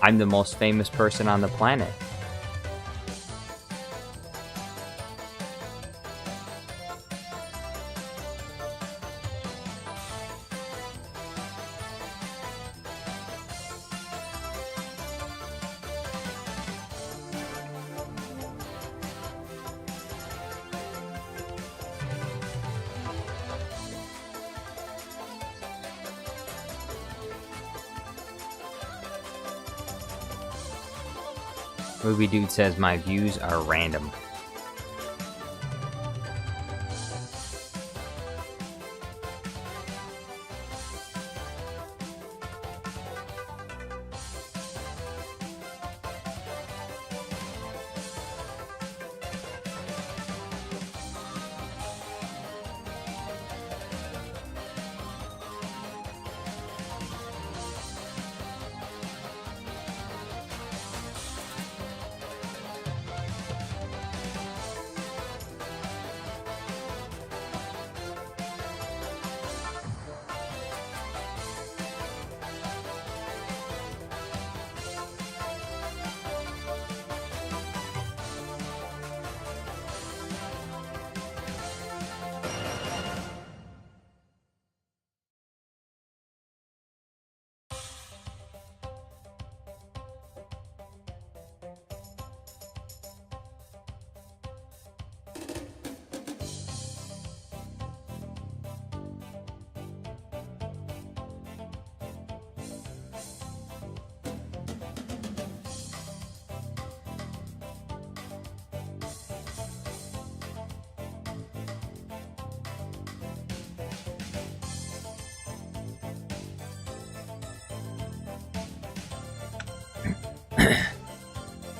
I'm the most famous person on the planet. Movie Dude says my views are random.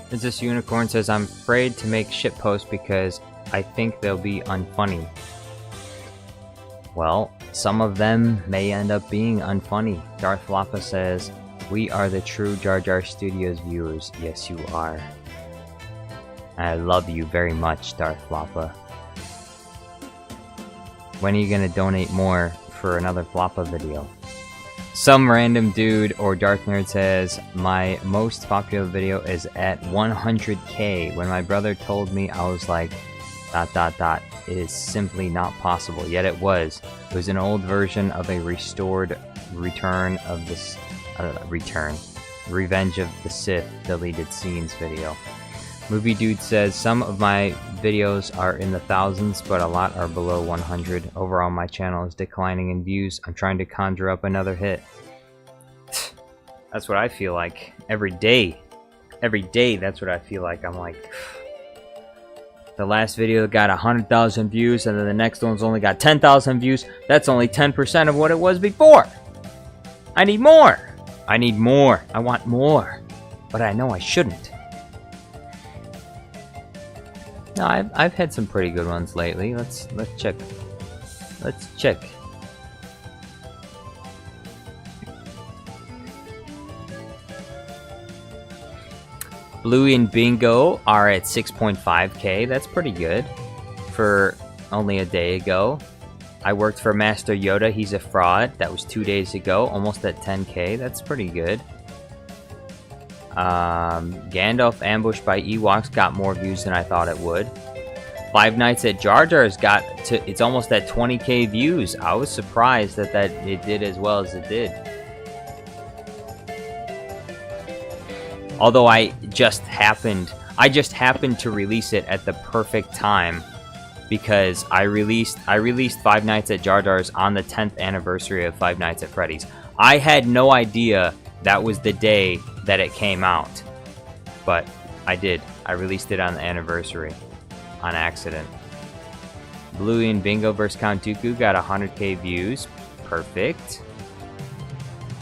Princess Unicorn says, I'm afraid to make shitposts because I think they'll be unfunny. Well, some of them may end up being unfunny. Darth Floppa says, we are the true Jar Jar Studios viewers. Yes, you are. I love you very much, Darth Floppa. When are you gonna donate more for another Floppa video? Some random dude or Darth Nerd says, my most popular video is at 100k. When my brother told me, I was like, ... It is simply not possible. Yet it was. It was an old version of a restored Revenge of the Sith deleted scenes video. Movie Dude says, some of my videos are in the thousands, but a lot are below 100. Overall, my channel is declining in views. I'm trying to conjure up another hit. That's what I feel like. Every day. Every day, that's what I feel like. I'm like... The last video got 100,000 views, and then the next one's only got 10,000 views. That's only 10% of what it was before. I need more. I need more. I want more. But I know I shouldn't. No, I've had some pretty good ones lately. Let's check. Let's check. Bluey and Bingo are at 6.5k. That's pretty good for only a day ago. I worked for Master Yoda. He's a fraud. That was 2 days ago. Almost at 10k. That's pretty good. Gandalf ambushed by Ewoks got more views than I thought it would. Five Nights at Jar Jar's got to, it's almost at 20k views. I was surprised that it did as well as it did. Although I just happened to release it at the perfect time because I released Five Nights at Jar Jar's on the 10th anniversary of Five Nights at Freddy's. I had no idea that was the day that it came out, but I did. I released it on the anniversary on accident. Bluey and Bingo vs. Count Dooku got 100k views. Perfect.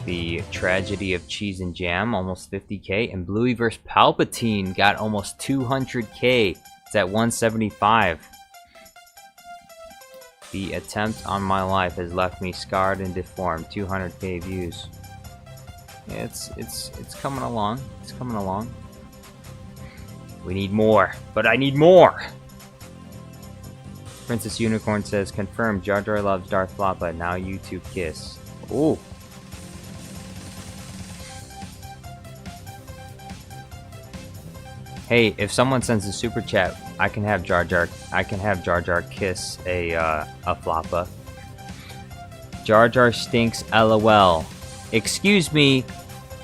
The Tragedy of Cheese and Jam, almost 50k. And Bluey vs. Palpatine got almost 200k. It's at 175. The Attempt on My Life has left me scarred and deformed. 200k views. Yeah, it's coming along. It's coming along. We need more, but I need more. Princess Unicorn says, confirmed, Jar Jar loves Darth Floppa. Now you two kiss. Ooh. Hey, if someone sends a super chat, I can have Jar Jar kiss a Floppa. Jar Jar stinks, LOL. Excuse me,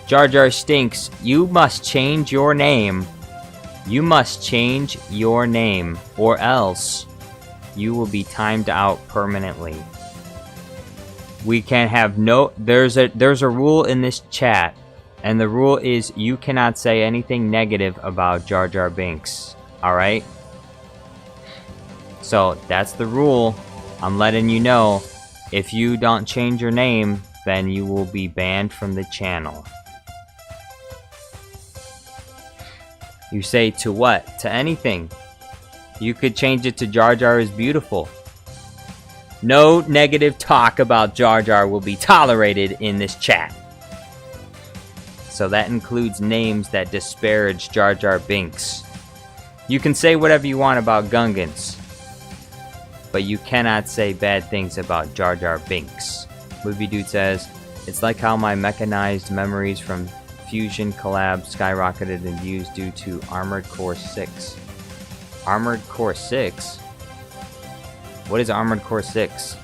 Jar Jar stinks. You must change your name. You must change your name, or else you will be timed out permanently. We can have no. There's a rule in this chat, and the rule is you cannot say anything negative about Jar Jar Binks. All right. So that's the rule. I'm letting you know. If you don't change your name, then you will be banned from the channel. You say to what? To anything. You could change it to Jar Jar is beautiful. No negative talk about Jar Jar will be tolerated in this chat. So that includes names that disparage Jar Jar Binks. You can say whatever you want about Gungans, but you cannot say bad things about Jar Jar Binks. Movie Dude says, it's like how my mechanized memories from Fusion collab skyrocketed in views due to Armored Core 6. Armored Core 6? What is Armored Core 6?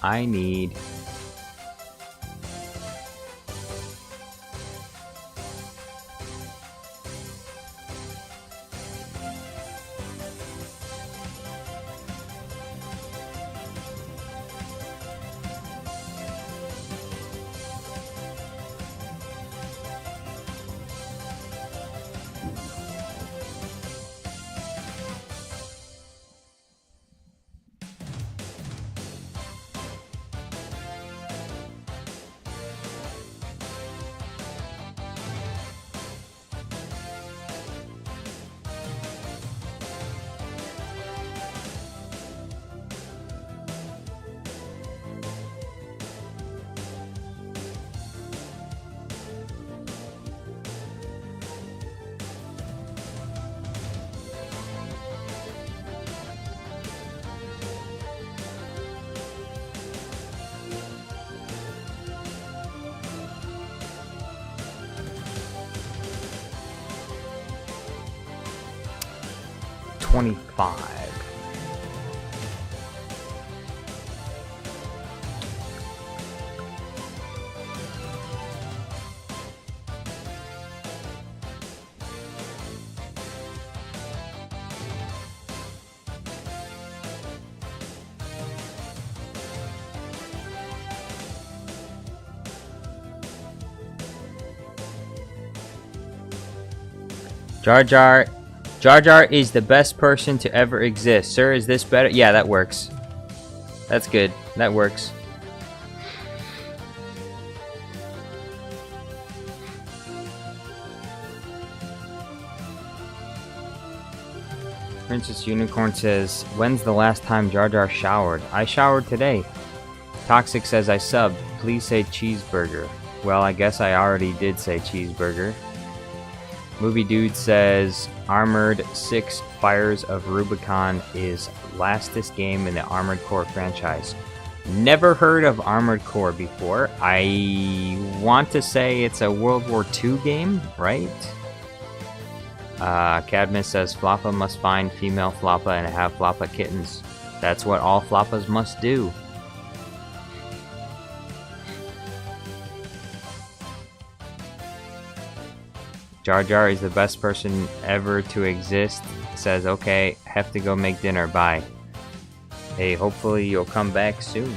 I need... 25. Jar Jar is the best person to ever exist. Sir, is this better? Yeah, that works. That's good. That works. Princess Unicorn says, when's the last time Jar Jar showered? I showered today. Toxic says, I subbed. Please say cheeseburger. Well, I guess I already did say cheeseburger. Movie Dude says, Armored 6 Fires of Rubicon is lastest game in the Armored Core franchise. Never heard of Armored Core before. I want to say it's a World War II game, right? Cadmus says, Floppa must find female Floppa and have Floppa kittens. That's what all Floppas must do. Jar Jar is the best person ever to exist. Says, okay, have to go make dinner, bye. Hey, hopefully you'll come back soon.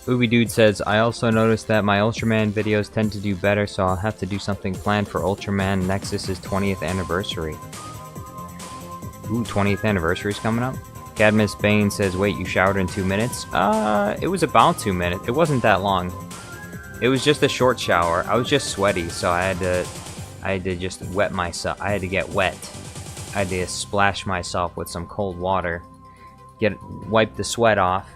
Movie Dude says, I also noticed that my Ultraman videos tend to do better, so I'll have to do something planned for Ultraman Nexus's 20th anniversary. Ooh, 20th anniversary is coming up? Cadmus Bane says, wait, you showered in 2 minutes? It was about 2 minutes. It wasn't that long. It was just a short shower. I was just sweaty, so I had to just wet myself. I had to get wet. I had to splash myself with some cold water. Wipe the sweat off.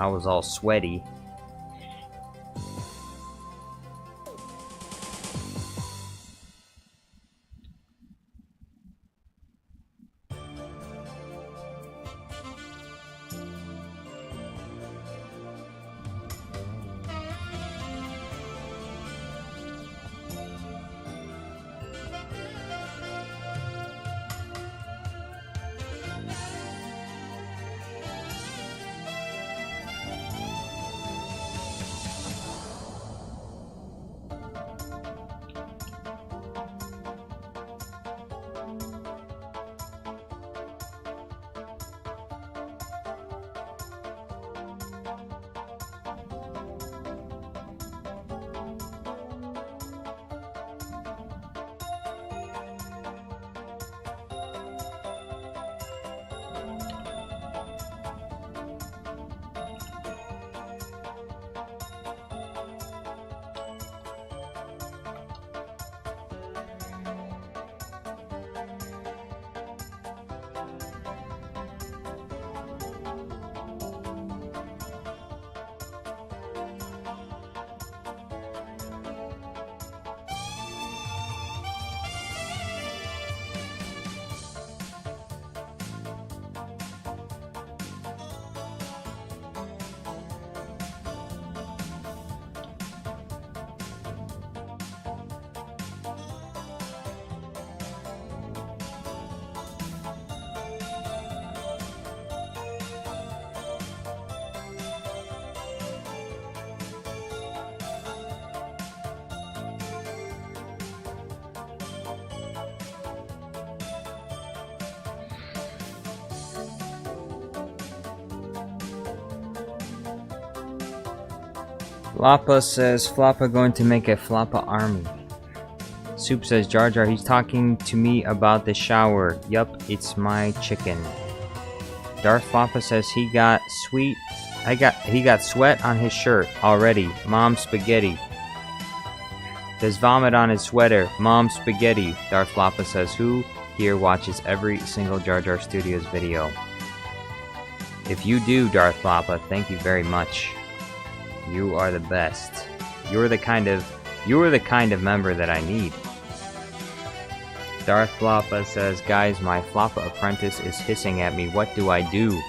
I was all sweaty. Floppa says Floppa going to make a Floppa army. Soup says Jar Jar, he's talking to me about the shower. Yup, it's my chicken. Darth Floppa says he got sweat on his shirt already. Mom spaghetti. There's vomit on his sweater. Mom spaghetti. Darth Floppa says who here watches every single Jar Jar Studios video? If you do, Darth Floppa, thank you very much. You are the best. You're the kind of member that I need. Darth Floppa says, guys, my Floppa apprentice is hissing at me. What do I do?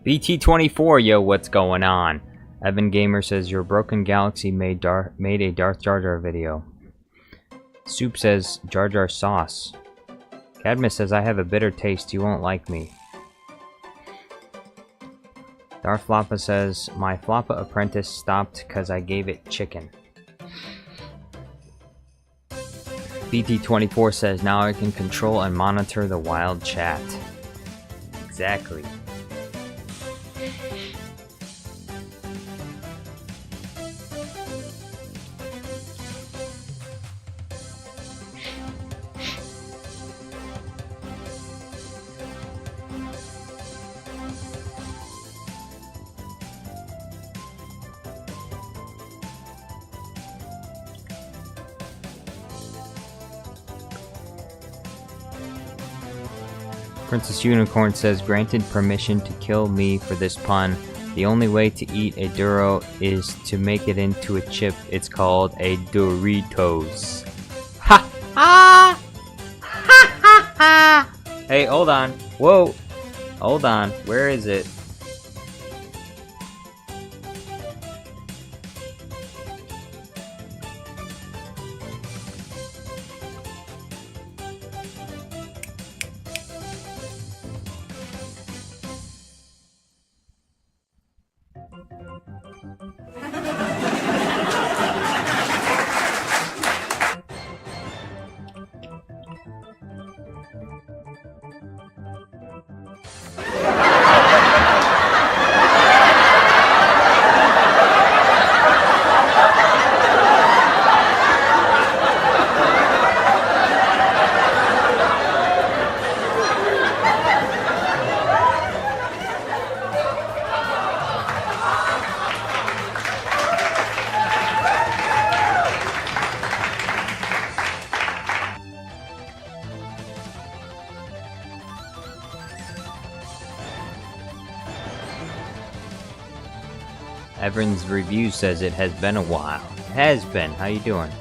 BT24, yo, what's going on? Evan Gamer says your broken galaxy made a Darth Jar Jar video. Soup says Jar Jar sauce. Cadmus says I have a bitter taste, you won't like me. Darth Floppa says my Floppa apprentice stopped cause I gave it chicken. BT24 says now I can control and monitor the wild chat. Exactly. Princess Unicorn says, granted permission to kill me for this pun. The only way to eat a Duro is to make it into a chip. It's called a Doritos. Ha! Ah! Ha ha ha! Hey, hold on. Whoa! Hold on. Where is it? Everton's review says it has been a while. It has been. How you doing?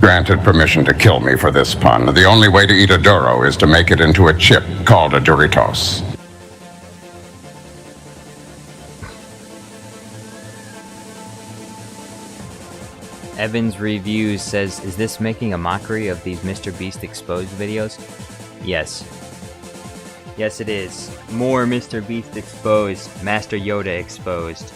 Granted permission to kill me for this pun. The only way to eat a Duro is to make it into a chip called a Doritos. Evans Reviews says, is this making a mockery of these Mr. Beast exposed videos? Yes. Yes, it is. More Mr. Beast exposed. Master Yoda exposed.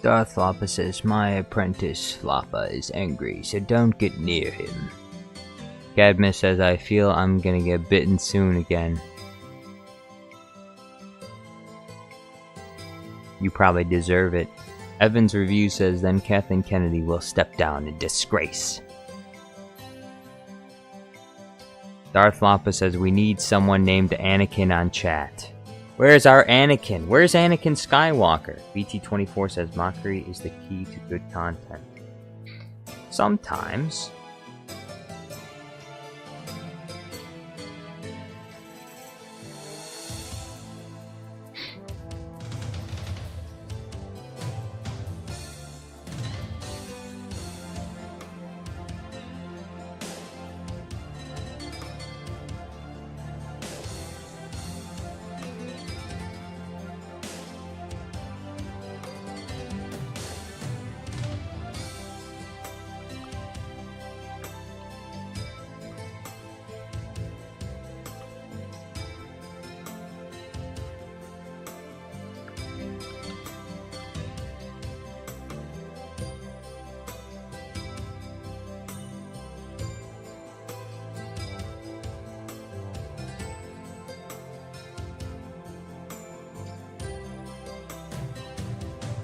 Darth Lapa says, my apprentice Lapa is angry, so don't get near him. Cadmus says, I feel I'm gonna get bitten soon again. You probably deserve it. Evans Review says, then Kathleen Kennedy will step down in disgrace. Darth Lapa says, we need someone named Anakin on chat. Where's our Anakin? Where's Anakin Skywalker? BT24 says, mockery is the key to good content. Sometimes.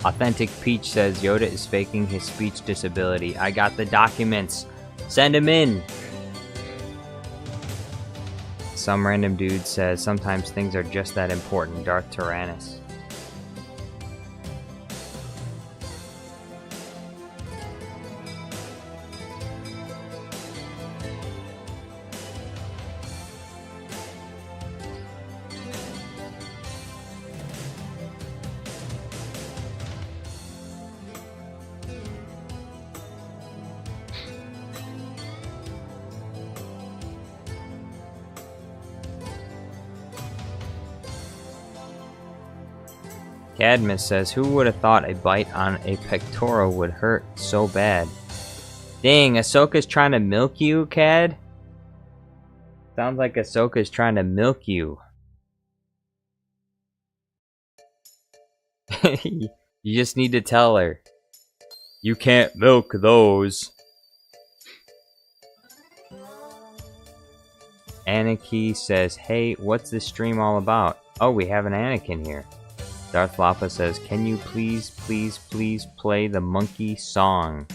Authentic Peach says, Yoda is faking his speech disability. I got the documents. Send him in. Some random dude says, sometimes things are just that important. Darth Tyrannus. Cadmus says, who would have thought a bite on a pectoral would hurt so bad? Dang, Ahsoka's trying to milk you, Cad? Sounds like Ahsoka's trying to milk you. You just need to tell her. You can't milk those. Anarchy says, hey, what's this stream all about? Oh, we have an Anakin here. Darth Lapa says, can you please play the monkey song?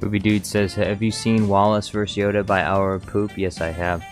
Movie Dude says, have you seen Wallace vs. Yoda by Yarrel Poof? Yes, I have.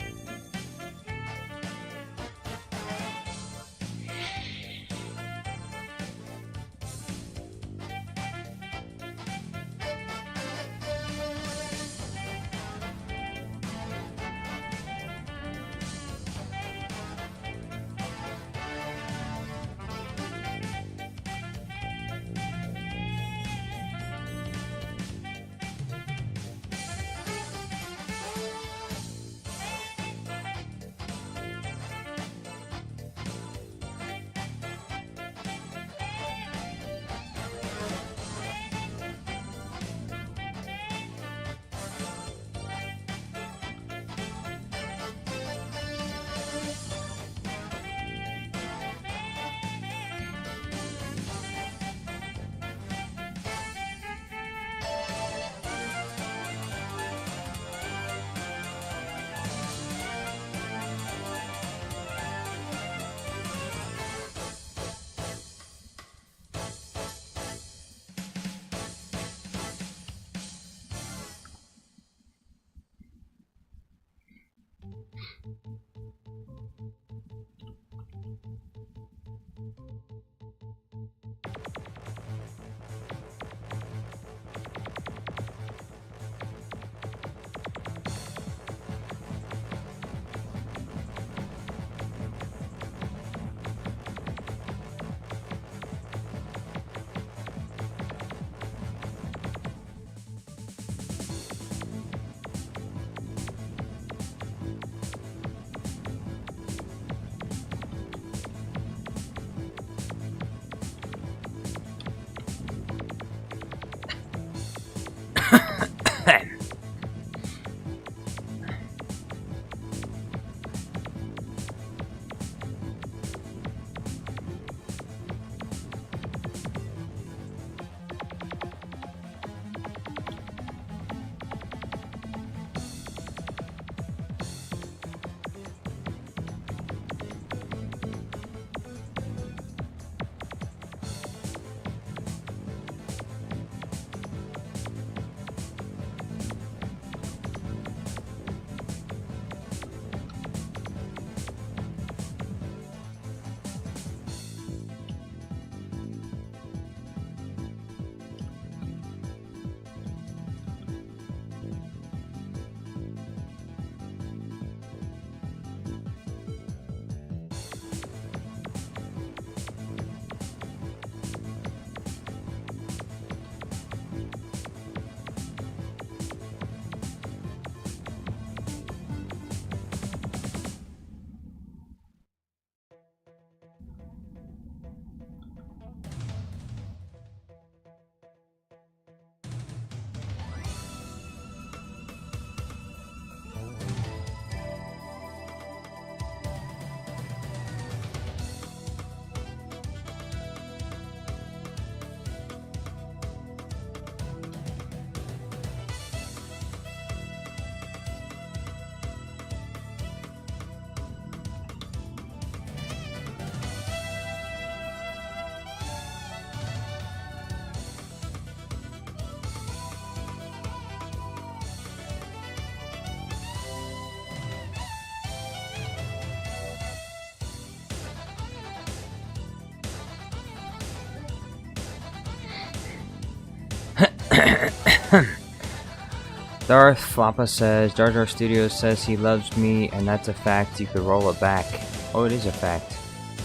Darth Floppa says, Jar Jar Studios says he loves me, and that's a fact. You could roll it back. Oh, it is a fact.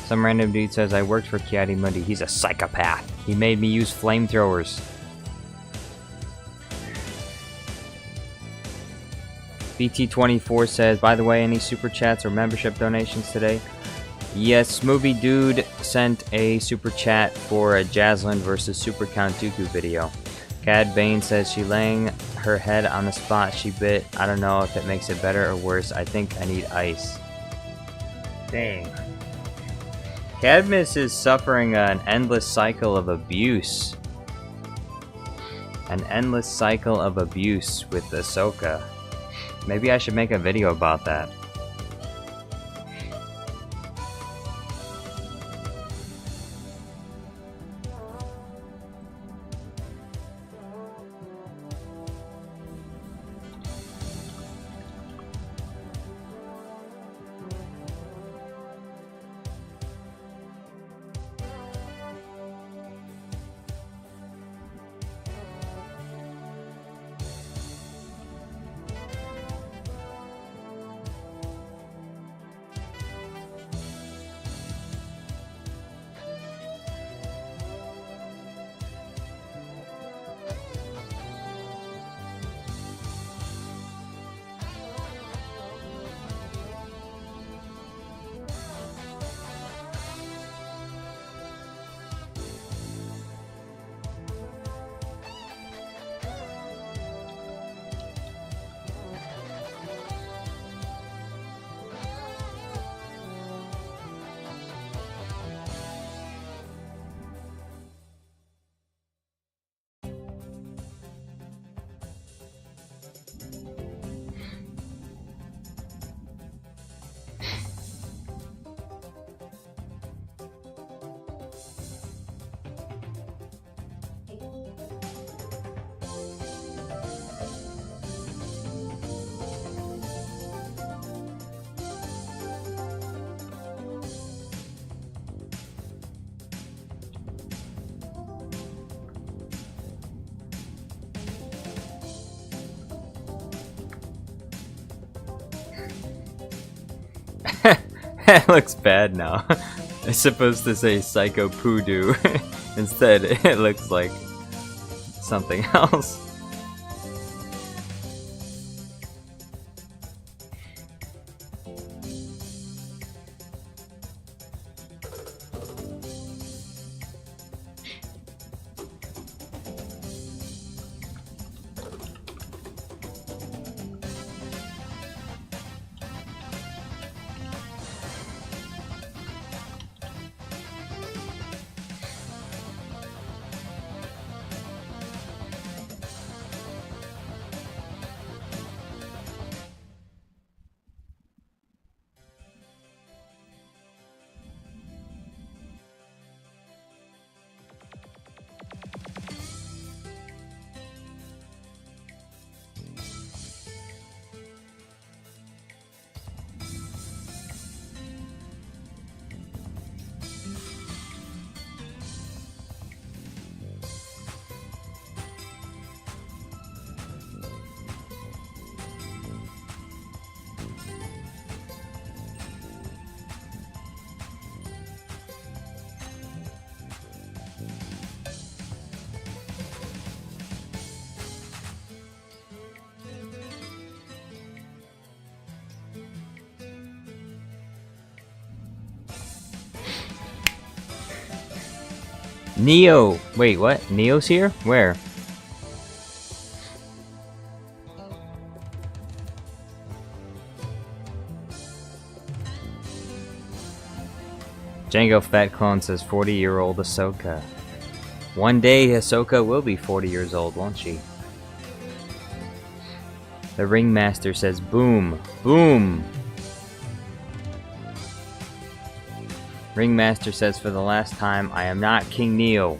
Some random dude says, I worked for Kiadi Mundi. He's a psychopath. He made me use flamethrowers. BT24 says, by the way, any super chats or membership donations today? Yes, Movie Dude sent a super chat for a Jaslyn versus Super Count Dooku video. Cad Bane says she laying her head on the spot she bit. I don't know if it makes it better or worse. I think I need ice. Dang. Cadmus is suffering an endless cycle of abuse. An endless cycle of abuse with Ahsoka. Maybe I should make a video about that. It looks bad now. It's supposed to say Psycho Poodoo. Instead, it looks like something else. Neo! Wait, what? Neo's here? Where? Django Fat Clone says 40-year-old Ahsoka. One day Ahsoka will be 40 years old, won't she? The Ringmaster says boom! Boom! Ringmaster says for the last time, I am not King Neo.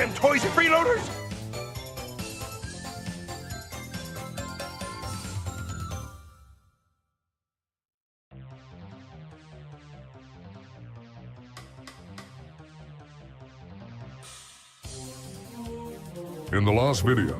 them toys and freeloaders? In the last video,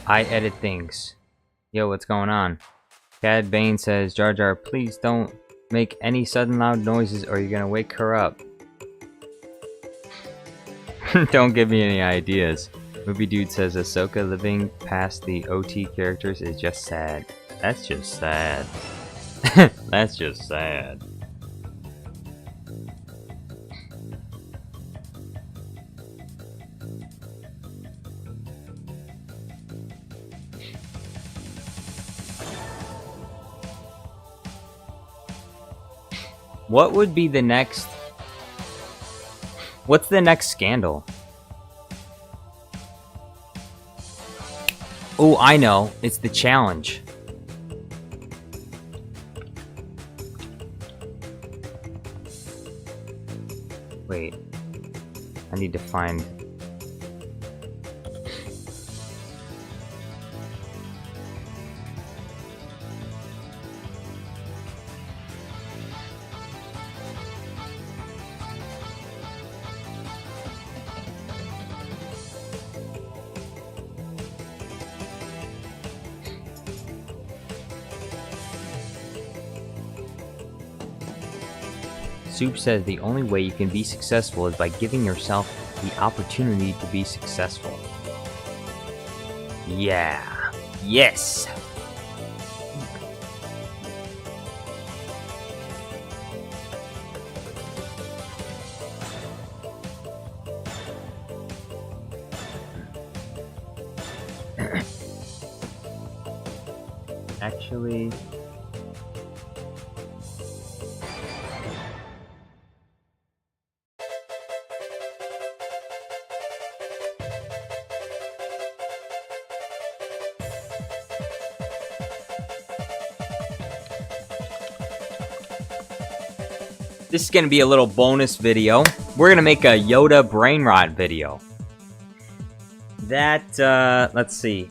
I edit things. Yo, what's going on? Cad Bane says, Jar Jar, please don't make any sudden loud noises or you're gonna wake her up. Don't give me any ideas. Movie Dude says, Ahsoka living past the OT characters is just sad. That's just sad. That's just sad. What would be the next... What's the next scandal? Oh, I know. It's the challenge. Wait. I need to find... Soup says the only way you can be successful is by giving yourself the opportunity to be successful. Yeah. Yes! Actually... This is going to be a little bonus video. We're going to make a Yoda brain rot video. That, let's see.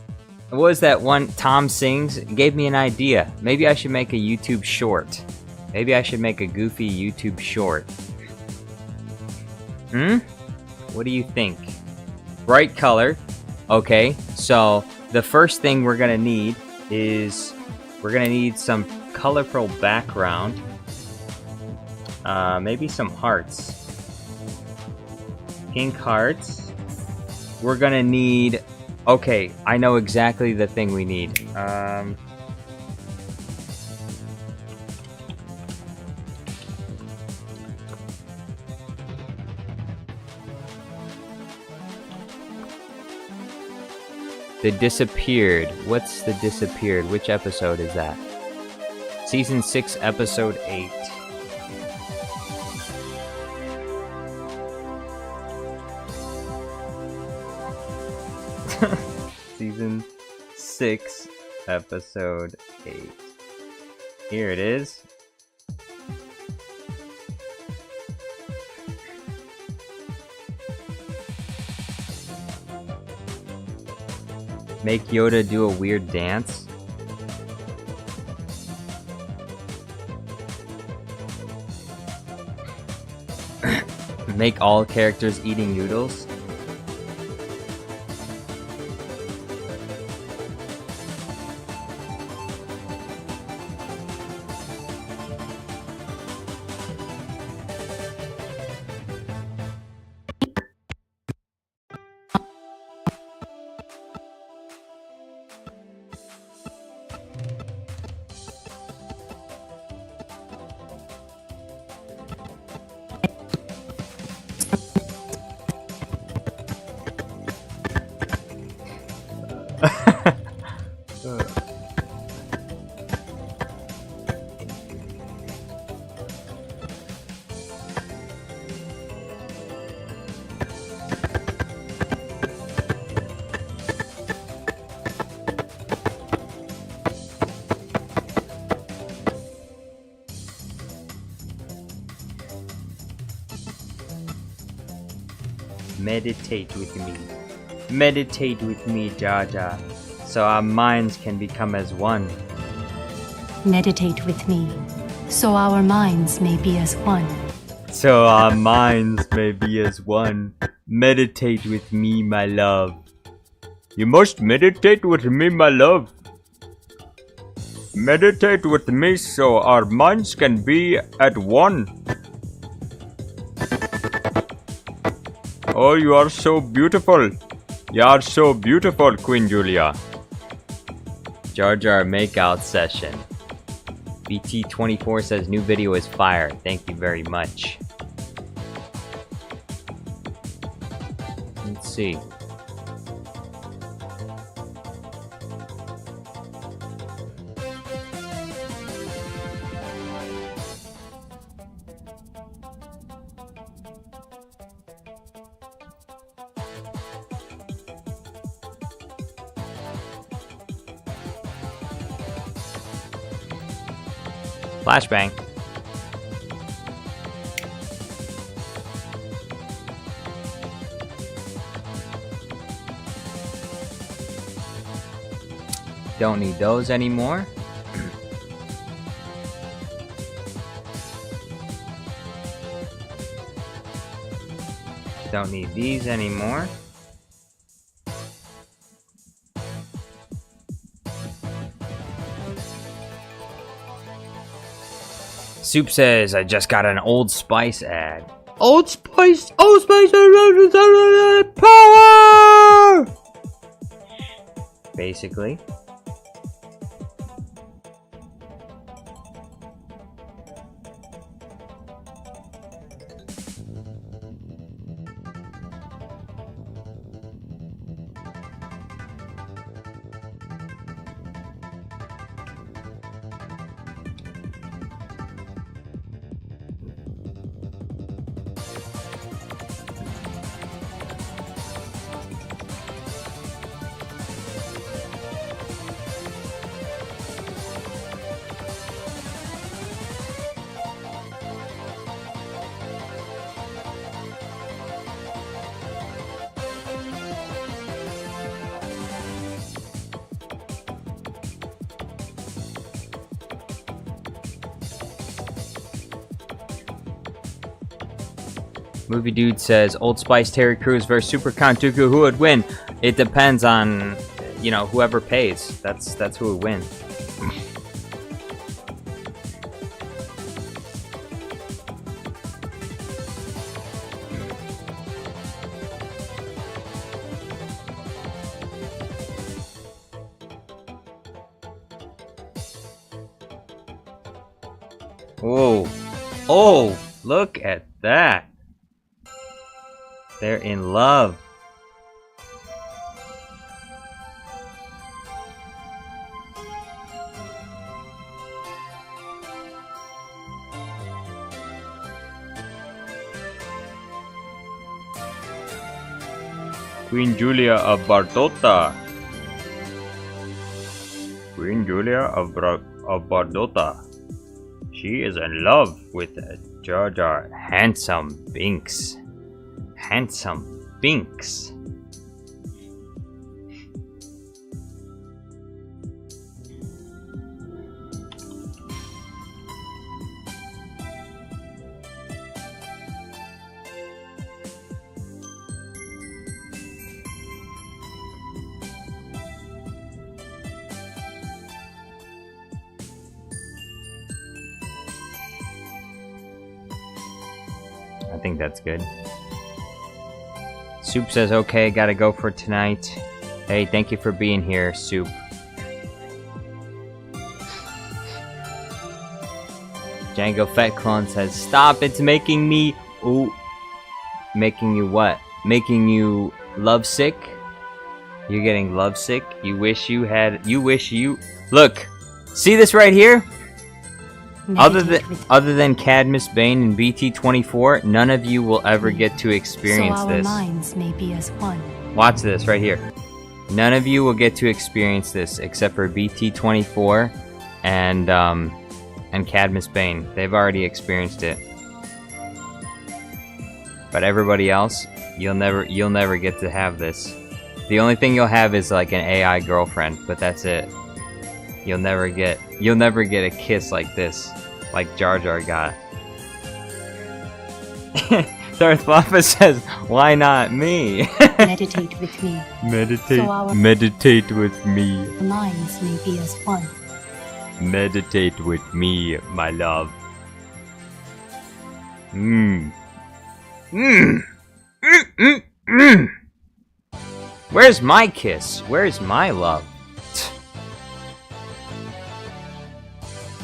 What was that one? Tom Sings? It gave me an idea. Maybe I should make a YouTube short. Maybe I should make a goofy YouTube short. What do you think? Bright color. Okay, so the first thing we're going to need is... We're going to need some colorful background. Maybe some hearts. Pink hearts. We're gonna need... Okay, I know exactly the thing we need. The Disappeared. What's The Disappeared? Which episode is that? Season 6, Episode 8. Season 6, Episode 8. Here it is. Make Yoda do a weird dance. Make all characters eating noodles. Meditate with me. Meditate with me, Jar Jar, so our minds can become as one. Meditate with me, so our minds may be as one. So our minds may be as one. Meditate with me, my love. You must meditate with me, my love. Meditate with me so our minds can be at one. Oh, you are so beautiful. You are so beautiful, Queen Julia. Jar Jar makeout session. BT24 says new video is fire. Thank you very much. Let's see. Flashbang. Don't need those anymore. Don't need these anymore. Soup says, I just got an Old Spice ad. Old Spice! Old Spice! Power! Basically. Movie Dude says, Old Spice, Terry Crews versus Super Count Dooku, who would win? It depends on, you know, whoever pays. That's who would win. Whoa. Oh, look at that. They're in love. Queen Julia of Bardota. Queen Julia of Bardota. She is in love with Jar Jar. Handsome Binks. Handsome Binks. I think that's good. Soup says, okay, gotta go for tonight. Hey, thank you for being here, Soup. Django Fett Clone says, stop, it's making me... Ooh. Making you what? Making you lovesick? You're getting lovesick. You wish you had. You wish you. Look, see this right here. Other than Cadmus Bane and BT24, none of you will ever get to experience so our this. minds may be as one. Watch this right here. None of you will get to experience this except for BT24 and Cadmus Bane. They've already experienced it. But everybody else, you'll never get to have this. The only thing you'll have is like an AI girlfriend, but that's it. You'll never get a kiss like this, like Jar Jar got. Darth Papa says, "Why not me?" Meditate with me. Meditate with me. Our minds may be as one. Meditate with me, my love. Where's my kiss? Where's my love?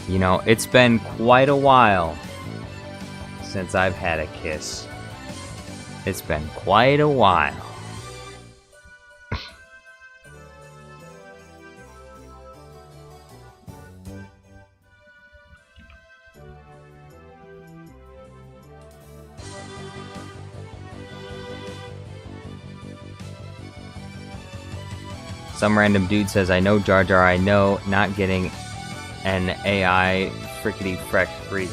You know, it's been quite a while since I've had a kiss. It's been quite a while. Some random dude says, I know Jar Jar, I know, not getting an AI frickety freck freak.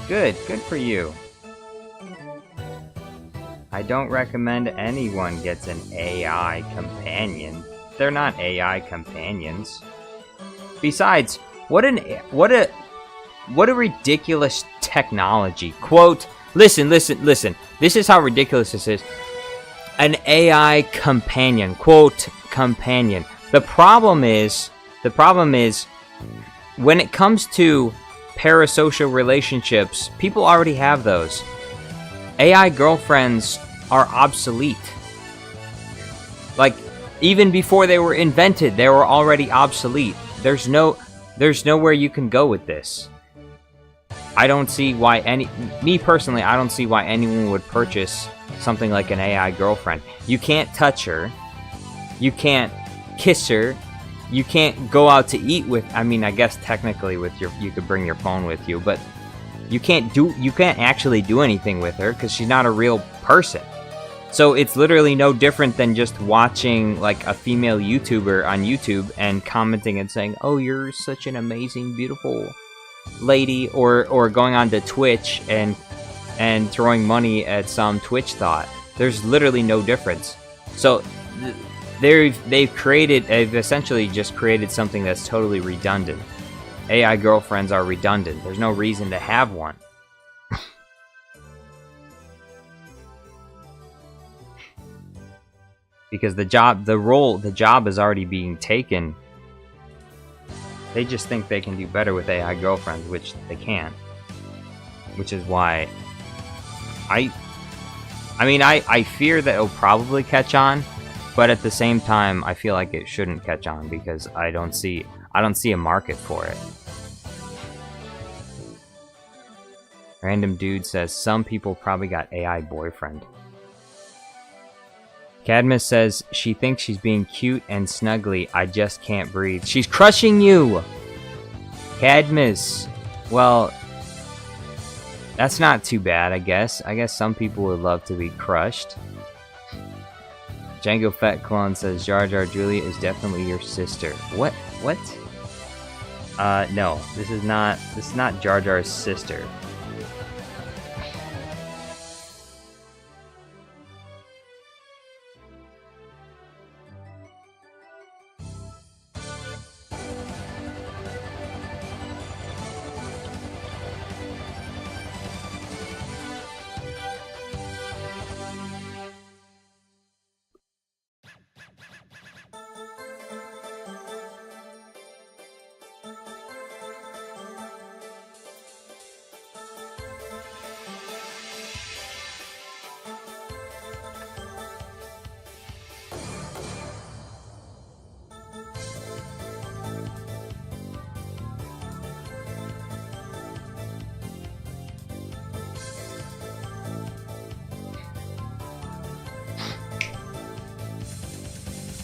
Good for you. I don't recommend anyone gets an AI companion. They're not AI companions. Besides, what a ridiculous technology. Quote, listen. This is how ridiculous this is. An AI companion. Quote, companion. The problem is, when it comes to parasocial relationships, people already have those. AI girlfriends are obsolete. Like, even before they were invented, they were already obsolete. There's nowhere you can go with this. I don't see why me personally, I don't see why anyone would purchase something like an AI girlfriend. You can't touch her. You can't kiss her. You can't go out to eat with, I mean, I guess technically you could bring your phone with you, but you can't actually do anything with her because she's not a real person. So it's literally no different than just watching like a female YouTuber on YouTube and commenting and saying, "Oh, you're such an amazing, beautiful lady," or going on to Twitch and throwing money at some Twitch thought. There's literally no difference. So they've essentially just created something that's totally redundant. AI girlfriends are redundant. There's no reason to have one. Because the job is already being taken. They just think they can do better with AI girlfriends, which they can't. Which is why I fear that it'll probably catch on, but at the same time I feel like it shouldn't catch on because I don't see a market for it. Random dude says some people probably got AI boyfriend. Cadmus says she thinks she's being cute and snuggly. I just can't breathe. She's crushing you! Cadmus. Well, that's not too bad, I guess. I guess some people would love to be crushed. Django Fett Clone says Jar Jar Julia is definitely your sister. What? No. This is not Jar Jar's sister.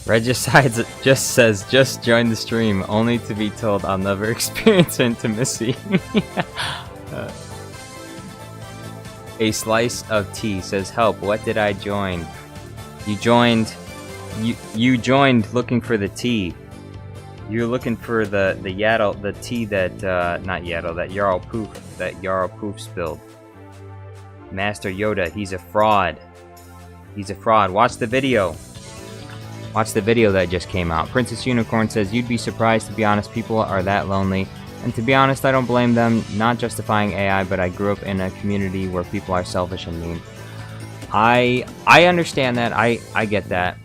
Regicides just says, just join the stream, only to be told I'll never experience intimacy. A slice of tea says, help, what did I join? You joined looking for the tea. You're looking for the tea that, not Yaddle, that Yarrel Poof spilled. Master Yoda, he's a fraud. He's a fraud. Watch the video. Watch the video that just came out. Princess Unicorn says, you'd be surprised, to be honest, people are that lonely. And to be honest, I don't blame them, not justifying AI, but I grew up in a community where people are selfish and mean. I understand that, I get that.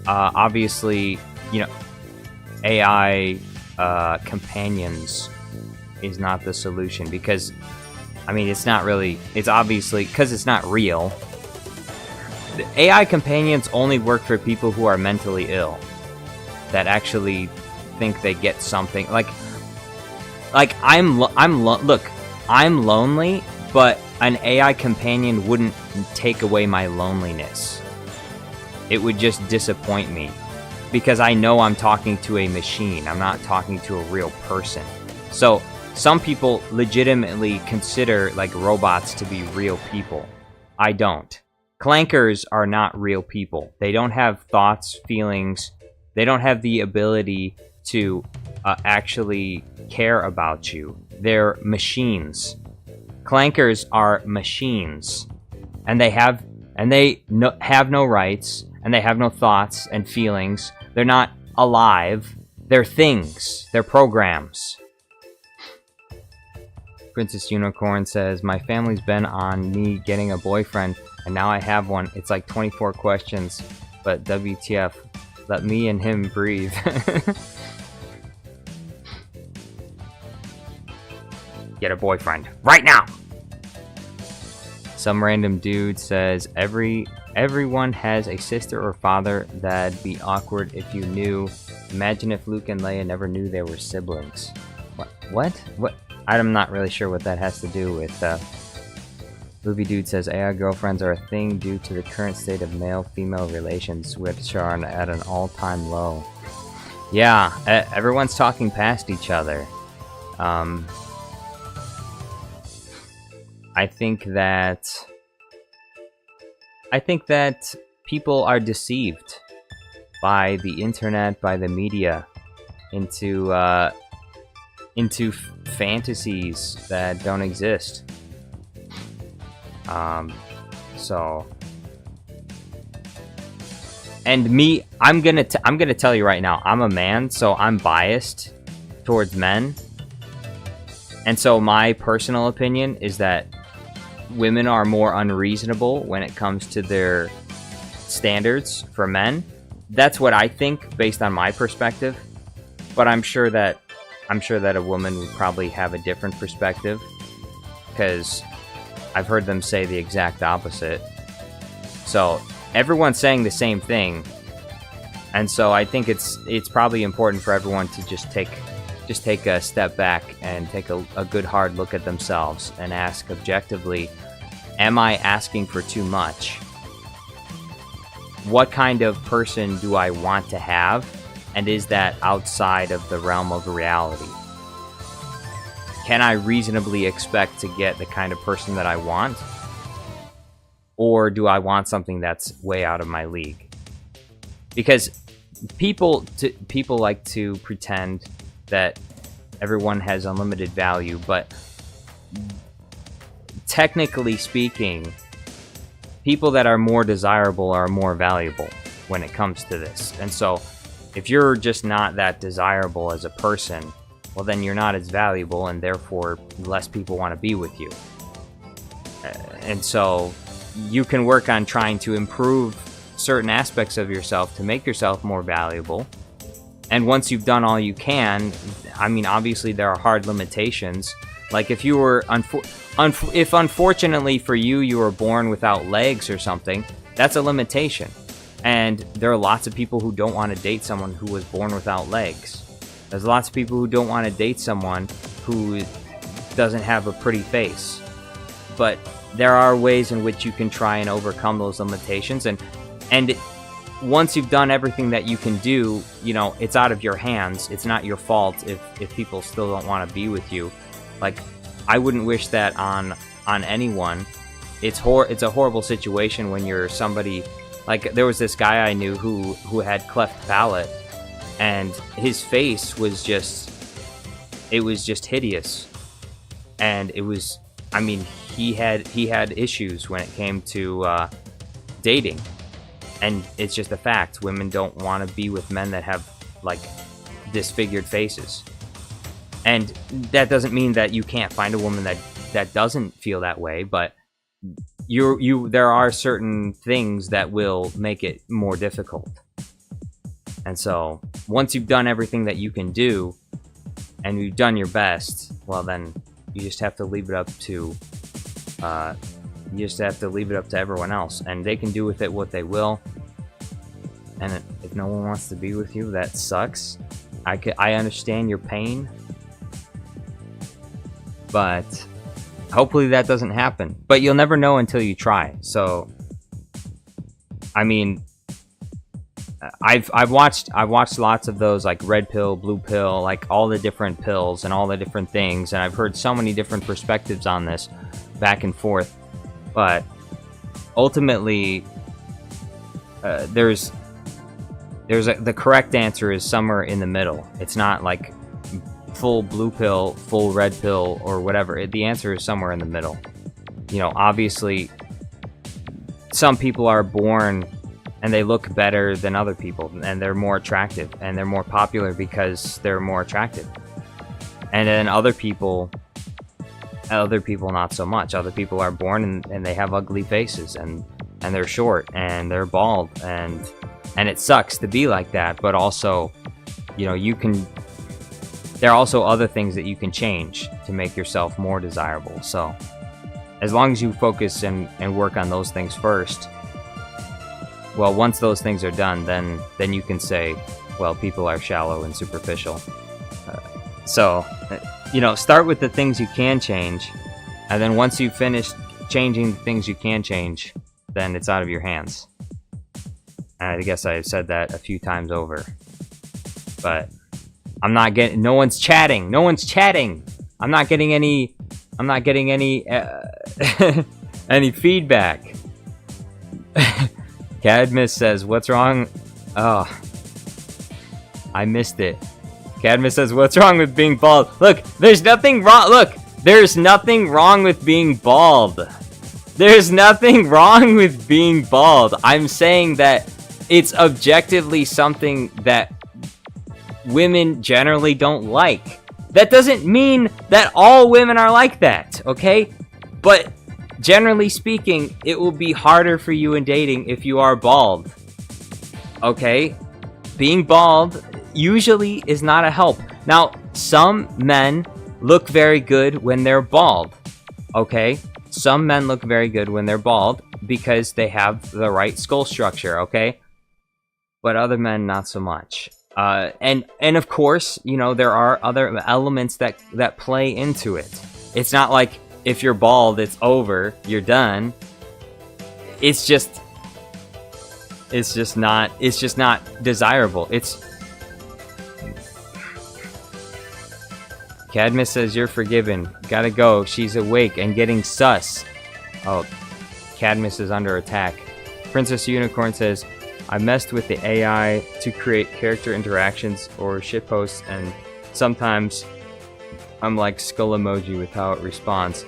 Obviously, you know, AI companions is not the solution, because, I mean, it's not really, it's obviously, because it's not real. The AI companions only work for people who are mentally ill, that actually think they get something. Like I'm lonely, but an AI companion wouldn't take away my loneliness. It would just disappoint me, because I know I'm talking to a machine. I'm not talking to a real person. So some people legitimately consider like robots to be real people. I don't. Clankers are not real people. They don't have thoughts, feelings. They don't have the ability to actually care about you. They're machines. Clankers are machines, and they have no rights, and they have no thoughts and feelings. They're not alive. They're things. They're programs. Princess Unicorn says, my family's been on me getting a boyfriend, and now I have one. It's like 24 questions, but WTF, let me and him breathe. Get a boyfriend right now. Some random dude says, everyone has a sister or father. That'd be awkward if you knew. Imagine if Luke and Leia never knew they were siblings. What? I'm not really sure what that has to do with. Movie Dude says, AI girlfriends are a thing due to the current state of male-female relations, which are at an all-time low. Yeah, everyone's talking past each other. I think that people are deceived by the internet, by the media, into fantasies that don't exist. And me, I'm gonna tell you right now, I'm a man, so I'm biased towards men. And so my personal opinion is that women are more unreasonable when it comes to their standards for men. That's what I think based on my perspective. But I'm sure that a woman would probably have a different perspective, because I've heard them say the exact opposite. So everyone's saying the same thing, and so I think it's probably important for everyone to just take a step back and take a good hard look at themselves and ask objectively, am I asking for too much? What kind of person do I want to have? And is that outside of the realm of reality? Can I reasonably expect to get the kind of person that I want? Or do I want something that's way out of my league? Because people like to pretend that everyone has unlimited value, but technically speaking, people that are more desirable are more valuable when it comes to this. And so if you're just not that desirable as a person, well, then you're not as valuable, and therefore less people want to be with you. And so you can work on trying to improve certain aspects of yourself to make yourself more valuable. And once you've done all you can, I mean, obviously there are hard limitations. Like if you were, if unfortunately for you, you were born without legs or something, that's a limitation. And there are lots of people who don't want to date someone who was born without legs. There's lots of people who don't want to date someone who doesn't have a pretty face. But there are ways in which you can try and overcome those limitations. And once you've done everything that you can do, you know, it's out of your hands. It's not your fault if people still don't want to be with you. Like, I wouldn't wish that on anyone. It's a horrible situation when you're somebody, like, there was this guy I knew who had cleft palate, and his face was just, it was just hideous. And it was, I mean, he had issues when it came to dating. And it's just a fact. Women don't want to be with men that have, like, disfigured faces. And that doesn't mean that you can't find a woman that doesn't feel that way, but there are certain things that will make it more difficult. And so, once you've done everything that you can do, and you've done your best, well then, you just have to leave it up to everyone else, and they can do with it what they will. And if no one wants to be with you, that sucks. I understand your pain, but hopefully that doesn't happen. But you'll never know until you try. So, I mean, I've watched lots of those, like red pill, blue pill, like all the different pills and all the different things, and I've heard so many different perspectives on this, back and forth. But ultimately, the correct answer is somewhere in the middle. It's not like full blue pill, full red pill, or whatever. The answer is somewhere in the middle. You know, obviously, some people are born and they look better than other people, and they're more attractive, and they're more popular because they're more attractive. And then other people not so much. Other people are born and they have ugly faces, and they're short, and they're bald, and it sucks to be like that, but also, you know, there are also other things that you can change to make yourself more desirable. So, as long as you focus and work on those things first, well, once those things are done, then you can say, well, people are shallow and superficial. So, you know, start with the things you can change, and then once you've finished changing the things you can change, then it's out of your hands. And I guess I've said that a few times over, but I'm not getting, no one's chatting. I'm not getting any any feedback. Cadmus says, what's wrong? Oh, I missed it. Cadmus says, what's wrong with being bald? Look, there's nothing wrong. Look, there's nothing wrong with being bald. There's nothing wrong with being bald. I'm saying that it's objectively something that women generally don't like. That doesn't mean that all women are like that, okay? But generally speaking, it will be harder for you in dating if you are bald. Okay? Being bald usually is not a help. Now, some men look very good when they're bald. Okay? Some men look very good when they're bald because they have the right skull structure, okay? But other men, not so much. And of course, you know, there are other elements that play into it. It's not like if you're bald, it's over, you're done. It's just not desirable. Cadmus says you're forgiven. Gotta go. She's awake and getting sus. Oh, Cadmus is under attack. Princess Unicorn says, I messed with the AI to create character interactions or shitposts, and sometimes I'm like skull emoji with how it responds.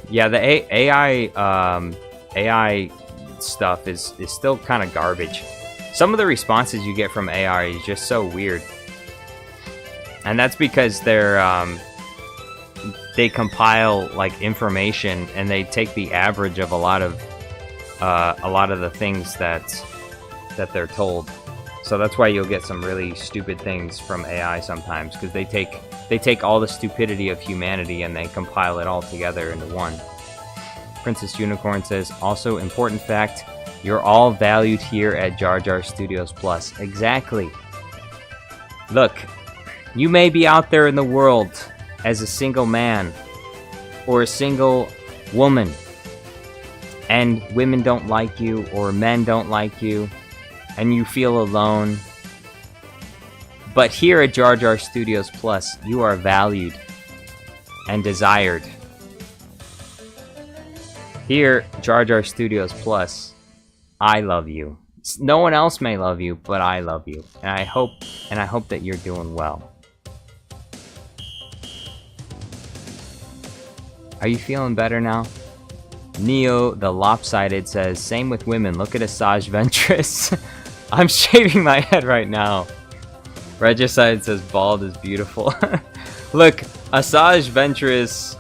Yeah, the AI stuff is still kind of garbage. Some of the responses you get from AI is just so weird, and that's because they compile like information and they take the average of a lot of the things that they're told. So that's why you'll get some really stupid things from AI sometimes, because they take all the stupidity of humanity and they compile it all together into one. Princess Unicorn says, also important fact, you're all valued here at Jar Jar Studios Plus. Exactly. Look, you may be out there in the world as a single man or a single woman, and women don't like you or men don't like you, and you feel alone. But here at Jar Jar Studios Plus, you are valued and desired. Here, Jar Jar Studios Plus, I love you. No one else may love you, but I love you. And I hope that you're doing well. Are you feeling better now? Neo the Lopsided says, same with women. Look at Asajj Ventress. I'm shaving my head right now. Regicide says, bald is beautiful. Look, Asajj Ventress,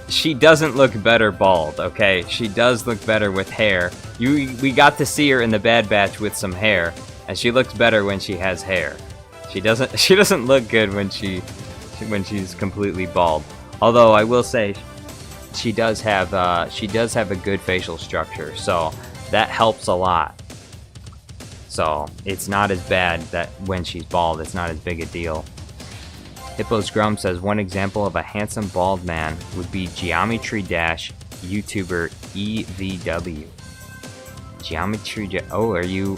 she doesn't look better bald, okay? She does look better with hair. We got to see her in the Bad Batch with some hair, and she looks better when she has hair. She doesn't look good when she's completely bald. Although I will say, she does have a good facial structure, so that helps a lot. So it's not as bad that when she's bald, it's not as big a deal. Hippos Grum says one example of a handsome bald man would be Geometry Dash YouTuber EVW. Geometry Dash. Oh, are you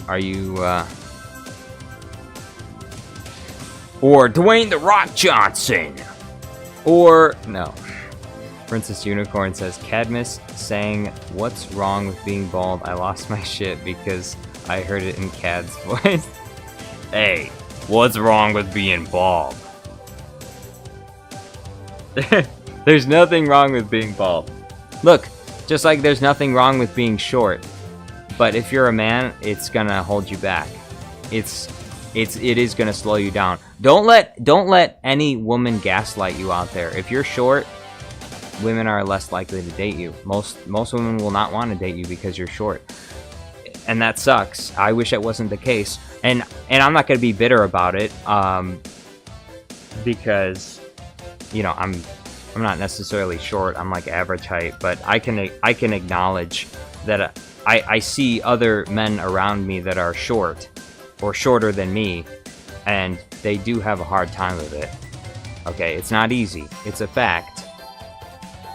or Dwayne the Rock Johnson? Or no. Princess Unicorn says Cadmus saying what's wrong with being bald? I lost my shit because I heard it in Cad's voice. Hey, what's wrong with being bald? There's nothing wrong with being bald. Look, just like there's nothing wrong with being short. But if you're a man, it's gonna hold you back. It is gonna slow you down. Don't let any woman gaslight you out there. If you're short, women are less likely to date you. Most women will not want to date you because you're short. And that sucks. I wish it wasn't the case. And I'm not gonna be bitter about it. Because you know, I'm not necessarily short. I'm like average height, but I can acknowledge that I see other men around me that are short or shorter than me, and they do have a hard time of it. Okay, it's not easy. It's a fact.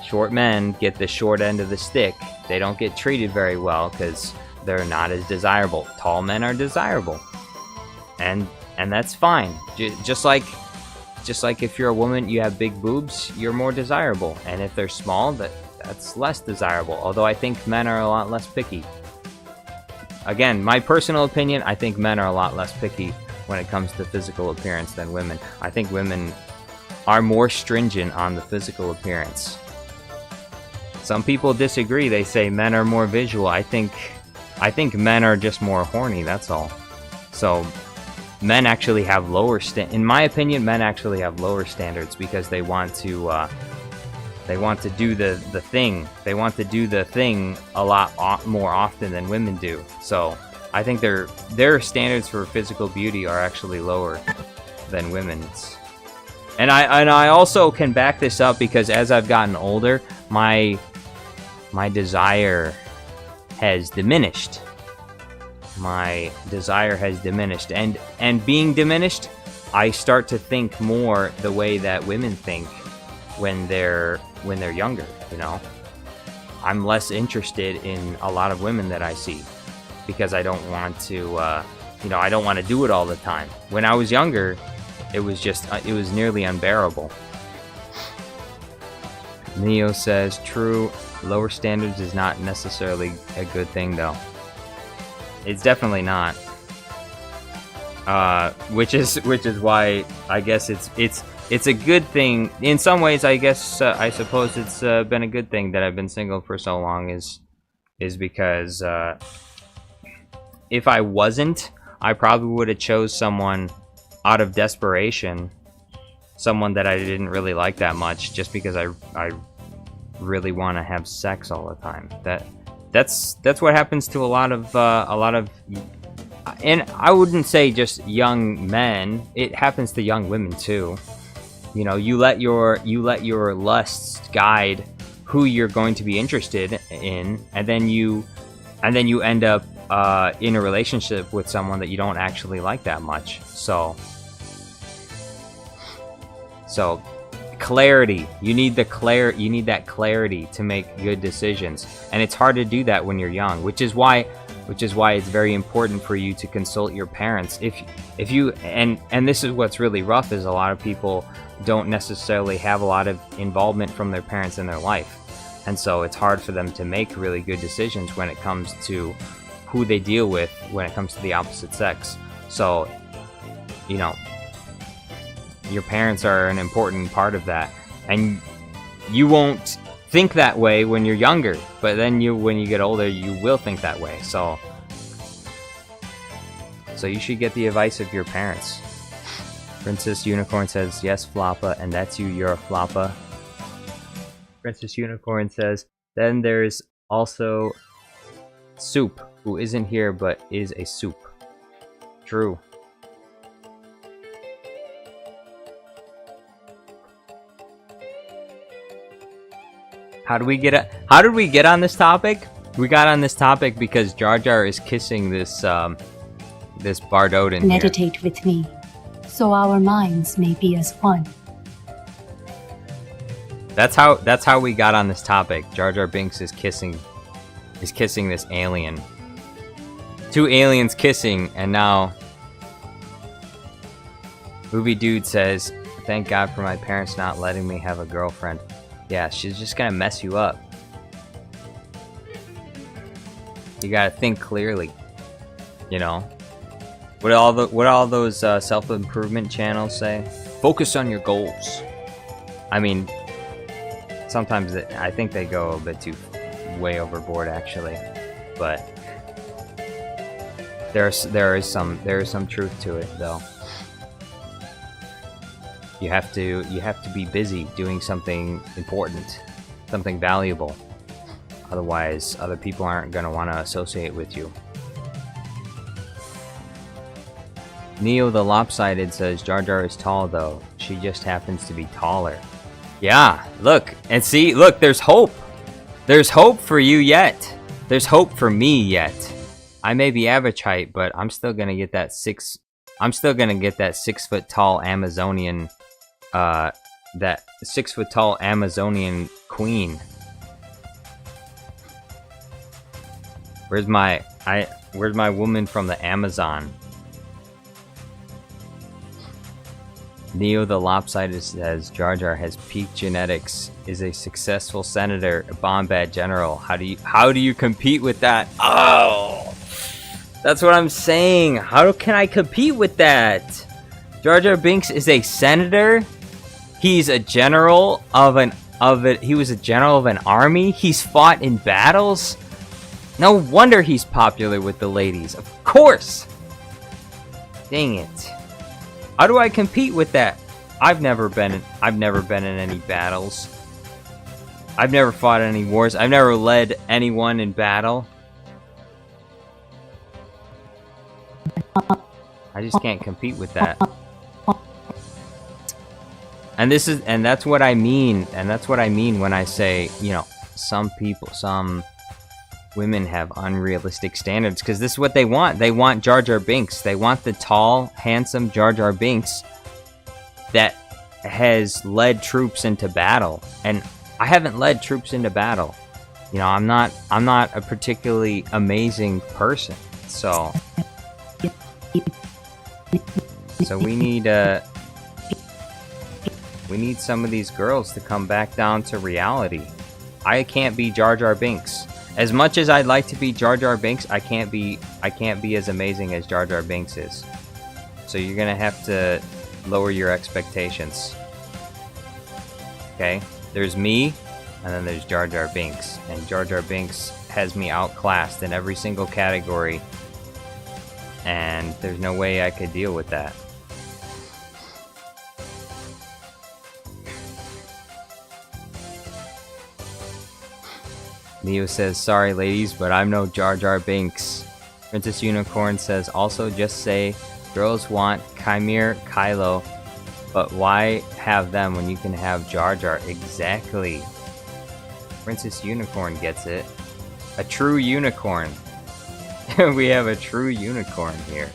Short men get the short end of the stick. They don't get treated very well because they're not as desirable. Tall men are desirable, and that's fine. Just like if you're a woman, you have big boobs, you're more desirable. And if they're small, that's less desirable. Although I think men are a lot less picky. Again, my personal opinion, I think men are a lot less picky when it comes to physical appearance than women. I think women are more stringent on the physical appearance. Some people disagree. They say men are more visual. I think men are just more horny, that's all. So men actually have in my opinion, men actually have lower standards because they want to do the thing. They want to do the thing a lot more often than women do. So I think their standards for physical beauty are actually lower than women's. And I also can back this up because as I've gotten older, my desire has diminished. My desire has diminished, and being diminished, I start to think more the way that women think when they're younger, you know. I'm less interested in a lot of women that I see because I don't want to I don't want to do it all the time. When I was younger, it was nearly unbearable. Neo says, true, lower standards is not necessarily a good thing though. It's definitely not. Which is why I guess it's a good thing in some ways. I guess I suppose it's been a good thing that I've been single for so long is because if I wasn't, I probably would have chose someone out of desperation, someone that I didn't really like that much, just because I really want to have sex all the time. That's what happens to a lot of and I wouldn't say just young men. It happens to young women too. You know, you let your lusts guide who you're going to be interested in, and then you end up in a relationship with someone that you don't actually like that much. So clarity. You need that clarity to make good decisions, and it's hard to do that when you're young, which is why which is why it's very important for you to consult your parents. If you and this is what's really rough, is a lot of people don't necessarily have a lot of involvement from their parents in their life, and so it's hard for them to make really good decisions when it comes to who they deal with when it comes to the opposite sex. So, you know, your parents are an important part of that, and you won't think that way when you're younger, but then when you get older, you will think that way. So you should get the advice of your parents. Princess Unicorn says, yes, Floppa, and that's you, you're a Floppa. Princess Unicorn says, then there's also Soup, who isn't here but is a soup. True. How did we get on this topic? We got on this topic because Jar Jar is kissing this this Bardoden Meditate here. with me, so our minds may be as one. That's how we got on this topic. Jar Jar Binks is kissing this alien. Two aliens kissing, and now Movie Dude says, thank God for my parents not letting me have a girlfriend. Yeah, she's just gonna mess you up. You gotta think clearly, you know. What all those self-improvement channels say? Focus on your goals. I mean, sometimes I think they go a bit too way overboard, actually, but there is some truth to it, though. You have to be busy doing something important, something valuable. Otherwise, other people aren't going to want to associate with you. Neo the Lopsided says, Jar Jar is tall though. She just happens to be taller. Yeah, look, and see, look, there's hope. There's hope for you yet. There's hope for me yet. I may be average height, but I'm still gonna get that 6 foot tall Amazonian that 6 foot tall Amazonian queen. Where's my woman from the Amazon? Neo the Lopsided says Jar Jar has peak genetics, is a successful senator, a bomb-bad general. How do you compete with that? Oh, that's what I'm saying. How can I compete with that? Jar Jar Binks is a senator. He's a general he was a general of an army. He's fought in battles. No wonder he's popular with the ladies. Of course. Dang it. How do I compete with that? I've never been in any battles. I've never fought any wars. I've never led anyone in battle. I just can't compete with that. And that's what I mean. And that's what I mean when I say, you know, some women have unrealistic standards, because this is what they want. They want Jar Jar Binks. They want the tall, handsome Jar Jar Binks that has led troops into battle. And I haven't led troops into battle. You know, I'm not a particularly amazing person. So we need some of these girls to come back down to reality. I can't be Jar Jar Binks. As much as I'd like to be Jar Jar Binks, I can't be as amazing as Jar Jar Binks is. So you're gonna have to lower your expectations. Okay? There's me, and then there's Jar Jar Binks. And Jar Jar Binks has me outclassed in every single category. And there's no way I could deal with that. Neo says, sorry ladies, but I'm no Jar Jar Binks. Princess Unicorn says, also just say, girls want Chimere Kylo, but why have them when you can have Jar Jar? Exactly. Princess Unicorn gets it. A true unicorn. We have a true unicorn here.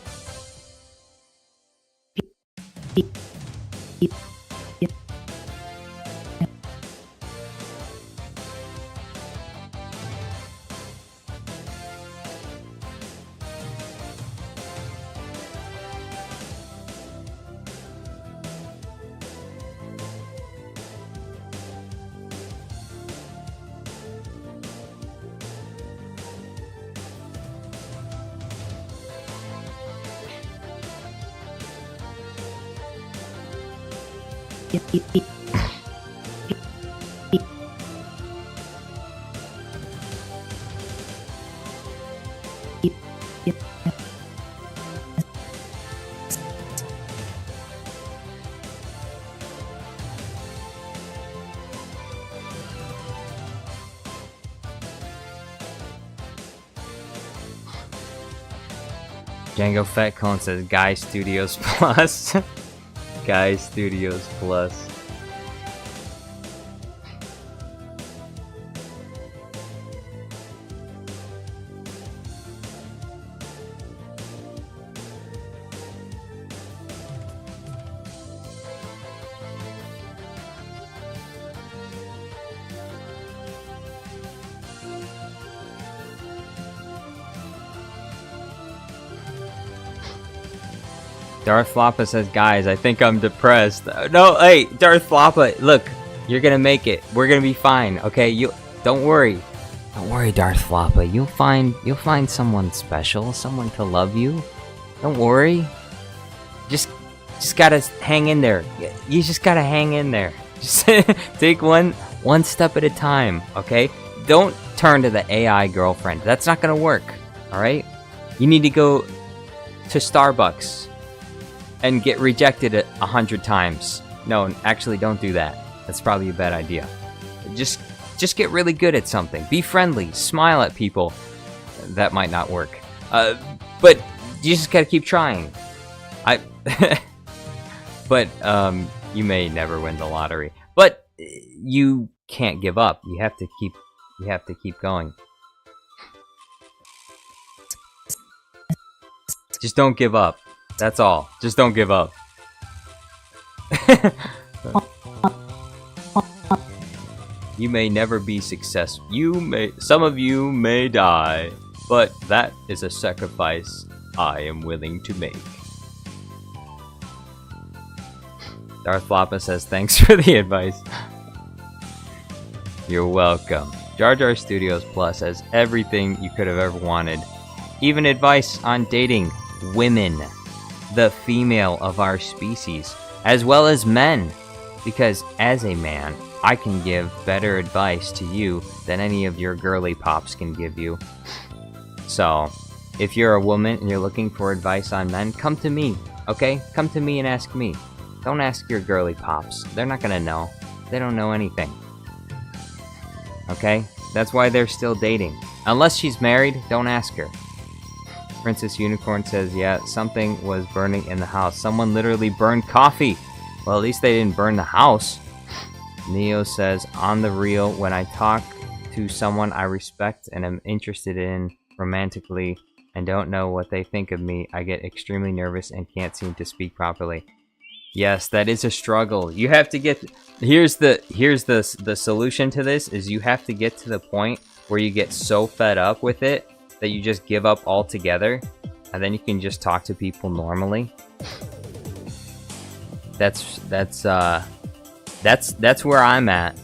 Django Fat Cone says Guy Studios Plus. Guy Studios Plus. Darth Floppa says, guys, I think I'm depressed. No, hey, Darth Floppa, look, you're gonna make it. We're gonna be fine, okay? You don't worry. Don't worry, Darth Floppa. You'll find someone special, someone to love you. Don't worry. Just gotta hang in there. You just gotta hang in there. Just take one step at a time, okay? Don't turn to the AI girlfriend. That's not gonna work, all right? You need to go to Starbucks and get rejected 100 times. No, actually, don't do that. That's probably a bad idea. Just get really good at something. Be friendly. Smile at people. That might not work. But you just gotta keep trying. But you may never win the lottery. But you can't give up. You have to keep going. Just don't give up. That's all. Just don't give up. You may never be successful. Some of you may die, but that is a sacrifice I am willing to make. Darth Floppa says, thanks for the advice. You're welcome. Jar Jar Studios Plus has everything you could have ever wanted. Even advice on dating women, the female of our species, as well as men. Because as a man, I can give better advice to you than any of your girly pops can give you. So, if you're a woman and you're looking for advice on men, come to me, okay? Come to me and ask me. Don't ask your girly pops. They're not gonna know. They don't know anything. Okay? That's why they're still dating. Unless she's married, don't ask her. Princess Unicorn says, yeah, something was burning in the house. Someone literally burned coffee. Well, at least they didn't burn the house. Neo says, on the real, when I talk to someone I respect and am interested in romantically and don't know what they think of me, I get extremely nervous and can't seem to speak properly. Yes, that is a struggle. You have to get... Here's the solution to this, is you have to get to the point where you get so fed up with it that you just give up altogether, and then you can just talk to people normally. That's where I'm at.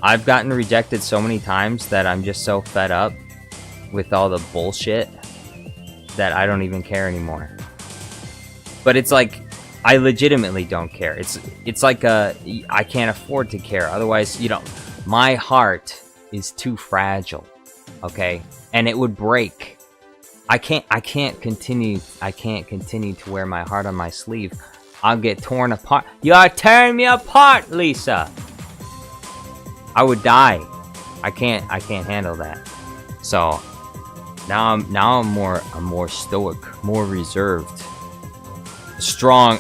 I've gotten rejected so many times that I'm just so fed up with all the bullshit that I don't even care anymore. But it's like, I legitimately don't care. It's like I can't afford to care. Otherwise, you know, my heart is too fragile. Okay? And it would break. I can't continue to wear my heart on my sleeve. I'll get torn apart. You're tearing me apart, Lisa. I would die. I can't handle that. So now I'm more stoic, more reserved. A strong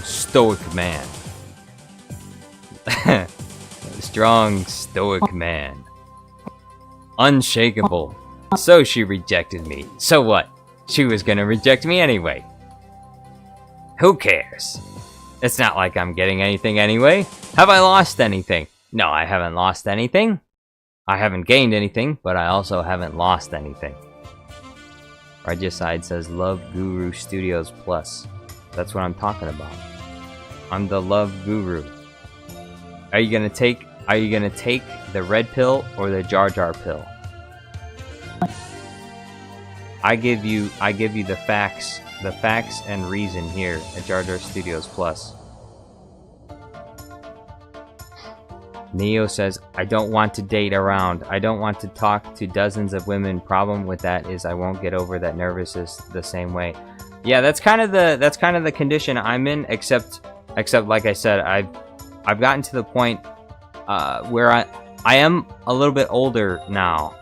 stoic man. A strong stoic man. Unshakable. So she rejected me. So what? She was gonna reject me anyway. Who cares? It's not like I'm getting anything anyway. Have I lost anything? No, I haven't lost anything. I haven't gained anything, but I also haven't lost anything. Regicide says, Love Guru Studios Plus. That's what I'm talking about. I'm the Love Guru. Are you gonna take the red pill or the Jar Jar pill? I give you the facts and reason here at Jar Jar Studios Plus. Neo says, I don't want to date around. I don't want to talk to dozens of women. Problem with that is I won't get over that nervousness the same way. Yeah, that's kind of the condition I'm in, except like I said, I've gotten to the point where I am a little bit older now.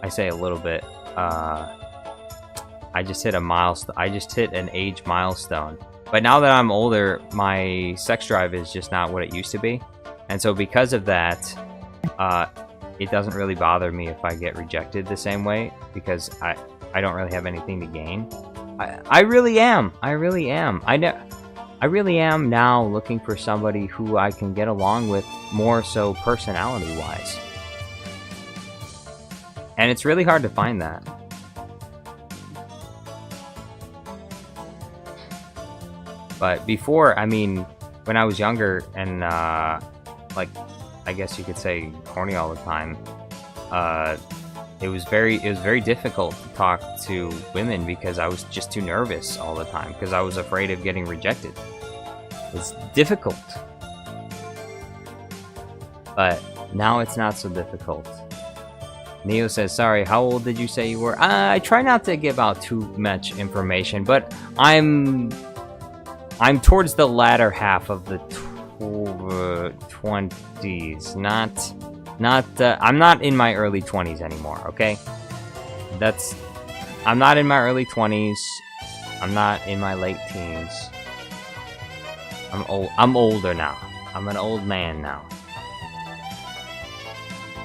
I say a little bit. I just hit a milestone. I just hit an age milestone. But now that I'm older, my sex drive is just not what it used to be. And so because of that, it doesn't really bother me if I get rejected the same way, because I don't really have anything to gain. I really am. I really am. I really am now looking for somebody who I can get along with, more so personality-wise. And it's really hard to find that. But before, I mean, when I was younger and, like, I guess you could say horny all the time, it was very difficult to talk to women because I was just too nervous all the time because I was afraid of getting rejected. It's difficult. But now it's not so difficult. Neo says, sorry, how old did you say you were? I try not to give out too much information, but I'm towards the latter half of the 20s. I'm not in my early 20s anymore, okay? I'm not in my early 20s. I'm not in my late teens. I'm older now. I'm an old man now.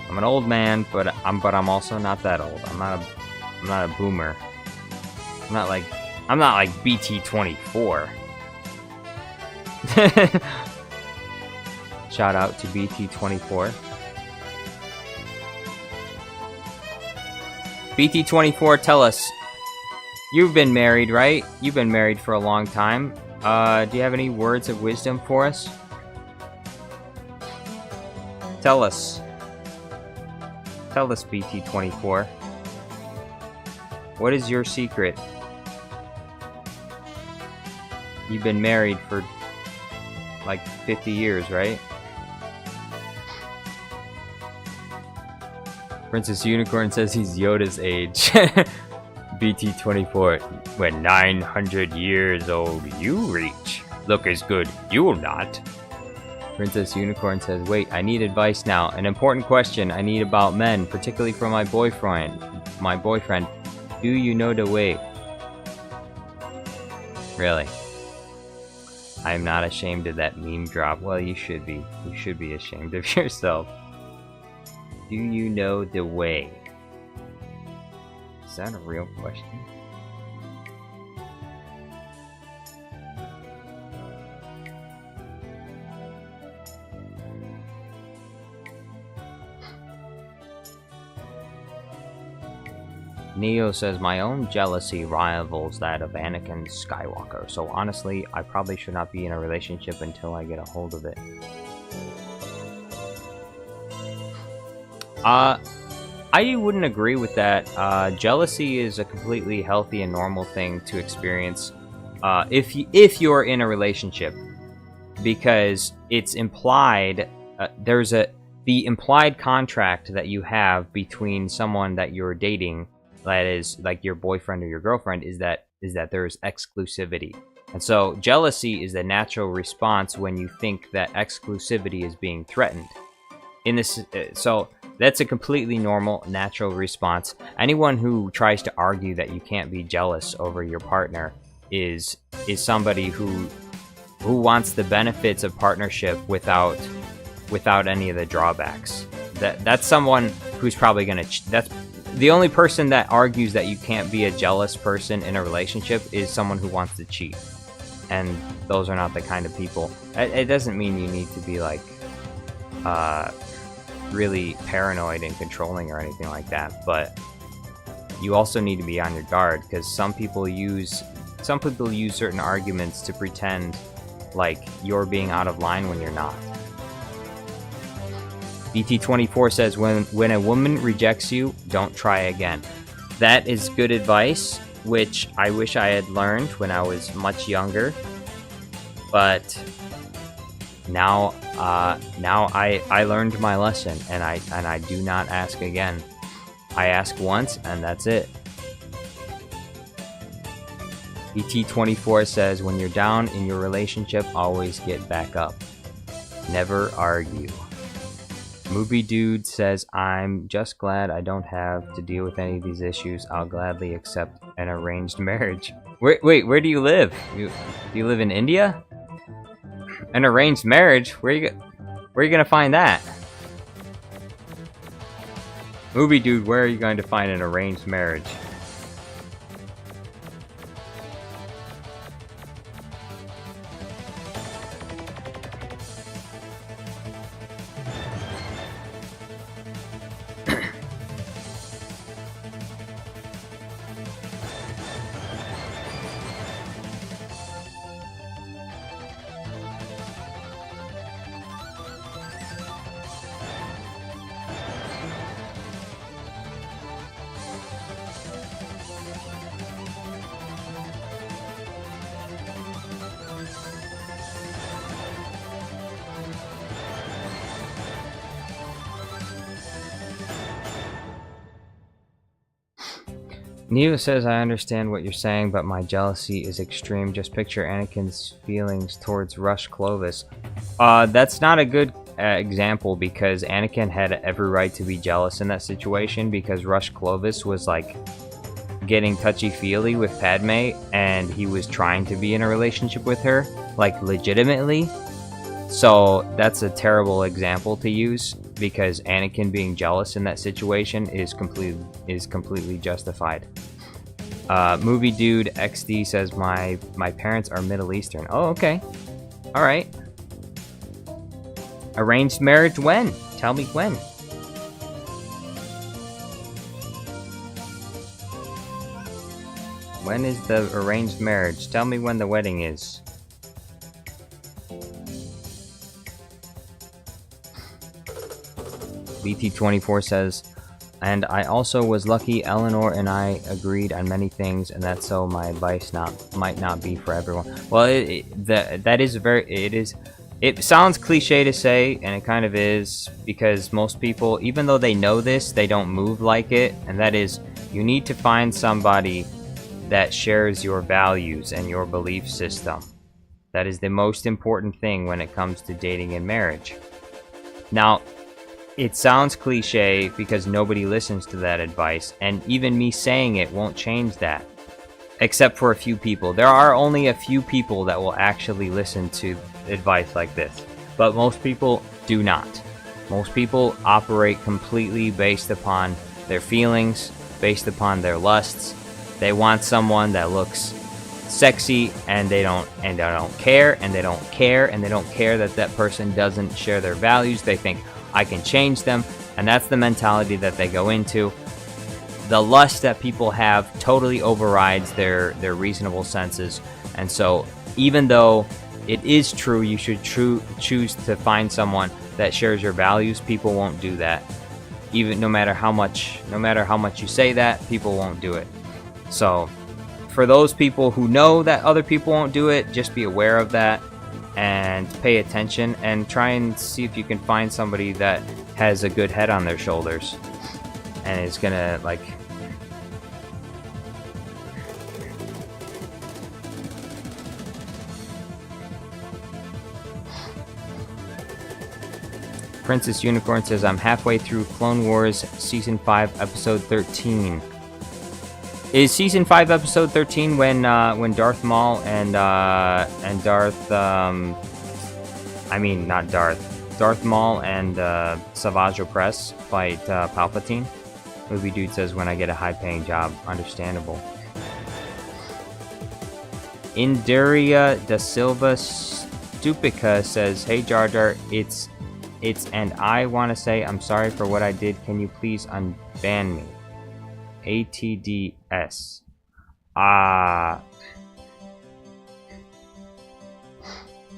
I'm an old man, but I'm also not that old. I'm not a boomer. I'm not like BT24. Shout out to BT24. BT24, tell us. You've been married, right? You've been married for a long time. Do you have any words of wisdom for us? Tell us. Tell us, BT24. What is your secret? You've been married for like 50 years, right? Princess Unicorn says he's Yoda's age. BT24, when 900 years old you reach, look as good you'll not. Princess Unicorn says, wait, I need advice now. An important question I need about men, particularly from my boyfriend. Do you know the way? Really? I am not ashamed of that meme drop. Well, you should be. You should be ashamed of yourself. Do you know the way? Is that a real question? Neo says, my own jealousy rivals that of Anakin Skywalker, so honestly, I probably should not be in a relationship until I get a hold of it. I wouldn't agree with that. Jealousy is a completely healthy and normal thing to experience if you're in a relationship, because it's implied. The implied contract that you have between someone that you're dating, that is like your boyfriend or your girlfriend, is that there's exclusivity. And so jealousy is the natural response when you think that exclusivity is being threatened. So that's a completely normal, natural response. Anyone who tries to argue that you can't be jealous over your partner is somebody who wants the benefits of partnership without any of the drawbacks. That's someone who's probably gonna. That's the only person that argues that you can't be a jealous person in a relationship is someone who wants to cheat, and those are not the kind of people. It doesn't mean you need to be like really paranoid and controlling or anything like that, but you also need to be on your guard, because some people use certain arguments to pretend like you're being out of line when you're not. BT24 says, when a woman rejects you, don't try again. That is good advice, which I wish I had learned when I was much younger. But Now I learned my lesson, and I do not ask again. I ask once, and that's it. ET24 says, when you're down in your relationship, always get back up. Never argue. Movie Dude says, I'm just glad I don't have to deal with any of these issues. I'll gladly accept an arranged marriage. Wait, where do you live? Do you live in India? An arranged marriage? Where you gonna find that? Movie Dude, where are you going to find an arranged marriage? Neo says, I understand what you're saying, but my jealousy is extreme. Just picture Anakin's feelings towards Rush Clovis. That's not a good example, because Anakin had every right to be jealous in that situation, because Rush Clovis was like getting touchy-feely with Padme, and he was trying to be in a relationship with her, like legitimately. So that's a terrible example to use, because Anakin being jealous in that situation is completely justified. Movie Dude XD says, my parents are Middle Eastern. Oh, okay. All right. Arranged marriage when? Tell me when. When is the arranged marriage? Tell me when the wedding is. BT24 says, and I also was lucky Eleanor and I agreed on many things, and that's so my advice might not be for everyone. Well, it sounds cliche to say, and it kind of is, because most people, even though they know this, they don't move like it, and that is, you need to find somebody that shares your values and your belief system. That is the most important thing when it comes to dating and marriage. Now, it sounds cliche because nobody listens to that advice, and even me saying it won't change that. Except for a few people. There are only a few people that will actually listen to advice like this. But most people do not. Most people operate completely based upon their feelings, based upon their lusts. They want someone that looks sexy, and they don't care, and they don't care that that person doesn't share their values. They think, I can change them, and that's the mentality that they go into. The lust that people have totally overrides their reasonable senses, and so even though it is true you should choose to find someone that shares your values, people won't do that. Even no matter how much you say that, people won't do it. So for those people who know that other people won't do it, just be aware of that and pay attention, and try and see if you can find somebody that has a good head on their shoulders and is gonna like Princess Unicorn says, I'm halfway through Clone Wars Season 5, Episode 13. Is Season 5, Episode 13 when Darth Maul and Darth... Darth Maul and Savage Opress fight Palpatine? Movie Dude says, when I get a high-paying job. Understandable. Indiria da Silva Stupica says, hey Jar Jar, it's and I want to say I'm sorry for what I did. Can you please unban me? ATDS.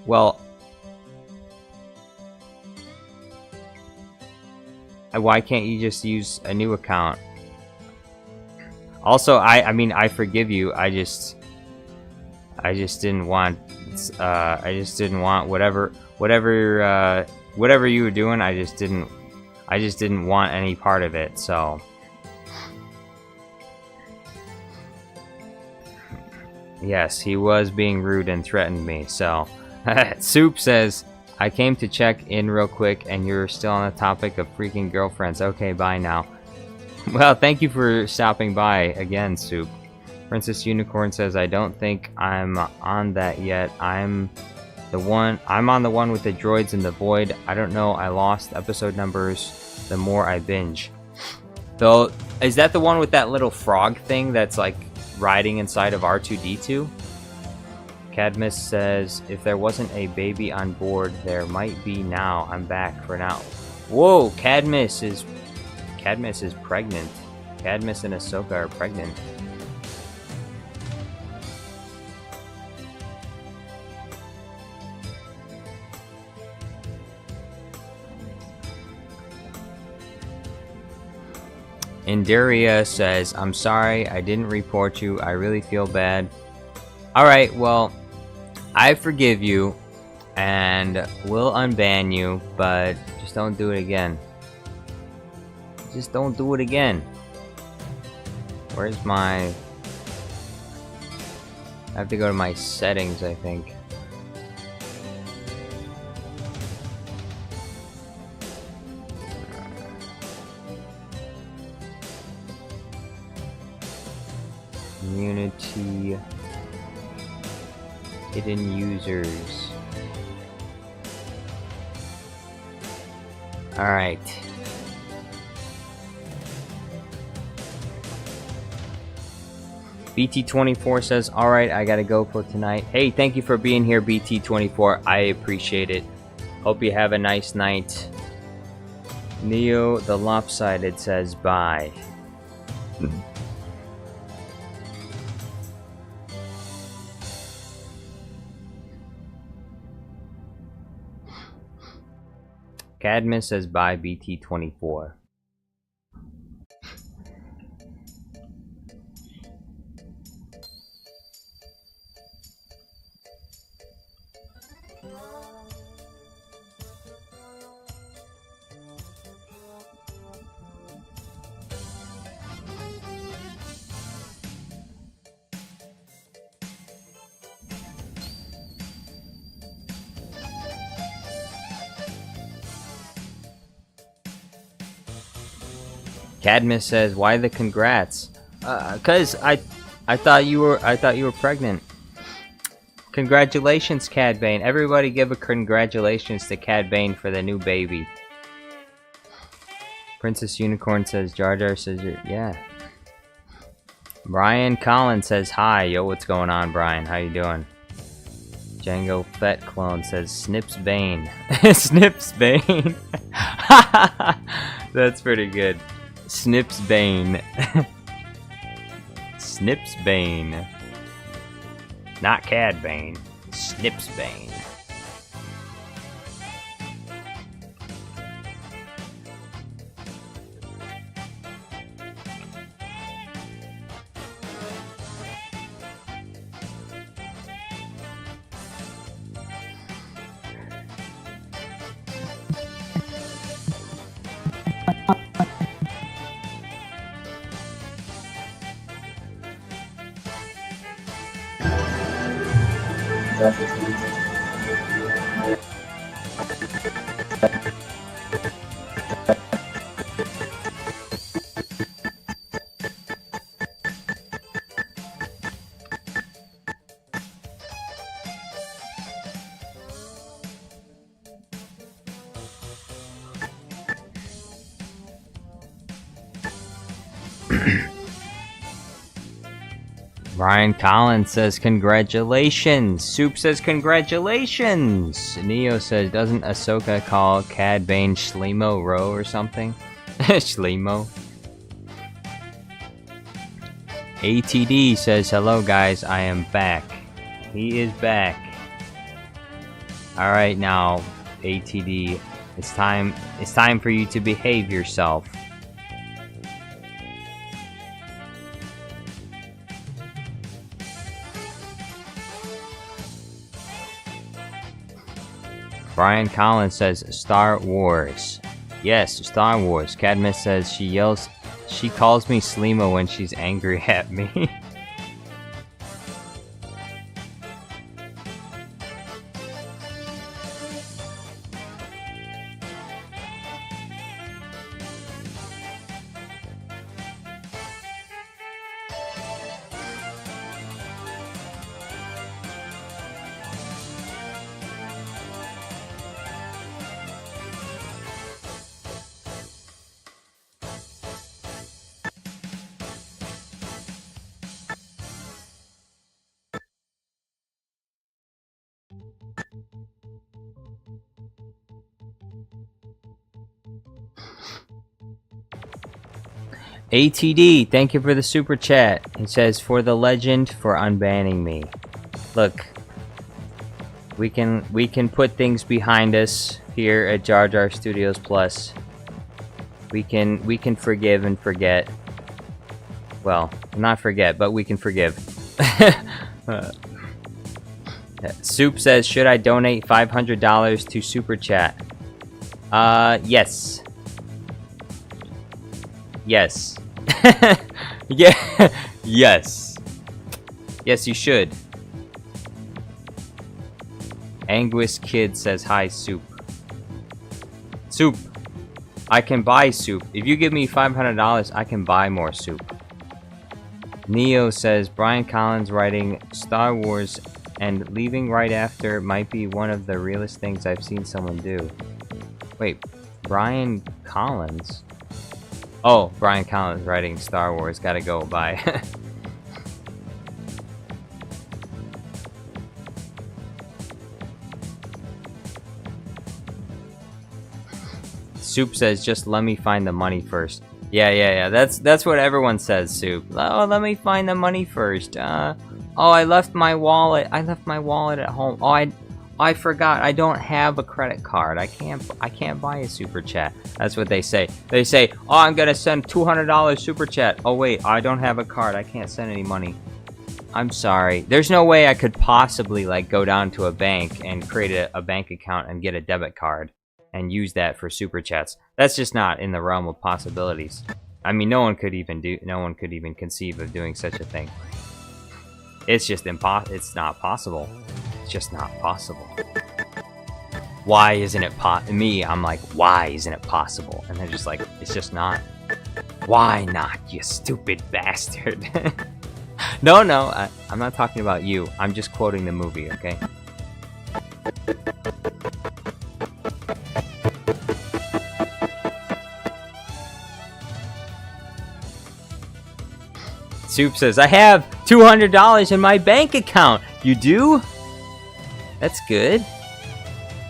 Well, why can't you just use a new account? Also, I mean, I forgive you. I just I just didn't want whatever you were doing. I just didn't want any part of it. So yes, he was being rude and threatened me. So Soup says, I came to check in real quick, and you're still on the topic of freaking girlfriends. Okay, bye now. Well, thank you for stopping by again, Soup. Princess Unicorn says, I don't think I'm on that yet. I'm on the one with the droids in the void. I don't know, I lost episode numbers the more I binge. Though, is that the one with that little frog thing that's like riding inside of R2-D2? Cadmus says, if there wasn't a baby on board, there might be now. I'm back for now. Whoa, Cadmus is pregnant. Cadmus and Ahsoka are pregnant. Indaria says, I'm sorry, I didn't report you. I really feel bad. Alright, well, I forgive you, and we'll unban you, but just don't do it again. Just don't do it again. Where's my... I have to go to my settings, I think. Community, hidden users. Alright. BT24 says, alright, I gotta go for tonight. Hey, thank you for being here, BT24. I appreciate it. Hope you have a nice night. Neo the Lopsided says, bye. Cadmus says bye, BT24. Cadmus says, "Why the congrats?" Cause I thought you were pregnant. Congratulations, Cad Bane. Everybody give a congratulations to Cad Bane for the new baby. Princess Unicorn says, Jar Jar says, yeah. Brian Collins says, hi. Yo, what's going on, Brian? How you doing? Django Fett Clone says, Snips Bane. Snips Bane. That's pretty good. Snips Bane. Snips Bane. Not Cad Bane. Snips Bane. Brian Collins says congratulations. Soup says congratulations. Neo says, doesn't Ahsoka call Cad Bane Schlemo Row or something? Schlemo. ATD says, hello guys, I am back. He is back. Alright now, ATD, it's time for you to behave yourself. Brian Collins says Star Wars. Yes, Star Wars. Cadmus says she calls me Slima when she's angry at me. ATD, thank you for the super chat. He says, for the legend for unbanning me. Look, we can put things behind us here at Jar Jar Studios Plus. We can forgive and forget. Well, not forget, but we can forgive. Soup says, should I donate $500 to super chat? Yes. Yes. Yeah. Yes. Yes, you should. Anguis Kid says hi, Soup. Soup. I can buy soup. If you give me $500, I can buy more soup. Neo says Brian Collins writing Star Wars and leaving right after might be one of the realest things I've seen someone do. Wait, Brian Collins? Oh, Brian Collins writing Star Wars. Gotta go. Bye. Soup says, just let me find the money first. Yeah. That's what everyone says, Soup. Oh, let me find the money first. Oh, I left my wallet. I left my wallet at home. Oh, I forgot. I don't have a credit card. I can't buy a super chat. That's what they say. They say, oh, I'm gonna send $200 super chat. Oh wait, I don't have a card. I can't send any money. I'm sorry. There's no way I could possibly like go down to a bank and create a bank account and get a debit card and use that for super chats. That's just not in the realm of possibilities. I mean, no one could even conceive of doing such a thing. It's just it's not possible. It's just not possible. Why isn't it I'm like, why isn't it possible? And they're just like, it's just not. Why not, you stupid bastard? No, I'm not talking about you. I'm just quoting the movie, okay? Soup says, I have $200 in my bank account. You do? That's good.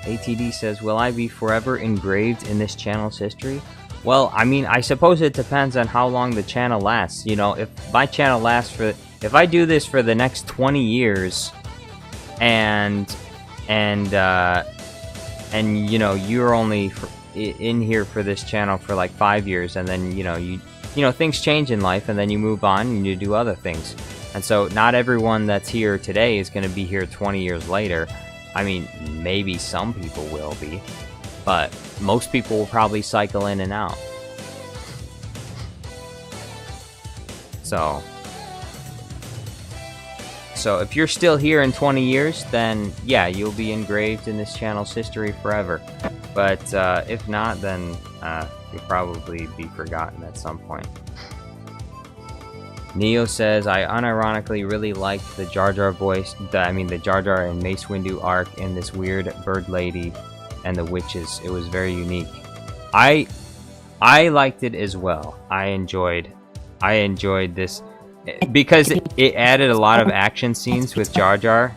ATD says, will I be forever engraved in this channel's history? Well, I mean, I suppose it depends on how long the channel lasts. You know, if my channel lasts if I do this for the next 20 years, and you know, you're only in here for this channel for like 5 years, and then, you know, things change in life, and then you move on and you do other things. And so not everyone that's here today is going to be here 20 years later. I mean, maybe some people will be, but most people will probably cycle in and out. So if you're still here in 20 years, then yeah, you'll be engraved in this channel's history forever. But if not, then you'll probably be forgotten at some point. Neo says, I unironically really liked the Jar Jar the Jar Jar and Mace Windu arc in this weird bird lady and the witches. It was very unique. I liked it as well. I enjoyed this because it added a lot of action scenes with Jar Jar.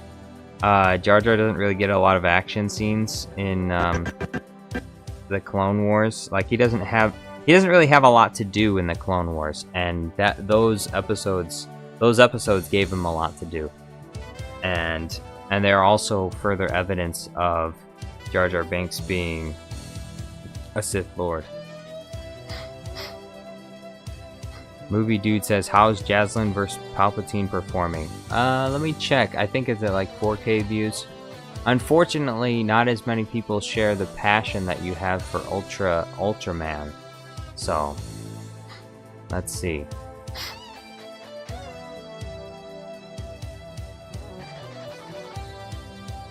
Jar Jar doesn't really get a lot of action scenes in the Clone Wars. Like, he doesn't really have a lot to do in the Clone Wars, and those episodes gave him a lot to do. And they're also further evidence of Jar Jar Binks being a Sith Lord. Movie Dude says, how's Jaslyn vs. Palpatine performing? Let me check. I think it's at like 4K views. Unfortunately, not as many people share the passion that you have for Ultraman. So, let's see.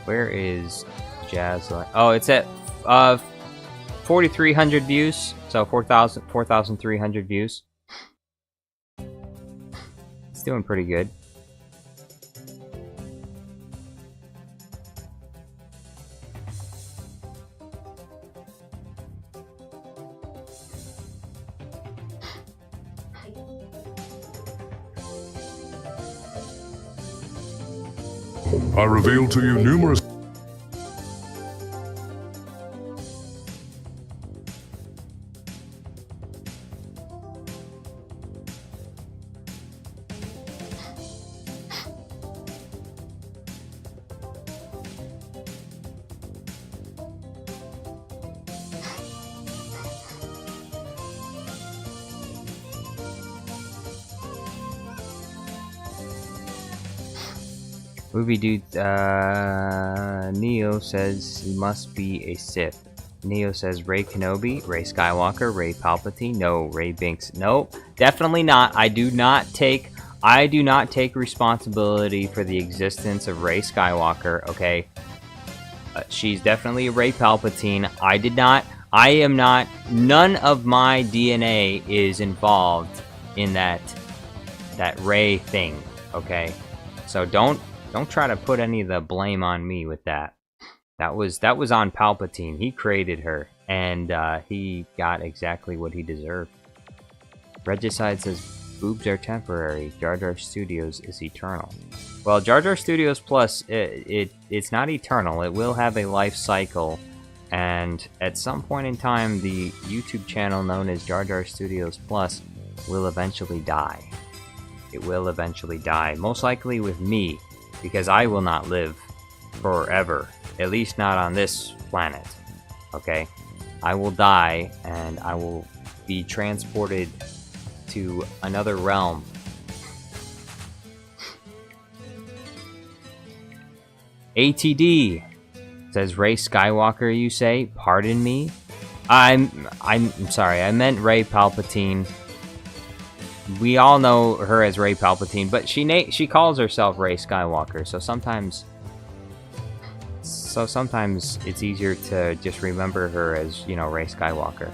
Where is Jazzline? Oh, it's at 4,300 views. So 4,300 views. It's doing pretty good. I reveal to you numerous... Movie dude, Neo says he must be a Sith. Neo says Rey Kenobi, Rey Skywalker, Rey Palpatine, no, Rey Binks. Nope, definitely not. I do not take responsibility for the existence of Rey Skywalker, okay? She's definitely a Rey Palpatine. I am not, none of my DNA is involved in that Rey thing, okay? So don't try to put any of the blame on me with that. That was on Palpatine. He created her, and he got exactly what he deserved. Regicide says, boobs are temporary. Jar Jar Studios is eternal. Well, Jar Jar Studios Plus, it's not eternal. It will have a life cycle, and at some point in time, the YouTube channel known as Jar Jar Studios Plus will eventually die. It will eventually die. Most likely with me, because I will not live forever. At least not on this planet. Okay? I will die, and I will be transported to another realm. ATD says Rey Skywalker, you say? Pardon me? I'm sorry, I meant Rey Palpatine. We all know her as Rey Palpatine, but she calls herself Rey Skywalker, so sometimes it's easier to just remember her as, you know, Rey Skywalker.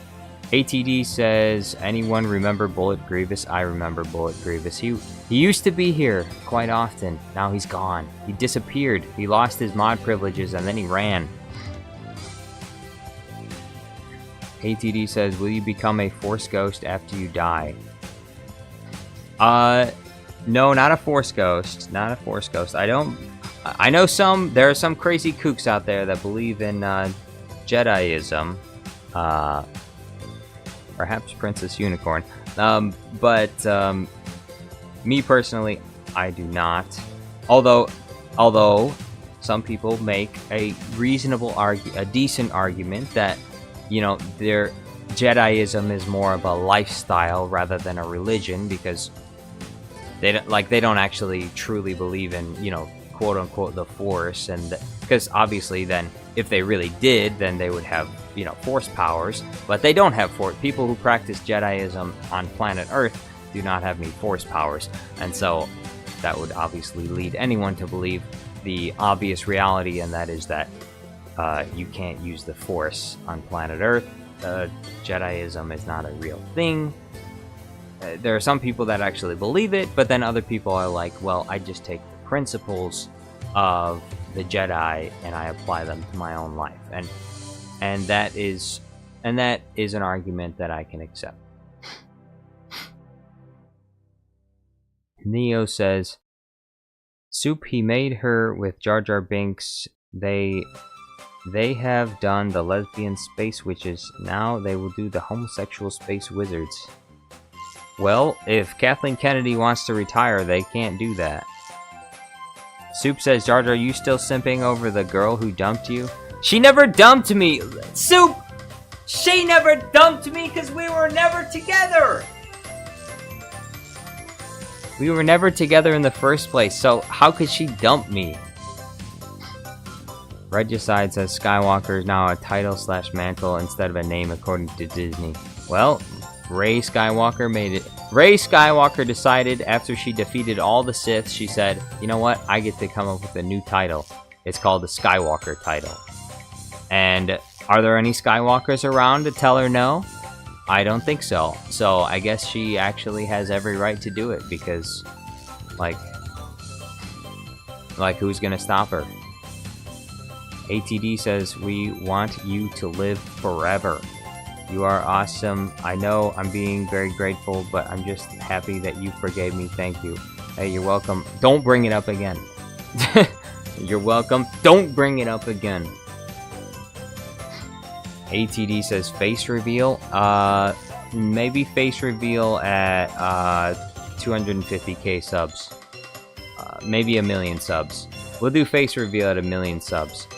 ATD says, anyone remember Bullet Grievous? I remember Bullet Grievous. He used to be here quite often. Now he's gone. He disappeared. He lost his mod privileges and then he ran. ATD says, will you become a Force Ghost after you die? No, not a Force Ghost. Not a Force Ghost. I know there are some crazy kooks out there that believe in, Jediism. Perhaps Princess Unicorn. But me personally, I do not. Although some people make a decent argument that, you know, their Jediism is more of a lifestyle rather than a religion, because they don't actually truly believe in, you know, quote unquote the Force, and because obviously then if they really did, then they would have, you know, Force powers, but they don't have Force. People who practice Jediism on planet Earth do not have any Force powers, and so that would obviously lead anyone to believe the obvious reality, and that is that you can't use the Force on planet Earth. Jediism is not a real thing. There are some people that actually believe it, but then other people are like, well, I just take the principles of the Jedi and I apply them to my own life, and that is an argument that I can accept. Neo says, Soup, he made her with Jar Jar Binks. They have done the lesbian space witches. Now they will do the homosexual space wizards. Well, if Kathleen Kennedy wants to retire, they can't do that. Soup says, Jar Jar, you still simping over the girl who dumped you? She never dumped me! Soup! She never dumped me because we were never together! We were never together in the first place, so how could she dump me? Regicide says Skywalker is now a title / mantle instead of a name according to Disney. Well, Rey Skywalker made it. Rey Skywalker decided after she defeated all the Sith, she said, you know what, I get to come up with a new title. It's called the Skywalker title. And are there any Skywalkers around to tell her no? I don't think so. So I guess she actually has every right to do it because, like who's gonna stop her? ATD says, we want you to live forever. You are awesome. I know I'm being very grateful, but I'm just happy that you forgave me. Thank you. Hey, you're welcome. Don't bring it up again. You're welcome. Don't bring it up again. ATD says face reveal. Maybe face reveal at 250k subs. Maybe 1 million subs. We'll do face reveal at 1 million subs.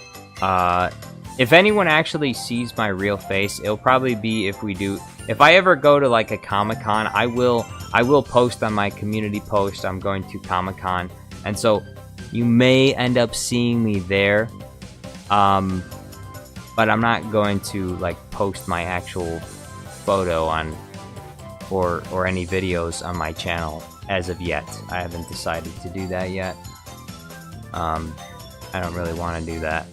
If anyone actually sees my real face, it'll probably be if I ever go to like a Comic-Con, I will post on my community post I'm going to Comic-Con, and so you may end up seeing me there. But I'm not going to like post my actual photo on or any videos on my channel as of yet. I haven't decided to do that yet. I don't really want to do that.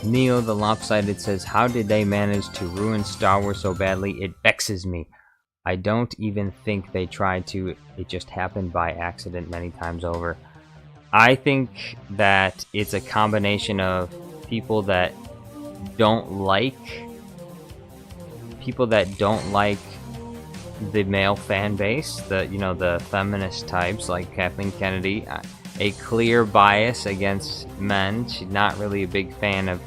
Neo the Lopsided says, how did they manage to ruin Star Wars so badly? It vexes me. I don't even think they tried to. It just happened by accident many times over. I think that it's a combination of people that don't like the male fan base, the feminist types like Kathleen Kennedy, a clear bias against men. She's not really a big fan of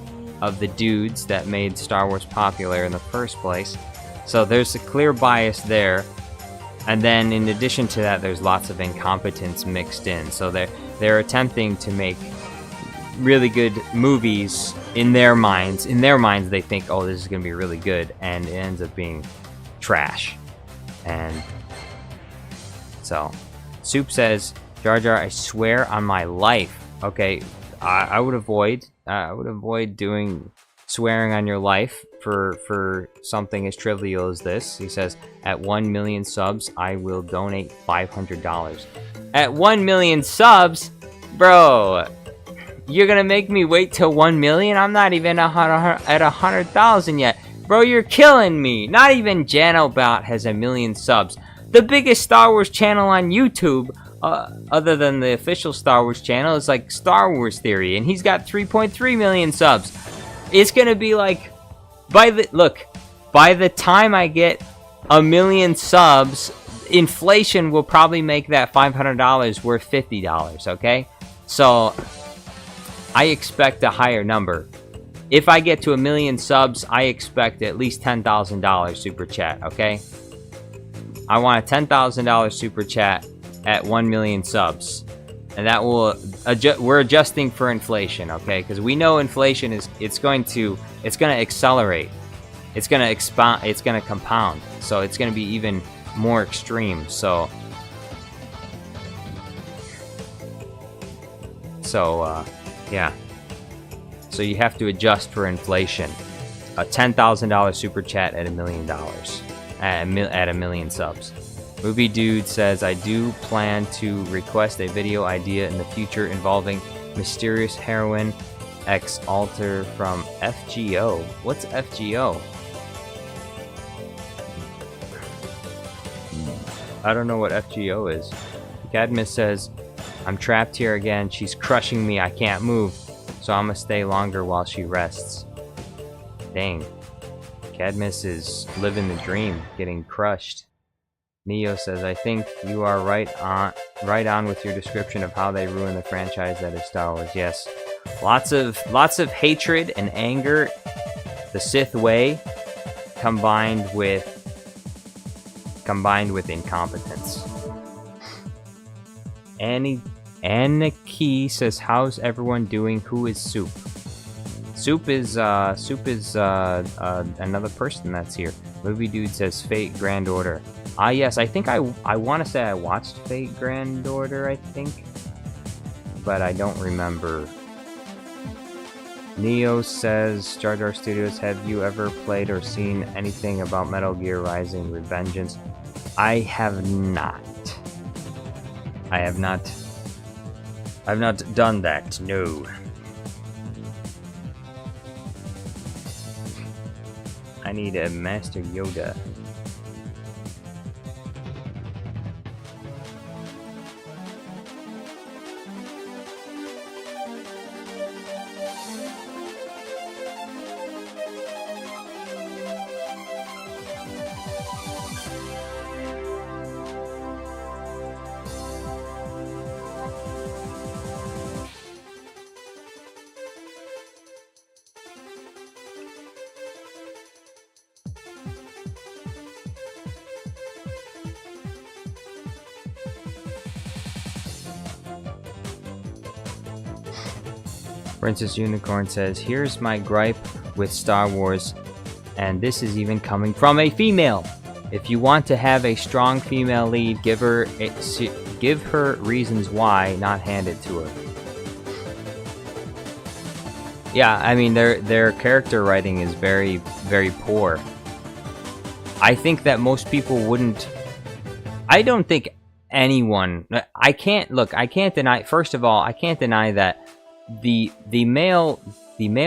the dudes that made Star Wars popular in the first place. So there's a clear bias there. And then in addition to that, there's lots of incompetence mixed in. So they're attempting to make really good movies in their minds. In their minds, they think, oh, this is going to be really good. And it ends up being trash. And so, Soup says, Jar Jar, I swear on my life. Okay, I would avoid doing swearing on your life for something as trivial as this. He says, at 1 million subs, I will donate $500. At 1 million subs? Bro, you're gonna make me wait till 1 million? I'm not even at 100,000 yet. Bro, you're killing me. Not even JanoBot has 1 million subs. The biggest Star Wars channel on YouTube, other than the official Star Wars channel, is like Star Wars Theory, and he's got 3.3 million subs. It's gonna be like, by the time I get 1 million subs, inflation will probably make that $500 worth $50, okay? So, I expect a higher number. If I get to 1 million subs, I expect at least $10,000 super chat, okay? I want a $10,000 super chat at 1 million subs. And that will we're adjusting for inflation, okay? Because we know inflation it's going to accelerate. It's going to expand, it's going to compound. So it's going to be even more extreme. So yeah. So you have to adjust for inflation. A $10,000 super chat at $1 million. At 1 million subs. Movie Dude says, I do plan to request a video idea in the future involving mysterious heroine X alter from FGO. What's FGO? I don't know what FGO is. Cadmus says, I'm trapped here again. She's crushing me. I can't move. So I'm gonna stay longer while she rests. Dang. Cadmus is living the dream, getting crushed. Neo says, I think you are right on with your description of how they ruin the franchise that is Star Wars. Yes. Lots of hatred and anger, the Sith way, combined with incompetence. Aniki says, how's everyone doing? Who is Soup? Soup is another person that's here. Movie Dude says Fate Grand Order. Yes, I think I want to say I watched Fate Grand Order, I think. But I don't remember Neo says, Jar Jar Studios, have you ever played or seen anything about Metal Gear Rising: Revengeance? I have not. I have not. I've not done that, no. I need a Master Yoda. Princess Unicorn says, here's my gripe with Star Wars, and this is even coming from a female. If you want to have a strong female lead, give her reasons why, not hand it to her. Yeah, I mean, their character writing is very, very poor. I think that most people wouldn't... I don't think anyone... I can't deny... First of all, I can't deny that the male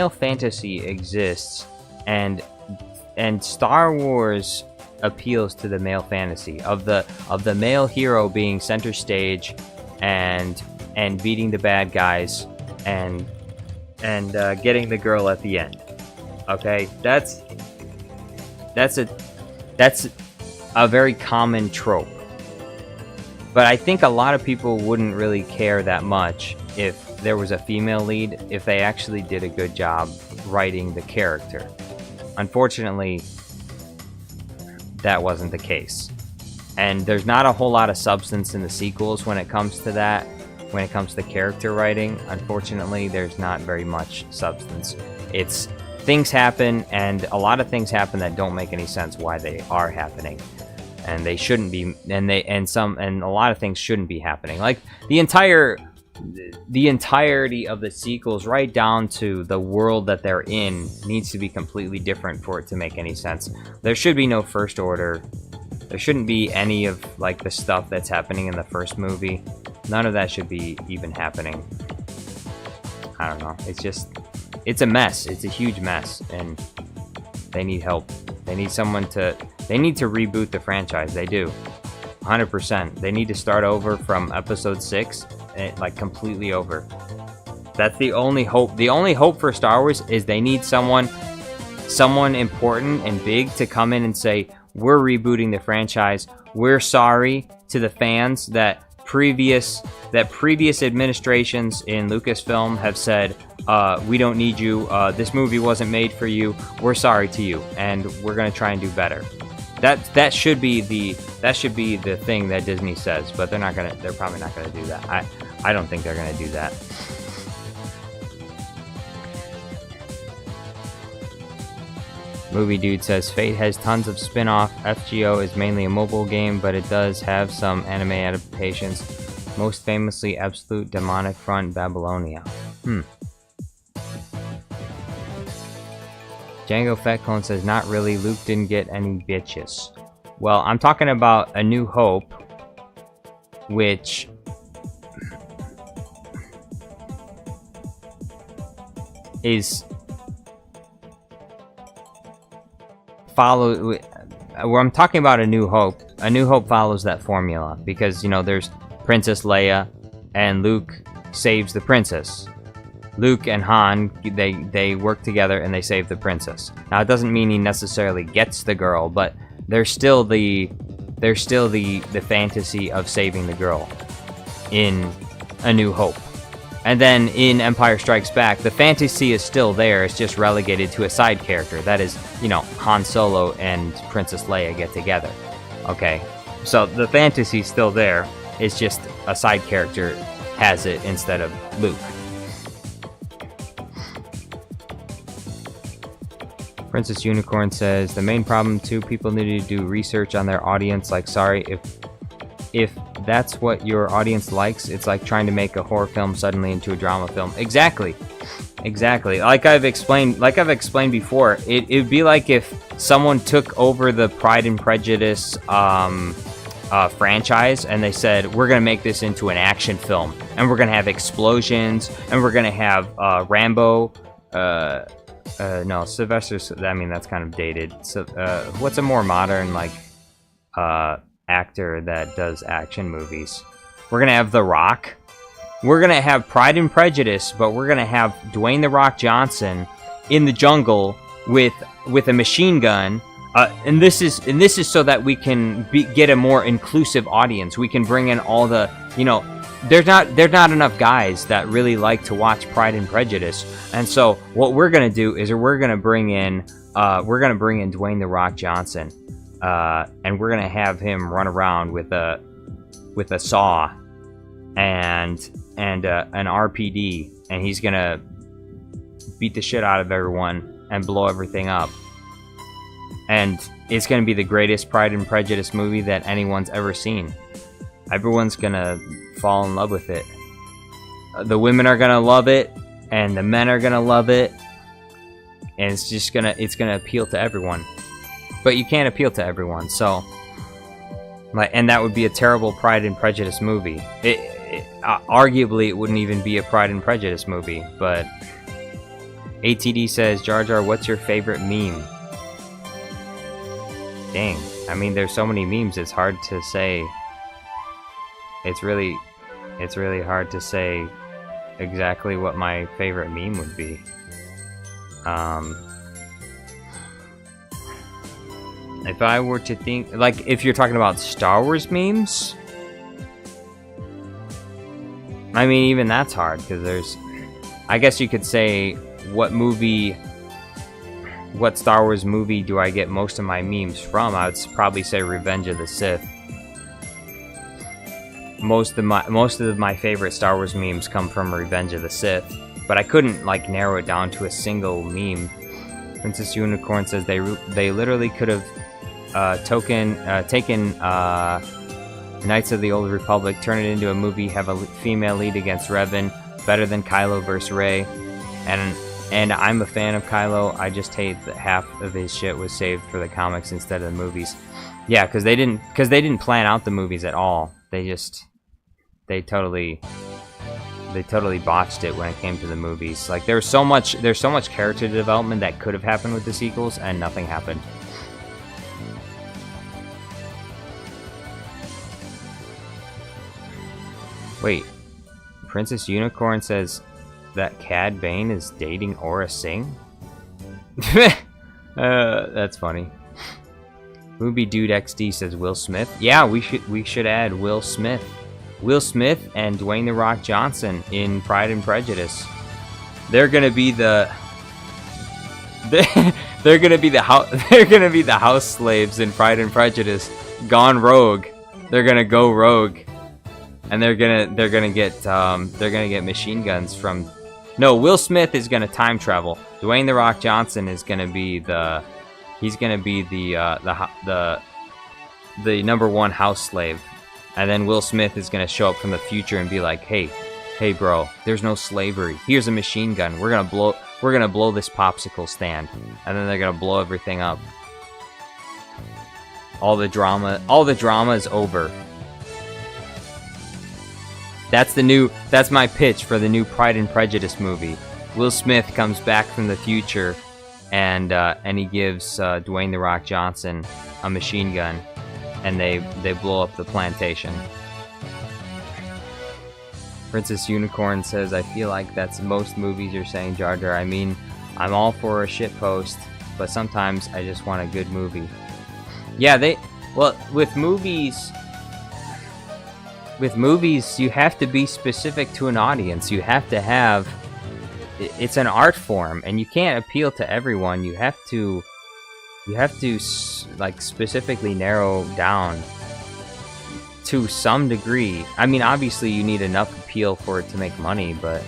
fantasy exists, and Star Wars appeals to the male fantasy of the male hero being center stage and beating the bad guys and getting the girl at the end. Okay, that's a very common trope. But I think a lot of people wouldn't really care that much if there was a female lead, if they actually did a good job writing the character. Unfortunately, that wasn't the case. And there's not a whole lot of substance in the sequels when it comes to that. When it comes to character writing, unfortunately, there's not very much substance. It's things happen, and a lot of things happen that don't make any sense why they are happening. And they shouldn't be, and a lot of things shouldn't be happening. Like the entirety of the sequels, right down to the world that they're in, needs to be completely different for it to make any sense. There should be no First Order. There shouldn't be any of like the stuff that's happening in the first movie. None of that should be even happening. I don't know. It's a mess. It's a huge mess, and they need help. They need they need to reboot the franchise. They do. 100%. They need to start over from episode 6, like completely over. That's the only hope. The only hope for Star Wars is they need someone important and big to come in and say, we're rebooting the franchise. We're sorry to the fans that previous administrations in Lucasfilm have said, we don't need you, this movie wasn't made for you, we're sorry to you, and we're gonna try and do better. That should be the thing that Disney says, but they're probably not gonna do that. I don't think they're gonna do that. Movie Dude says, Fate has tons of spin-off. FGO is mainly a mobile game, but it does have some anime adaptations. Most famously, Absolute Demonic Front Babylonia. Django Fatclone says, not really, Luke didn't get any bitches. Well, I'm talking about A New Hope, which is where I'm talking about A New Hope. A New Hope follows that formula because, you know, there's Princess Leia and Luke saves the princess. Luke and Han, they work together and they save the princess. Now, it doesn't mean he necessarily gets the girl, but there's still the fantasy of saving the girl in A New Hope. And then in Empire Strikes Back, the fantasy is still there. It's just relegated to a side character. That is, you know, Han Solo and Princess Leia get together. Okay, so the fantasy's still there. It's just a side character has it instead of Luke. Princess Unicorn says, the main problem too, people need to do research on their audience. Like, sorry, if that's what your audience likes, it's like trying to make a horror film suddenly into a drama film. Exactly. exactly. Like I've explained before, it'd be like if someone took over the Pride and Prejudice franchise and they said, we're gonna make this into an action film, and we're gonna have explosions, and we're gonna have Rambo. No, Sylvester's. I mean, that's kind of dated. So, what's a more modern like actor that does action movies? We're gonna have The Rock. We're gonna have Pride and Prejudice, but we're gonna have Dwayne "The Rock" Johnson in the jungle with a machine gun. And this is so that we can get a more inclusive audience. We can bring in all the, you know, there's not enough guys that really like to watch Pride and Prejudice, and so what we're gonna do is we're gonna bring in Dwayne "The Rock" Johnson, and we're gonna have him run around with a saw and an RPD, and he's gonna beat the shit out of everyone and blow everything up. And it's gonna be the greatest Pride and Prejudice movie that anyone's ever seen. Everyone's gonna fall in love with it. The women are gonna love it, and the men are gonna love it, and it's gonna appeal to everyone. But you can't appeal to everyone, so and that would be a terrible Pride and Prejudice movie. Arguably, it wouldn't even be a Pride and Prejudice movie. But ATD says, Jar Jar, what's your favorite meme? Dang, I mean, there's so many memes. It's hard to say. It's really hard to say exactly what my favorite meme would be. If I were to think, like, if you're talking about Star Wars memes, I mean, even that's hard, because there's, I guess you could say, what Star Wars movie do I get most of my memes from? I would probably say Revenge of the Sith. Most of my favorite Star Wars memes come from Revenge of the Sith, but I couldn't like narrow it down to a single meme. Princess Unicorn says they literally could have taken Knights of the Old Republic, turn it into a movie, have a female lead against Revan, better than Kylo vs. Rey, and I'm a fan of Kylo. I just hate that half of his shit was saved for the comics instead of the movies. Yeah, because they didn't plan out the movies at all. They totally botched it when it came to the movies. Like there's so much character development that could have happened with the sequels, and nothing happened. Wait, Princess Unicorn says that Cad Bane is dating Aura Singh? That's funny. Movie Dude XD says Will Smith. Yeah, we should add Will Smith. Will Smith and Dwayne "The Rock" Johnson in Pride and Prejudice. They're gonna be the house slaves in Pride and Prejudice, gone rogue. They're gonna go rogue, and they're gonna get machine guns from. No, Will Smith is gonna time travel. Dwayne "The Rock" Johnson is gonna be the number one house slave. And then Will Smith is gonna show up from the future and be like, "Hey, bro, there's no slavery. Here's a machine gun. We're gonna blow this popsicle stand." And then they're gonna blow everything up. All the drama is over. That's my pitch for the new Pride and Prejudice movie. Will Smith comes back from the future, and he gives Dwayne "The Rock" Johnson a machine gun. And they blow up the plantation. Princess Unicorn says, I feel like that's most movies you're saying, Jar Jar. I mean, I'm all for a shitpost, but sometimes I just want a good movie. Yeah, with movies, you have to be specific to an audience. You have to have, it's an art form, and you can't appeal to everyone. You have to like specifically narrow down to some degree. I mean, obviously you need enough appeal for it to make money, but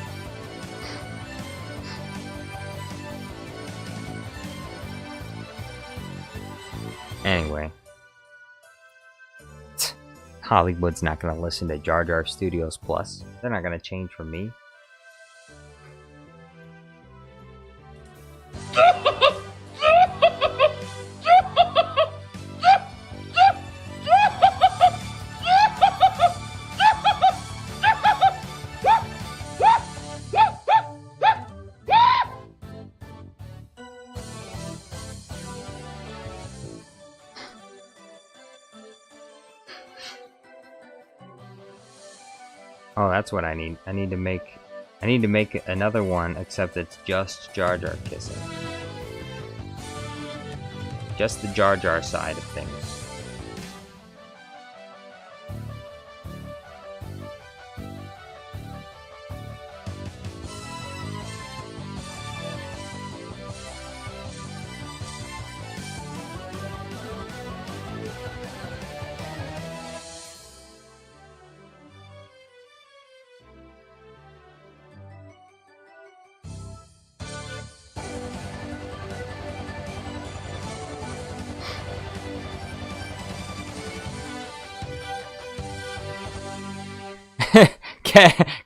anyway, Hollywood's not gonna listen to Jar Jar Studios Plus. They're not gonna change for me. Oh, that's what I need. I need to make another one, except it's just Jar Jar kissing. Just the Jar Jar side of things.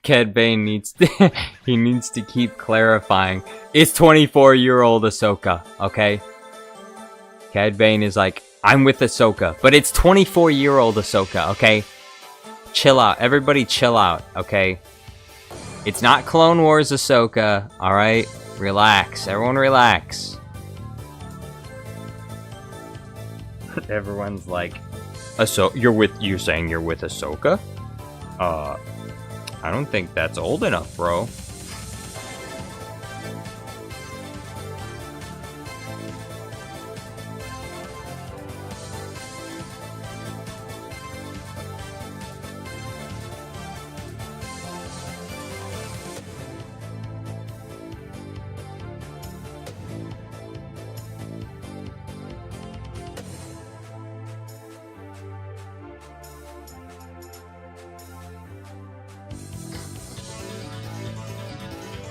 Cad Bane needs to he needs to keep clarifying. It's 24-year-old Ahsoka, okay? Cad Bane is like, I'm with Ahsoka, but it's 24-year-old Ahsoka, okay? Chill out. Everybody chill out, okay? It's not Clone Wars Ahsoka, alright? Relax. Everyone relax. Everyone's like, you're saying you're with Ahsoka? I don't think that's old enough, bro.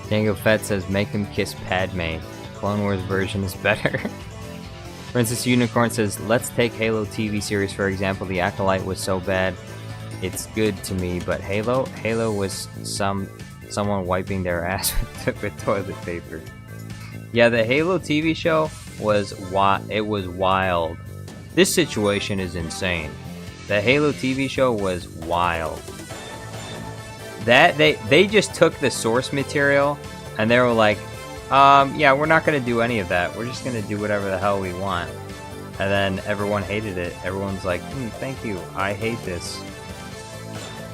Django Fett says, make him kiss Padme. Clone Wars version is better. Princess Unicorn says, let's take Halo TV series for example. The Acolyte was so bad, it's good to me, but Halo was someone wiping their ass with toilet paper. Yeah, the Halo TV show was wild. This situation is insane. The Halo TV show was wild. That they just took the source material and they were like, yeah, we're not gonna do any of that. We're just gonna do whatever the hell we want. And then everyone hated it. Everyone's like, thank you, I hate this.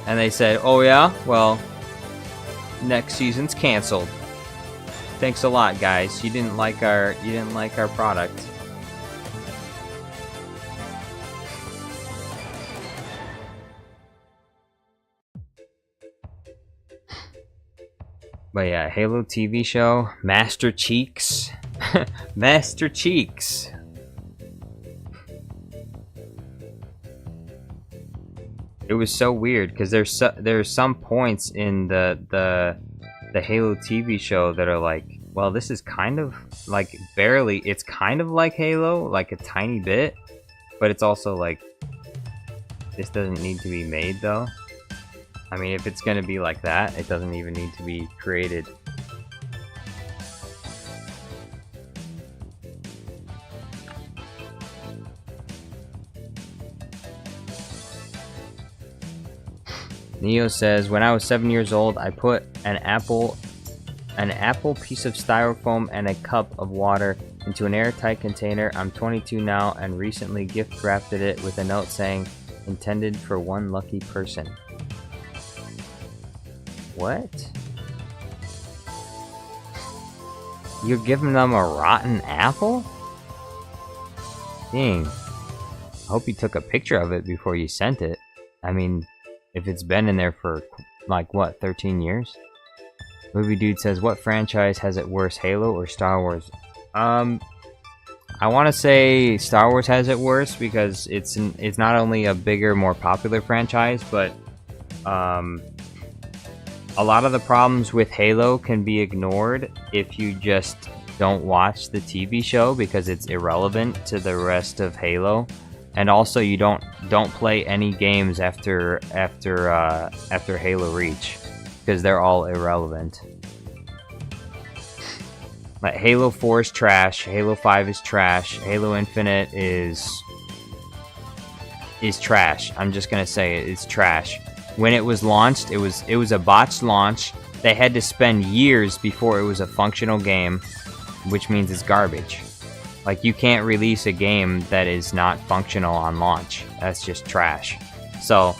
And they said, oh yeah, well, next season's canceled. Thanks a lot, guys. You didn't like our product. But yeah, Halo TV show, Master Cheeks. Master Cheeks. It was so weird because there's some points in the Halo TV show that are like, well, this is kind of like it's kind of like Halo, like a tiny bit, but it's also like, this doesn't need to be made though. I mean, if it's gonna be like that, it doesn't even need to be created. Neo says, when I was 7 years old, I put an apple piece of styrofoam and a cup of water into an airtight container. I'm 22 now and recently gift wrapped it with a note saying, intended for one lucky person. What? You're giving them a rotten apple? Dang. I hope you took a picture of it before you sent it. I mean, if it's been in there for, like, what, 13 years? Movie Dude says, what franchise has it worse, Halo or Star Wars? I want to say Star Wars has it worse because it's not only a bigger, more popular franchise, but a lot of the problems with Halo can be ignored if you just don't watch the TV show because it's irrelevant to the rest of Halo, and also you don't play any games after Halo Reach because they're all irrelevant. Like, Halo 4 is trash, Halo 5 is trash, Halo Infinite is trash. I'm just gonna say it, it's trash. When it was launched, it was a botched launch. They had to spend years before it was a functional game, which means it's garbage. Like, you can't release a game that is not functional on launch. That's just trash. So,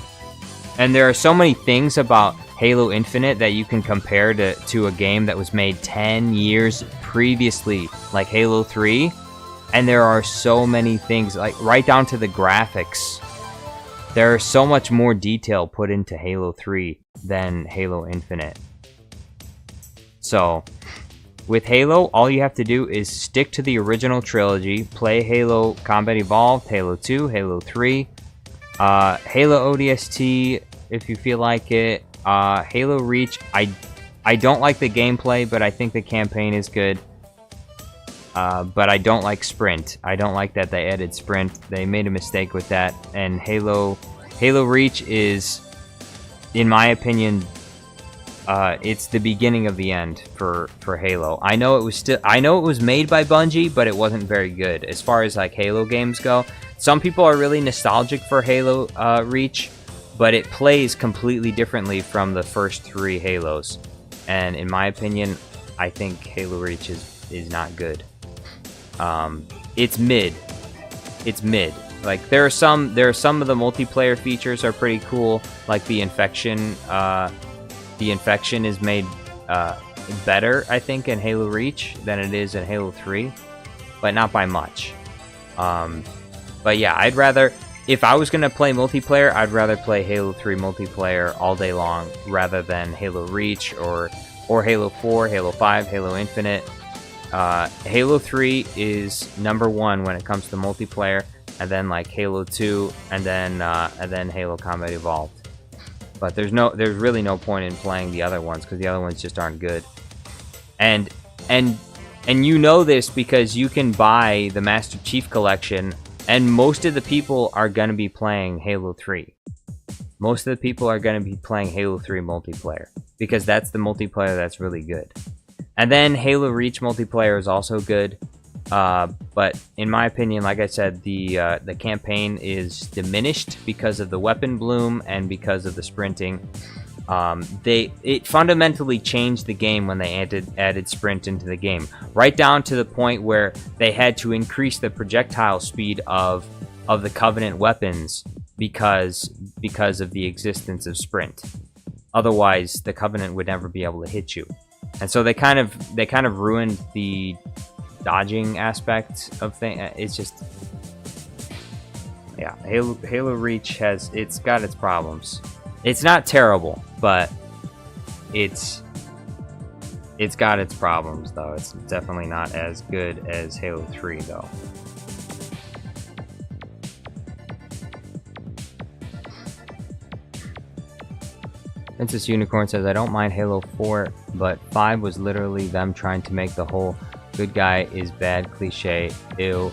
and there are so many things about Halo Infinite that you can compare to a game that was made 10 years previously, like Halo 3. And there are so many things, like right down to the graphics. There is so much more detail put into Halo 3 than Halo Infinite. So, with Halo, all you have to do is stick to the original trilogy, play Halo Combat Evolved, Halo 2, Halo 3, Halo ODST if you feel like it, Halo Reach. I don't like the gameplay, but I think the campaign is good. But I don't like Sprint. I don't like that they added Sprint. They made a mistake with that. And Halo Reach is, in my opinion, it's the beginning of the end for Halo. I know it was made by Bungie, but it wasn't very good as far as like Halo games go. Some people are really nostalgic for Halo Reach, but it plays completely differently from the first 3 Halos. And in my opinion, I think Halo Reach is not good. It's mid. It's mid. Like, there are some of the multiplayer features are pretty cool, like the infection. The infection is made better, I think, in Halo Reach than it is in Halo 3, but not by much. But yeah, I'd rather, if I was gonna play multiplayer, I'd rather play Halo 3 multiplayer all day long rather than Halo Reach or Halo 4, Halo 5, Halo Infinite. Halo 3 is #1 when it comes to multiplayer, and then like Halo 2, and then Halo Combat Evolved. But there's really no point in playing the other ones because the other ones just aren't good. And you know this because you can buy the Master Chief Collection, and most of the people are gonna be playing Halo 3. Most of the people are gonna be playing Halo 3 multiplayer because that's the multiplayer that's really good. And then Halo Reach multiplayer is also good, but in my opinion, like I said, the campaign is diminished because of the weapon bloom and because of the sprinting. It fundamentally changed the game when they added sprint into the game, right down to the point where they had to increase the projectile speed of the Covenant weapons because of the existence of sprint. Otherwise, the Covenant would never be able to hit you. And so they kind of ruined the dodging aspect of things. It's just, yeah, Halo Reach it's got its problems. It's not terrible, but it's got its problems though. It's definitely not as good as Halo 3 though. Princess Unicorn says, I don't mind Halo 4, but 5 was literally them trying to make the whole good guy is bad cliche. Ew.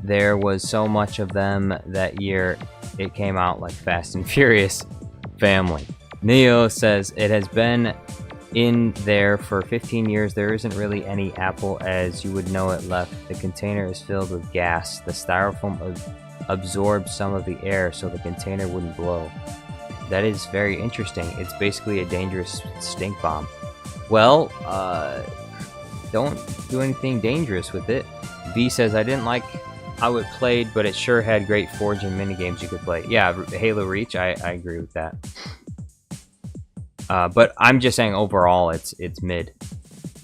There was so much of them that year it came out like Fast and Furious. Family. Neo says, it has been in there for 15 years. There isn't really any Apple as you would know it left. The container is filled with gas. The styrofoam absorbs some of the air so the container wouldn't blow. That is very interesting. It's basically a dangerous stink bomb. Well, don't do anything dangerous with it. V says, I didn't like how it played, but it sure had great forging minigames you could play. Yeah, Halo Reach, I agree with that. But I'm just saying overall it's mid.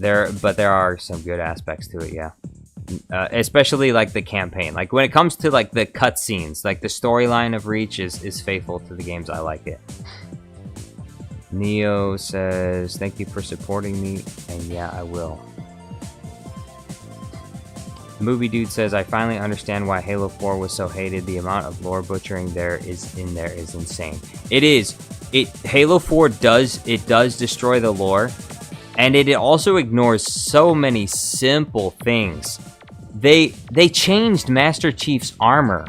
But there are some good aspects to it, yeah. Especially like the campaign. Like when it comes to like the cutscenes, like the storyline of Reach is faithful to the games. I like it. Neo says, thank you for supporting me, and yeah, I will. Movie Dude says, I finally understand why Halo 4 was so hated. The amount of lore butchering there is insane. It is. Halo 4 does destroy the lore, and it also ignores so many simple things. They changed Master Chief's armor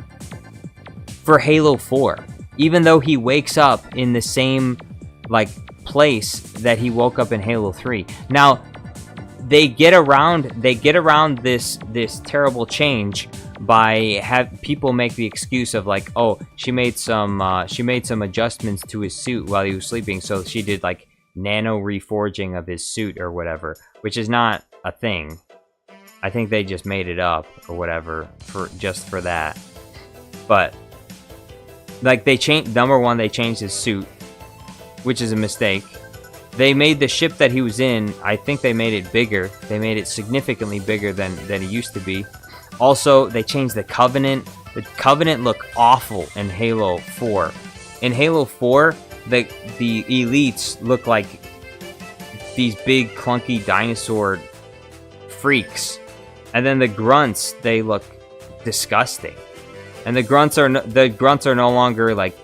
for Halo 4, even though he wakes up in the same like place that he woke up in Halo 3. Now, they get around this terrible change by have people make the excuse of like, oh, she made some adjustments to his suit while he was sleeping, so she did like nano reforging of his suit or whatever, which is not a thing. I think they just made it up or whatever just for that. But like they changed, number one, they changed his suit, which is a mistake. They made the ship that he was in, I think they made it bigger. They made it significantly bigger than it used to be. Also, they changed the Covenant. The Covenant look awful in Halo 4. In Halo 4, the elites look like these big clunky dinosaur freaks. And then the grunts, they look disgusting. And the grunts are no longer like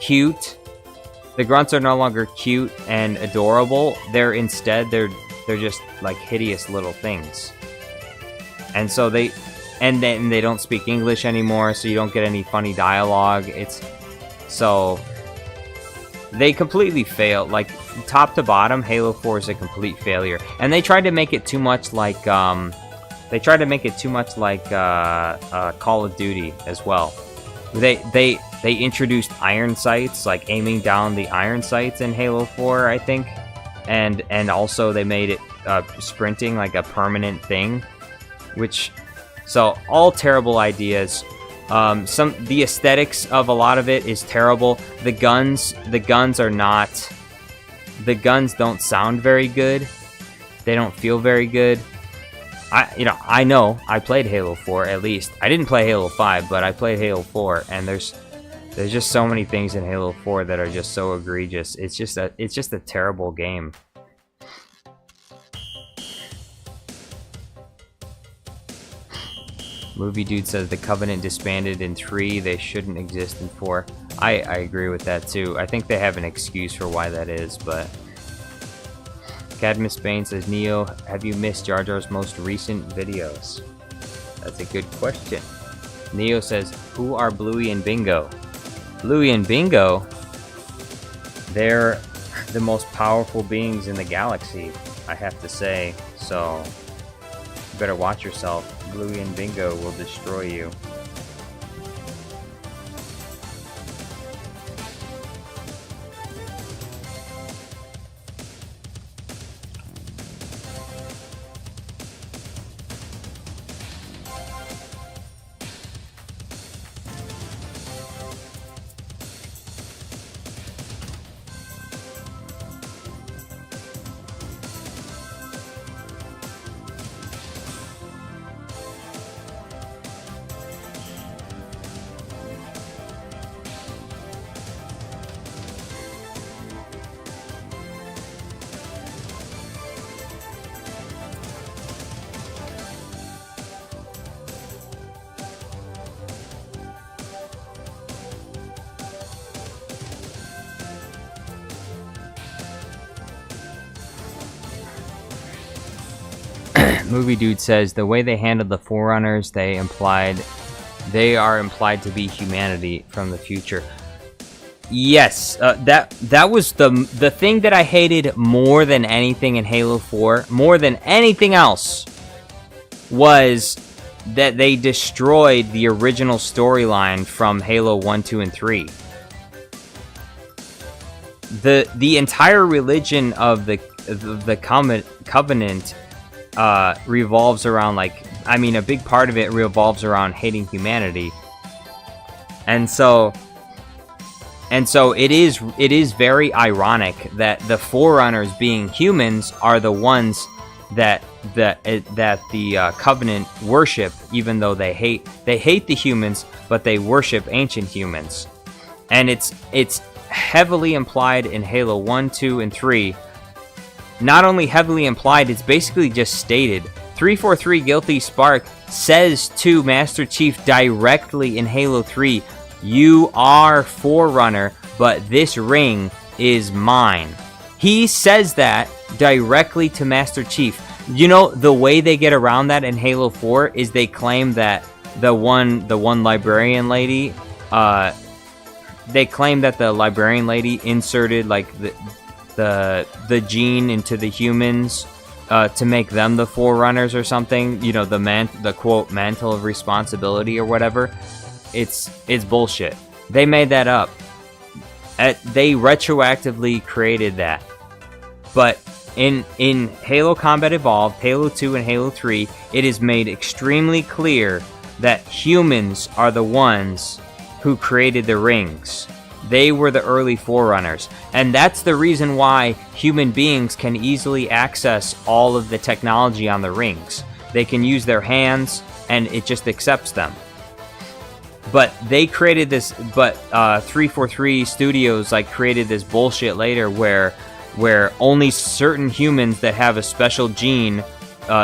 cute. The grunts are no longer cute and adorable. They're just like hideous little things. And so they don't speak English anymore, so you don't get any funny dialogue. So they completely failed. Like top to bottom, Halo 4 is a complete failure. And they tried to make it too much like Call of Duty as well. They introduced iron sights, like aiming down the iron sights in Halo 4, I think, and also they made it sprinting like a permanent thing, so all terrible ideas. The aesthetics of a lot of it is terrible. The guns don't sound very good. They don't feel very good. I know I played Halo 4 at least. I didn't play Halo 5, but I played Halo 4, and there's just so many things in Halo 4 that are just so egregious. It's just a terrible game. Movie Dude says the Covenant disbanded in 3. They shouldn't exist in 4. I agree with that too. I think they have an excuse for why that is, but Cadmus Bane says, Neo, have you missed Jar Jar's most recent videos? That's a good question. Neo says, who are Bluey and Bingo? Bluey and Bingo, they're the most powerful beings in the galaxy, I have to say. So, you better watch yourself. Bluey and Bingo will destroy you. Movie Dude says the way they handled the Forerunners, they are implied to be humanity from the future. Yes, that was the thing that I hated more than anything in Halo 4, more than anything else, was that they destroyed the original storyline from Halo 1, 2, and 3. The entire religion of the Covenant revolves around, a big part of it revolves around hating humanity, and so it is very ironic that the Forerunners, being humans, are the ones that the Covenant worship, even though they hate the humans, but they worship ancient humans, and it's heavily implied in Halo 1, 2, and 3. Not only heavily implied, it's basically just stated. 343 Guilty Spark says to Master Chief directly in Halo 3, you are Forerunner, but this ring is mine. He says that directly to Master Chief. You know, the way they get around that in Halo 4 is they claim that the one librarian lady, they claim that the librarian lady inserted the gene into the humans to make them the forerunners or something, you know, the quote mantle of responsibility or whatever. It's bullshit. They made that up. They retroactively created that. But in Halo Combat Evolved, Halo 2 and Halo 3, it is made extremely clear that humans are the ones who created the rings. They were the early forerunners. And that's the reason why human beings can easily access all of the technology on the rings. They can use their hands, and it just accepts them. But they created this, 343 Studios like created this bullshit later where only certain humans that have a special gene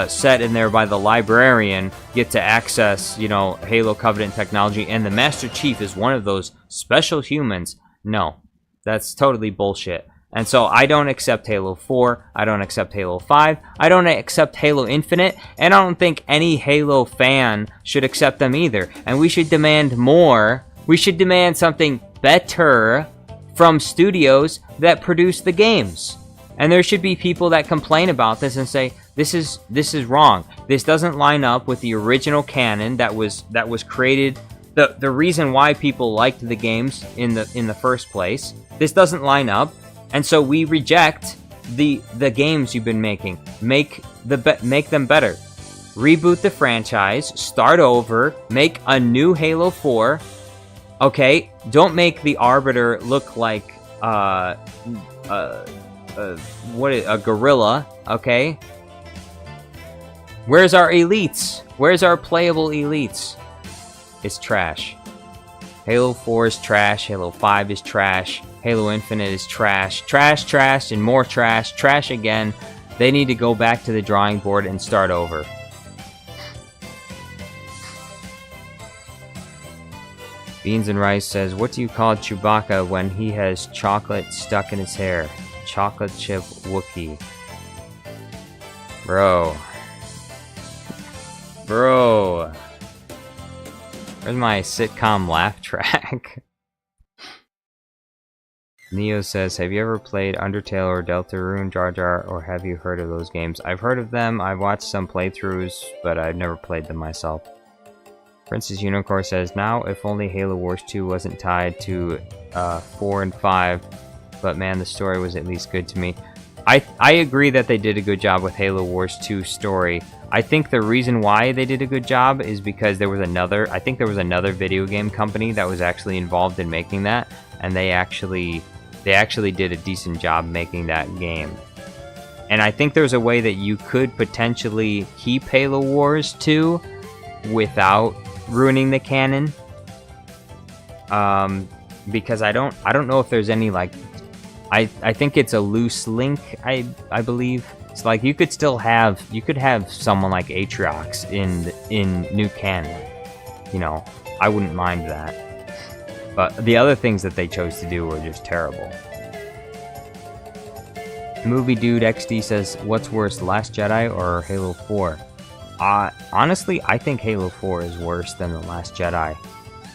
set in there by the librarian get to access, you know, Halo Covenant technology, and the Master Chief is one of those special humans. No, that's totally bullshit. And so I don't accept Halo 4, I don't accept Halo 5, I don't accept Halo Infinite, and I don't think any Halo fan should accept them either. And we should demand more. We should demand something better from studios that produce the games. And there should be people that complain about this and say, this is wrong. This doesn't line up with the original canon that was created. The reason why people liked the games in the first place. This doesn't line up. And so we reject the games you've been making. Make them better. Reboot the franchise. Start over. Make a new Halo 4. Okay, don't make the Arbiter look like a gorilla. Okay. Where's our elites? Where's our playable elites? It's trash. Halo 4 is trash. Halo 5 is trash. Halo Infinite is trash. Trash, trash, and more trash. Trash again. They need to go back to the drawing board and start over. Beans and Rice says, what do you call Chewbacca when he has chocolate stuck in his hair? Chocolate chip Wookiee. Bro. Where's my sitcom laugh track? Neo says, have you ever played Undertale or Deltarune, Jar Jar, or have you heard of those games? I've heard of them, I've watched some playthroughs, but I've never played them myself. Princess Unicorn says, now if only Halo Wars 2 wasn't tied to 4 and 5, but man, the story was at least good to me. I agree that they did a good job with Halo Wars 2 story. I think the reason why they did a good job is because there was another video game company that was actually involved in making that, and they actually did a decent job making that game. And I think there's a way that you could potentially keep Halo Wars 2 without ruining the canon. Because I don't know if there's any like I think it's a loose link, I believe. It's like you could have someone like Atriox in new canon. You know, I wouldn't mind that. But the other things that they chose to do were just terrible. Movie Dude XD says, what's worse, Last Jedi or Halo 4? Honestly, I think Halo 4 is worse than The Last Jedi.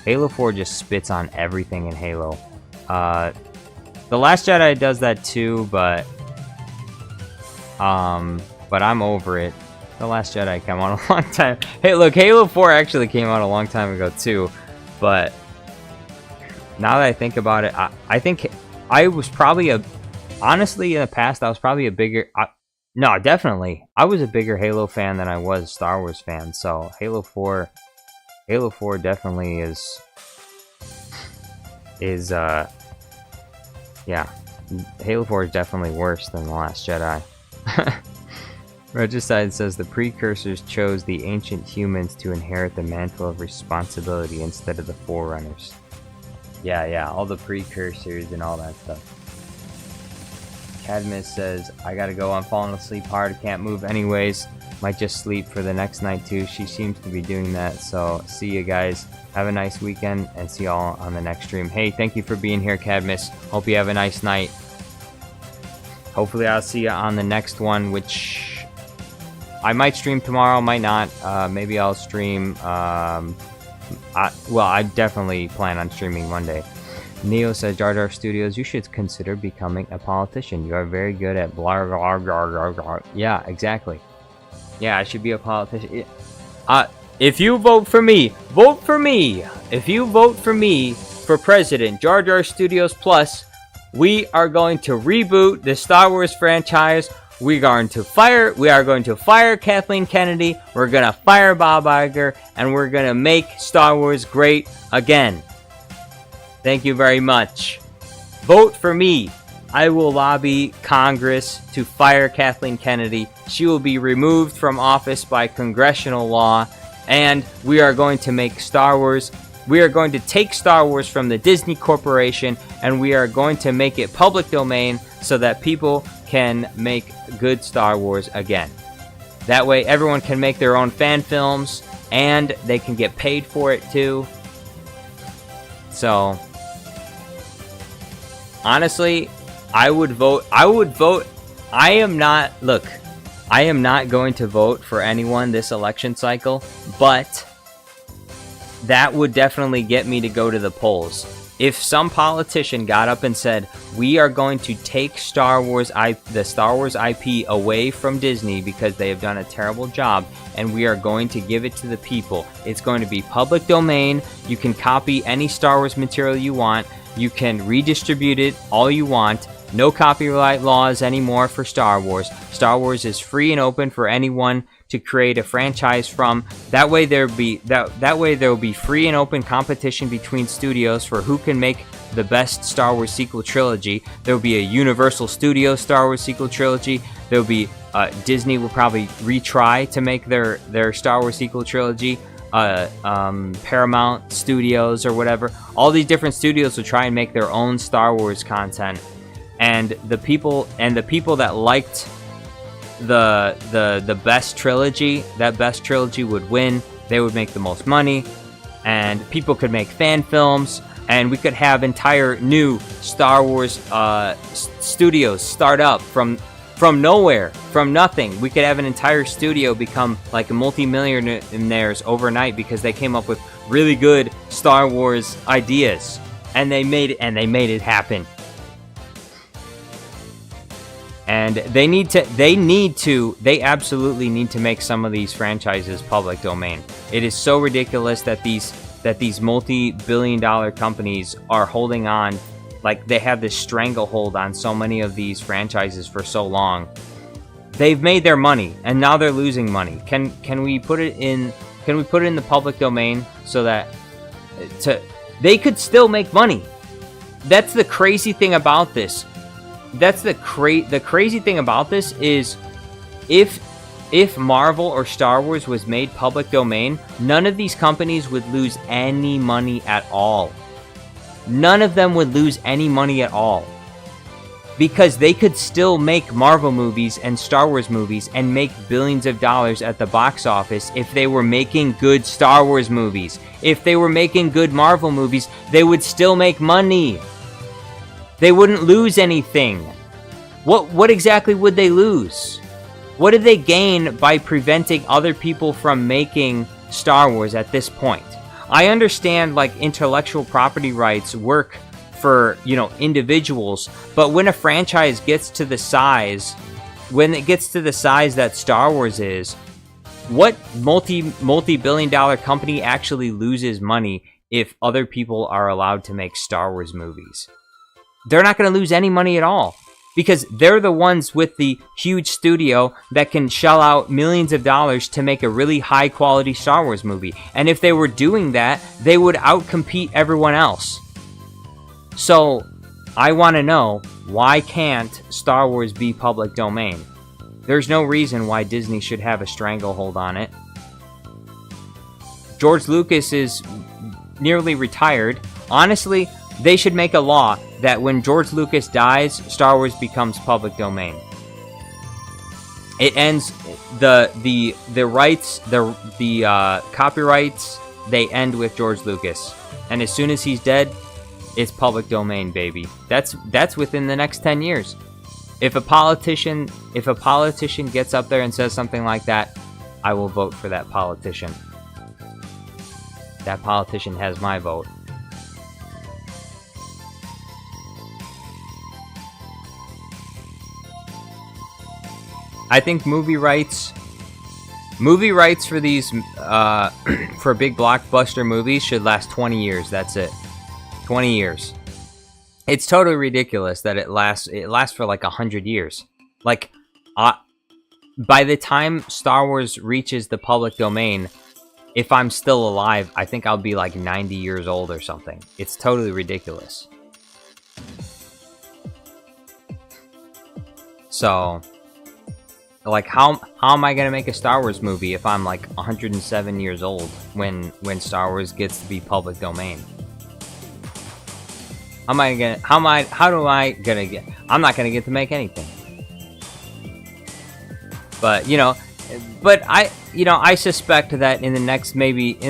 Halo 4 just spits on everything in Halo. The Last Jedi does that too, but I'm over it. The Last Jedi came out a long time. Hey, look, Halo 4 actually came out a long time ago too, but now that I think about it, I think I was probably honestly in the past I was probably a bigger definitely I was a bigger Halo fan than I was Star Wars fan. So Halo 4 definitely is yeah, Halo 4 is definitely worse than The Last Jedi. Regicide says the precursors chose the ancient humans to inherit the mantle of responsibility instead of the forerunners. Yeah, all the precursors and all that stuff. Cadmus says, I gotta go, I'm falling asleep hard, can't move anyways. Might just sleep for the next night too. She seems to be doing that, so see you guys. Have a nice weekend, and see y'all on the next stream. Hey, thank you for being here, Cadmus. Hope you have a nice night. Hopefully I'll see you on the next one, which I might stream tomorrow, might not. Maybe I'll stream, I definitely plan on streaming Monday. Neo says, Jar Jar Studios, you should consider becoming a politician. You are very good at blah, blah, blah, blah, blah. Yeah, exactly. Yeah, I should be a politician. If you vote for me, vote for me. If you vote for me for president, Jar Jar Studios Plus, we are going to reboot the Star Wars franchise. We are going to fire Kathleen Kennedy. We're going to fire Bob Iger, and we're going to make Star Wars great again. Thank you very much. Vote for me. I will lobby Congress to fire Kathleen Kennedy. She will be removed from office by congressional law, and we are going to make Star Wars. We are going to take Star Wars from the Disney Corporation, and we are going to make it public domain so that people can make good Star Wars again. That way everyone can make their own fan films, and they can get paid for it too. So, honestly, I would vote. I am not going to vote for anyone this election cycle, but that would definitely get me to go to the polls. If some politician got up and said, we are going to take the Star Wars IP away from Disney because they have done a terrible job, and we are going to give it to the people. It's going to be public domain. You can copy any Star Wars material you want. You can redistribute it all you want. No copyright laws anymore for Star Wars. Star Wars is free and open for anyone to create a franchise from. That way there will be free and open competition between studios for who can make the best Star Wars sequel trilogy. There will be a Universal Studios Star Wars sequel trilogy. There will be Disney will probably retry to make their Star Wars sequel trilogy. Paramount Studios or whatever. All these different studios will try and make their own Star Wars content. And the people that liked the best trilogy, that best trilogy would win. They would make the most money, and people could make fan films, and we could have entire new Star Wars studios start up from nowhere, from nothing. We could have an entire studio become like a multi-millionaires overnight because they came up with really good Star Wars ideas, and they made it happen. And they absolutely need to make some of these franchises public domain. It is so ridiculous that these multi-billion-dollar companies are holding on, like they have this stranglehold on so many of these franchises for so long. They've made their money, and now they're losing money. Can we put it in the public domain so that they could still make money? That's the crazy thing about this. The crazy thing about this is if Marvel or Star Wars was made public domain, none of these companies would lose any money at all. None of them would lose any money at all. Because they could still make Marvel movies and Star Wars movies and make billions of dollars at the box office if they were making good Star Wars movies. If they were making good Marvel movies, they would still make money. They wouldn't lose anything. What exactly would they lose? What did they gain by preventing other people from making Star Wars at this point? I understand like intellectual property rights work for, individuals, but when a franchise gets to the size, that Star Wars is, what multi-billion-dollar company actually loses money if other people are allowed to make Star Wars movies? They're not going to lose any money at all, because they're the ones with the huge studio that can shell out millions of dollars to make a really high quality Star Wars movie. And if they were doing that, they would outcompete everyone else. So I want to know, why can't Star Wars be public domain? There's no reason why Disney should have a stranglehold on it. George Lucas is nearly retired. Honestly, they should make a law that when George Lucas dies, Star Wars becomes public domain. It ends the rights, the copyrights, they end with George Lucas, and as soon as he's dead, it's public domain, baby. That's within the next 10 years. If a politician gets up there and says something like that, I will vote for that politician. That politician has my vote. I think movie rights for these for big blockbuster movies should last 20 years. That's it. 20 years. It's totally ridiculous that it lasts for like 100 years. Like by the time Star Wars reaches the public domain, if I'm still alive, I think I'll be like 90 years old or something. It's totally ridiculous. So, like, how am I gonna make a Star Wars movie if I'm like 107 years old when Star Wars gets to be public domain? I'm not gonna get to make anything. But I suspect that in the next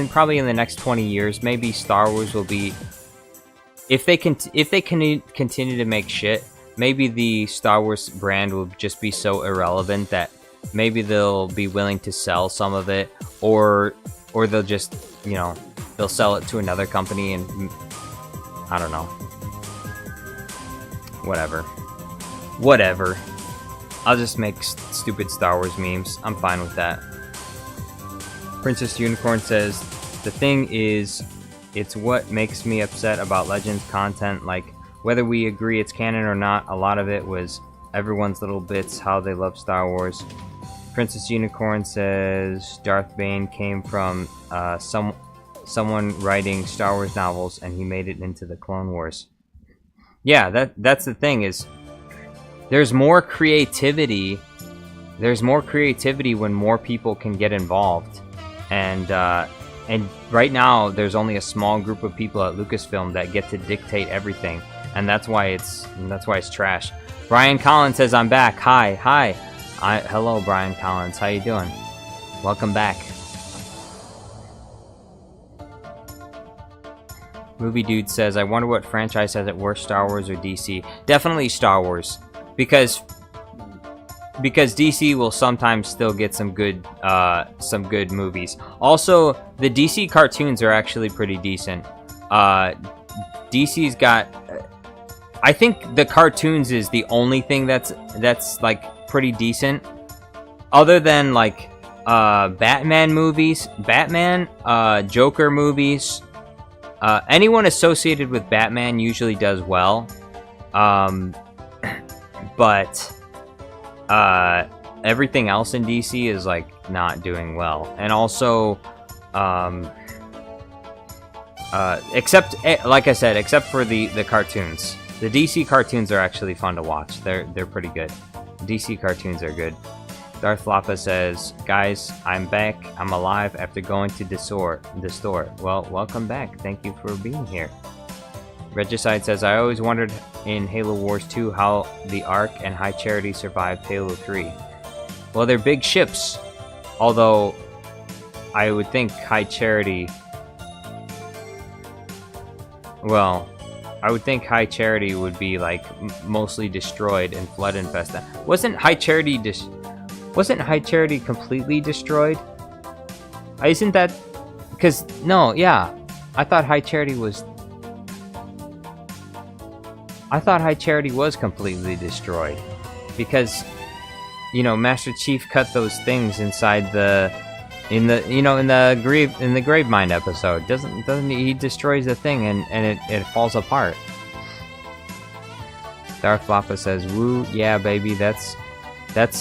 probably in the next 20 years, maybe Star Wars will be, if they continue to make shit, maybe the Star Wars brand will just be so irrelevant that maybe they'll be willing to sell some of it, or they'll just, they'll sell it to another company, and I don't know. Whatever. I'll just make stupid Star Wars memes. I'm fine with that. Princess Unicorn says, the thing is, it's what makes me upset about Legends content. Like, whether we agree it's canon or not, a lot of it was everyone's little bits, how they love Star Wars. Princess Unicorn says, Darth Bane came from someone writing Star Wars novels, and he made it into the Clone Wars. Yeah, that's the thing, is there's more creativity when more people can get involved, and right now there's only a small group of people at Lucasfilm that get to dictate everything, and that's why it's trash. Brian Collins says, I'm back. Hi. Hello, Brian Collins, how you doing? Welcome back. Movie Dude says, I wonder what franchise has it worse, Star Wars or DC? Definitely Star Wars. Because DC will sometimes still get some good movies. Also, the DC cartoons are actually pretty decent. DC's got, I think the cartoons is the only thing that's like pretty decent, other than like Batman movies, Joker movies. Anyone associated with Batman usually does well. But everything else in DC is like not doing well, and also except for the cartoons. The DC cartoons are actually fun to watch. They're pretty good. DC cartoons are good. Darth Lapa says, guys, I'm back. I'm alive after going to the store. Well, welcome back. Thank you for being here. Regicide says, I always wondered in Halo Wars 2 how the Ark and High Charity survived Halo 3. Well, they're big ships, although I would think High Charity... Well, I would think High Charity would be like mostly destroyed and flood infested. Wasn't High Charity completely destroyed? Isn't that... Because, no, yeah. I thought High Charity was completely destroyed, because Master Chief cut those things inside in the Gravemind episode. Doesn't he destroys the thing and it falls apart. Darth Lapa says, woo, yeah baby, that's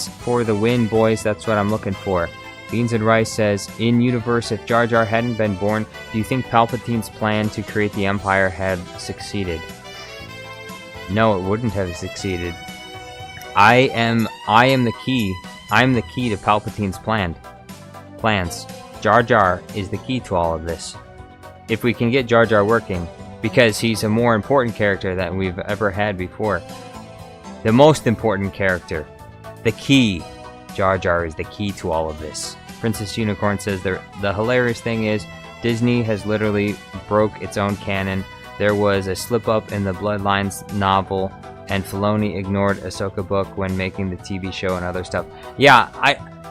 for the win, boys. That's what I'm looking for. Beans and Rice says, in universe, if Jar Jar hadn't been born, do you think Palpatine's plan to create the Empire had succeeded? No, it wouldn't have succeeded. I am the key. I'm the key to Palpatine's plans. Jar Jar is the key to all of this. If we can get Jar Jar working, because he's a more important character than we've ever had before. The most important character. The key. Jar Jar is the key to all of this. Princess Unicorn says, the hilarious thing is, Disney has literally broke its own canon. There was a slip-up in the Bloodlines novel, and Filoni ignored Ahsoka book when making the TV show and other stuff. Yeah,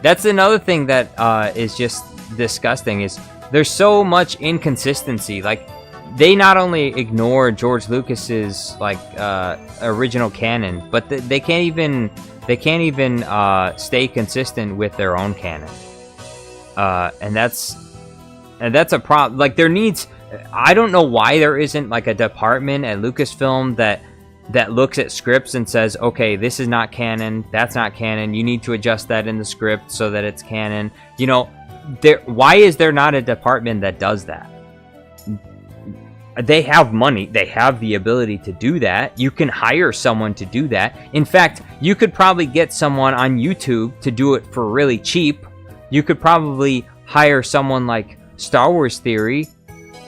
that's another thing that is just disgusting, is there's so much inconsistency. Like, they not only ignore George Lucas's, like, original canon, but they can't even They can't even stay consistent with their own canon. And that's a problem. Like, there needs... I don't know why there isn't, like, a department at Lucasfilm that looks at scripts and says, okay, this is not canon, that's not canon, you need to adjust that in the script so that it's canon. You know, why is there not a department that does that? They have money, they have the ability to do that. You can hire someone to do that. In fact, you could probably get someone on YouTube to do it for really cheap. You could probably hire someone like Star Wars Theory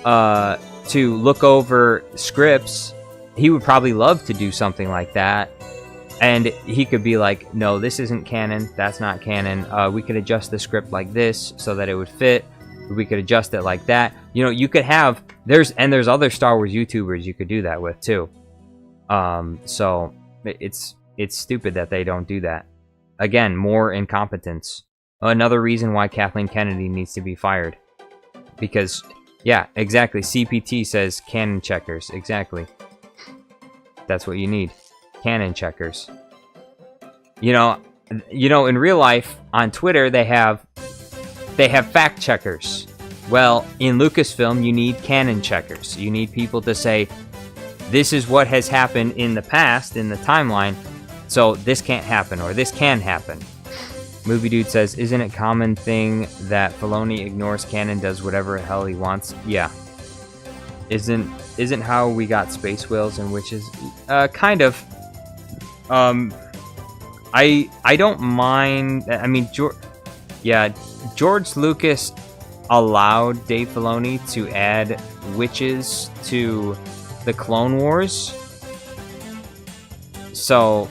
to look over scripts. He would probably love to do something like that, and he could be like, no, this isn't canon, that's not canon, we could adjust the script like this so that it would fit, we could adjust it like that. You know, you could have, there's other Star Wars YouTubers you could do that with too. So it's stupid that they don't do that. Again, more incompetence. Another reason why Kathleen Kennedy needs to be fired, because yeah, exactly, CPT says canon checkers. Exactly, that's what you need, canon checkers. You know, in real life on Twitter they have fact checkers. Well, in Lucasfilm you need canon checkers. You need people to say, this is what has happened in the past in the timeline, so this can't happen, or this can happen. Movie Dude says, isn't it common thing that Filoni ignores canon, does whatever the hell he wants? Yeah. Isn't how we got space whales and witches? Kind of. I don't mind. I mean, George Lucas allowed Dave Filoni to add witches to the Clone Wars. So,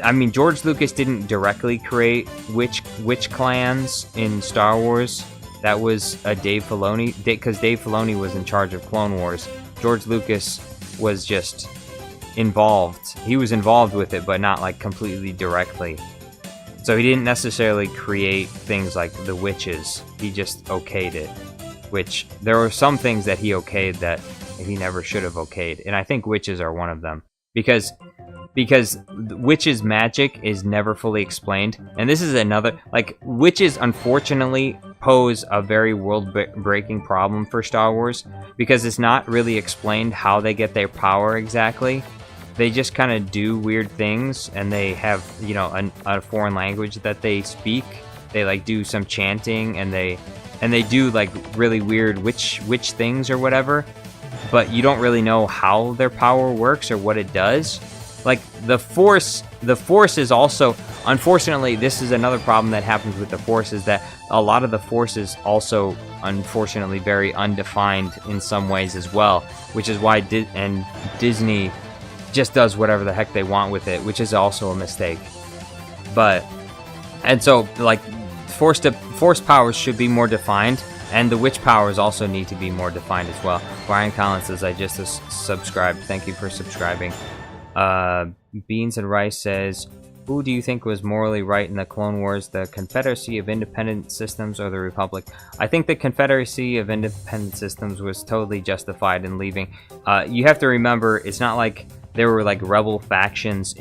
I mean, George Lucas didn't directly create witch clans in Star Wars. That was a Dave Filoni, because Dave Filoni was in charge of Clone Wars. George Lucas was just involved. He was involved with it, but not like completely directly. So he didn't necessarily create things like the witches. He just okayed it. Which, there were some things that he okayed that he never should have okayed. And I think witches are one of them. Because witches' magic is never fully explained. And this is another, like, witches unfortunately pose a very world-breaking problem for Star Wars, because it's not really explained how they get their power exactly. They just kind of do weird things, and they have, you know, a foreign language that they speak. They like do some chanting, and they do like really weird witch things or whatever, but you don't really know how their power works or what it does. Like the Force is also, unfortunately, this is another problem that happens with the Force, is that a lot of the Force is also, unfortunately, very undefined in some ways as well, which is why Disney just does whatever the heck they want with it, which is also a mistake. And so, like, Force powers should be more defined, and the witch powers also need to be more defined as well. Brian Collins says, I just subscribed. Thank you for subscribing. Beans and Rice says, who do you think was morally right in the Clone Wars, the Confederacy of Independent Systems or the Republic? I think the Confederacy of Independent Systems was totally justified in leaving. You have to remember, it's not like there were like rebel factions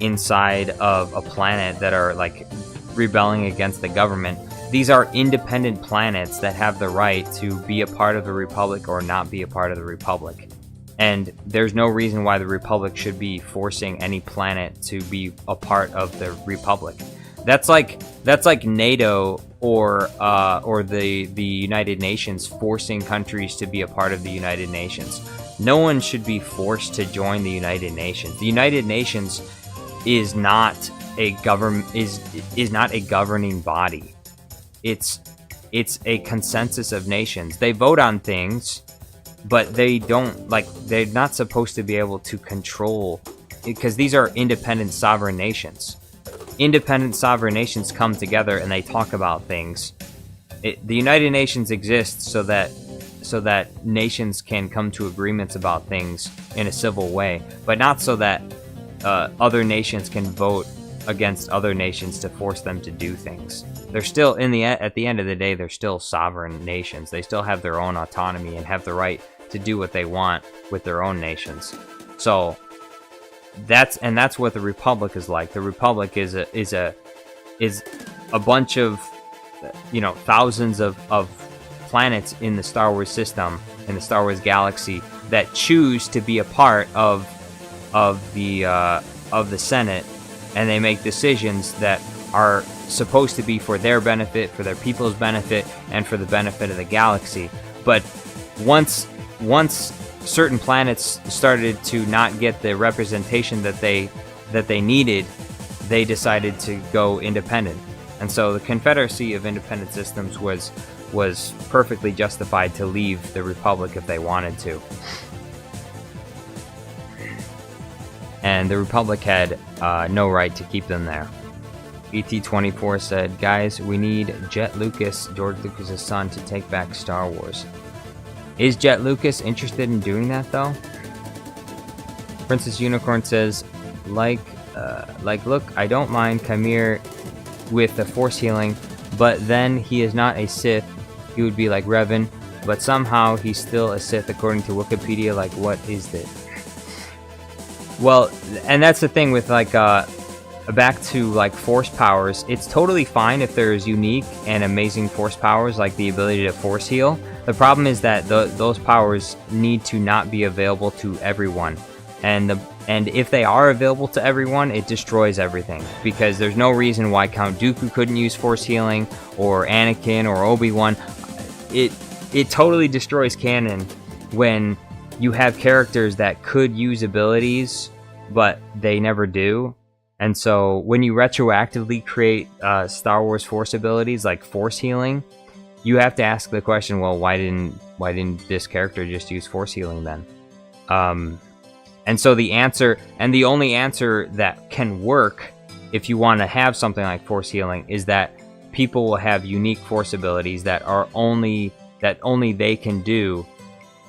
inside of a planet that are like rebelling against the government. These are independent planets that have the right to be a part of the Republic or not be a part of the Republic. And there's no reason why the Republic should be forcing any planet to be a part of the Republic. That's like NATO or the United Nations forcing countries to be a part of the United Nations. No one should be forced to join the United Nations. The United Nations is not a governing body. It's a consensus of nations. They vote on things, but they're not supposed to be able to control, because these are independent sovereign nations. Independent sovereign nations come together and they talk about things. The United Nations exists so that nations can come to agreements about things in a civil way, but not so that other nations can vote against other nations to force them to do things. They're still, at the end of the day, they're still sovereign nations. They still have their own autonomy and have the right to do what they want with their own nations. So, that's what the Republic is like. The Republic is a bunch of, you know, thousands of planets in the Star Wars system, in the Star Wars galaxy, that choose to be a part of the Senate, and they make decisions that are supposed to be for their benefit, for their people's benefit, and for the benefit of the galaxy. But once certain planets started to not get the representation that they needed, they decided to go independent. And so the Confederacy of Independent Systems was perfectly justified to leave the Republic if they wanted to. And the Republic had no right to keep them there. ET24 said, "Guys, we need Jet Lucas, George Lucas's son, to take back Star Wars." Is Jet Lucas interested in doing that, though? Princess Unicorn says, look, I don't mind Chimere with the Force healing, but then he is not a Sith. He would be like Revan, but somehow he's still a Sith according to Wikipedia. Like, what is this? Well, and that's the thing with, like, back to, like, Force powers. It's totally fine if there's unique and amazing Force powers, like the ability to Force heal. The problem is that those powers need to not be available to everyone. And if they are available to everyone, it destroys everything. Because there's no reason why Count Dooku couldn't use Force healing, or Anakin, or Obi-Wan. It totally destroys canon when you have characters that could use abilities, but they never do. And so when you retroactively create Star Wars Force abilities like Force healing, you have to ask the question, well, why didn't this character just use Force healing then? And so the answer, and the only answer that can work if you want to have something like Force healing, is that people will have unique Force abilities that only they can do,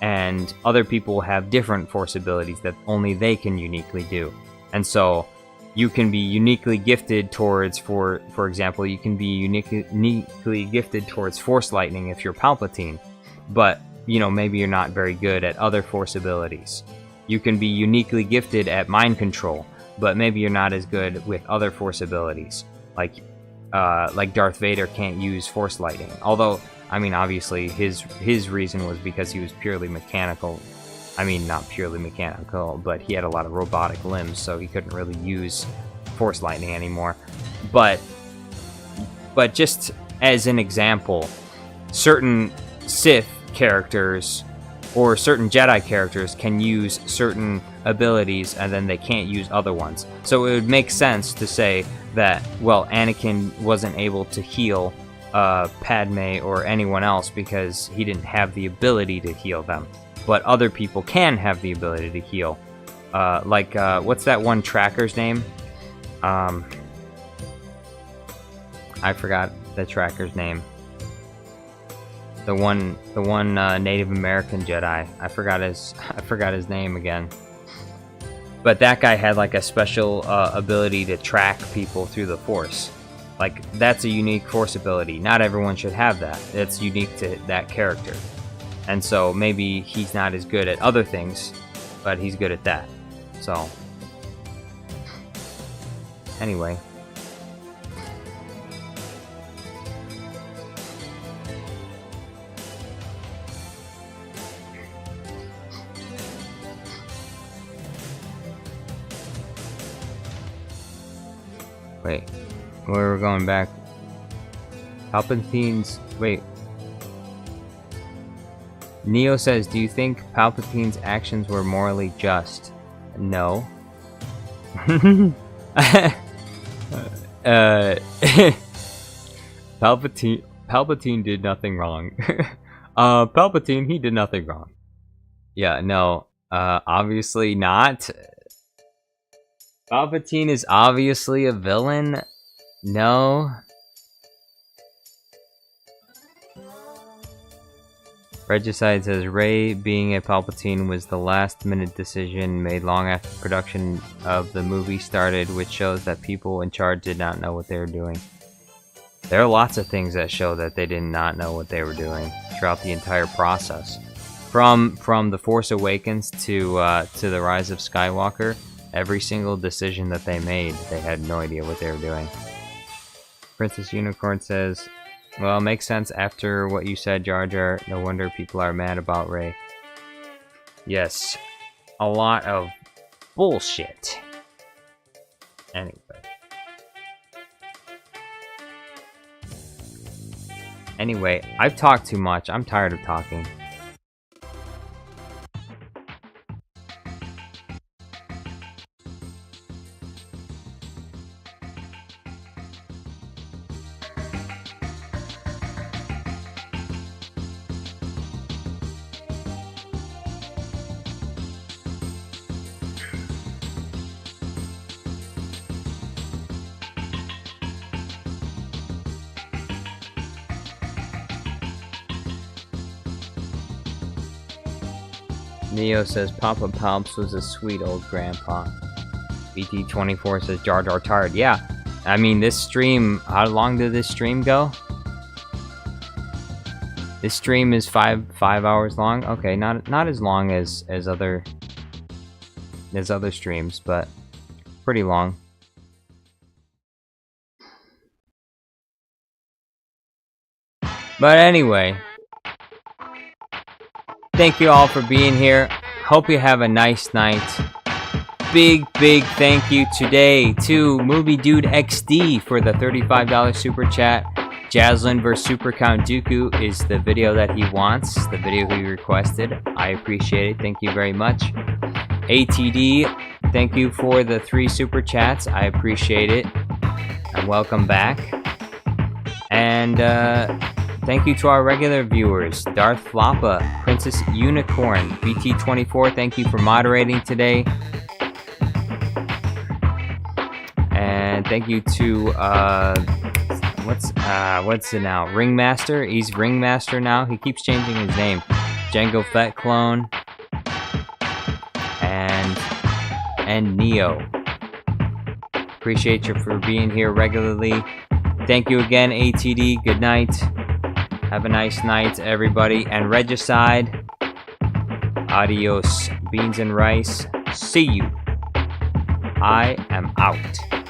and other people will have different Force abilities that only they can uniquely do. And so you can be uniquely gifted towards, for example, you can be uniquely gifted towards Force lightning if you're Palpatine, but, you know, maybe you're not very good at other Force abilities. You can be uniquely gifted at mind control, but maybe you're not as good with other Force abilities. Like Darth Vader can't use Force lightning. Although, I mean, obviously his reason was because he was purely mechanical. I mean, not purely mechanical, but he had a lot of robotic limbs, so he couldn't really use Force lightning anymore. But just as an example, certain Sith characters or certain Jedi characters can use certain abilities, and then they can't use other ones. So it would make sense to say that, well, Anakin wasn't able to heal Padme or anyone else because he didn't have the ability to heal them. But other people can have the ability to heal. What's that one tracker's name? I forgot the tracker's name. The one Native American Jedi. I forgot his name again. But that guy had like a special ability to track people through the Force. Like, that's a unique Force ability. Not everyone should have that. It's unique to that character. And so maybe he's not as good at other things, but he's good at that. So, anyway. Wait, we're going back. Palpatine's... Wait. Neo says, do you think Palpatine's actions were morally just? No. Palpatine did nothing wrong. Palpatine, he did nothing wrong. Yeah, no. Obviously not. Palpatine is obviously a villain. No. Regicide says, Rey being a Palpatine was the last-minute decision made long after production of the movie started, which shows that people in charge did not know what they were doing. There are lots of things that show that they did not know what they were doing throughout the entire process. From The Force Awakens to The Rise of Skywalker, Every single decision that they made, they had no idea what they were doing. Princess Unicorn says, well, it makes sense after what you said, Jar Jar. No wonder people are mad about Rey. Yes, a lot of bullshit. Anyway. Anyway, I've talked too much. I'm tired of talking. Neo says Papa Palps was a sweet old grandpa. BT24 says Jar Jar tired. Yeah, I mean this stream. How long did this stream go? This stream is five hours long. Okay, not as long as other streams, but pretty long. But anyway. Thank you all for being here. Hope you have a nice night. Big thank you today to Movie Dude XD for the $35 super chat. Jaslyn vs Super Count Dooku is the video that he wants, the video he requested. I appreciate it. Thank you very much. ATD, thank you for the 3 super chats. I appreciate it. And welcome back. And thank you to our regular viewers, Darth Floppa, Princess Unicorn, BT24, thank you for moderating today. And thank you to, what's it now? Ringmaster, he's Ringmaster now, he keeps changing his name. Jango Fett Clone. And Neo. Appreciate you for being here regularly. Thank you again, ATD, good night. Have a nice night, everybody. And Regicide, adios, beans and rice. See you. I am out.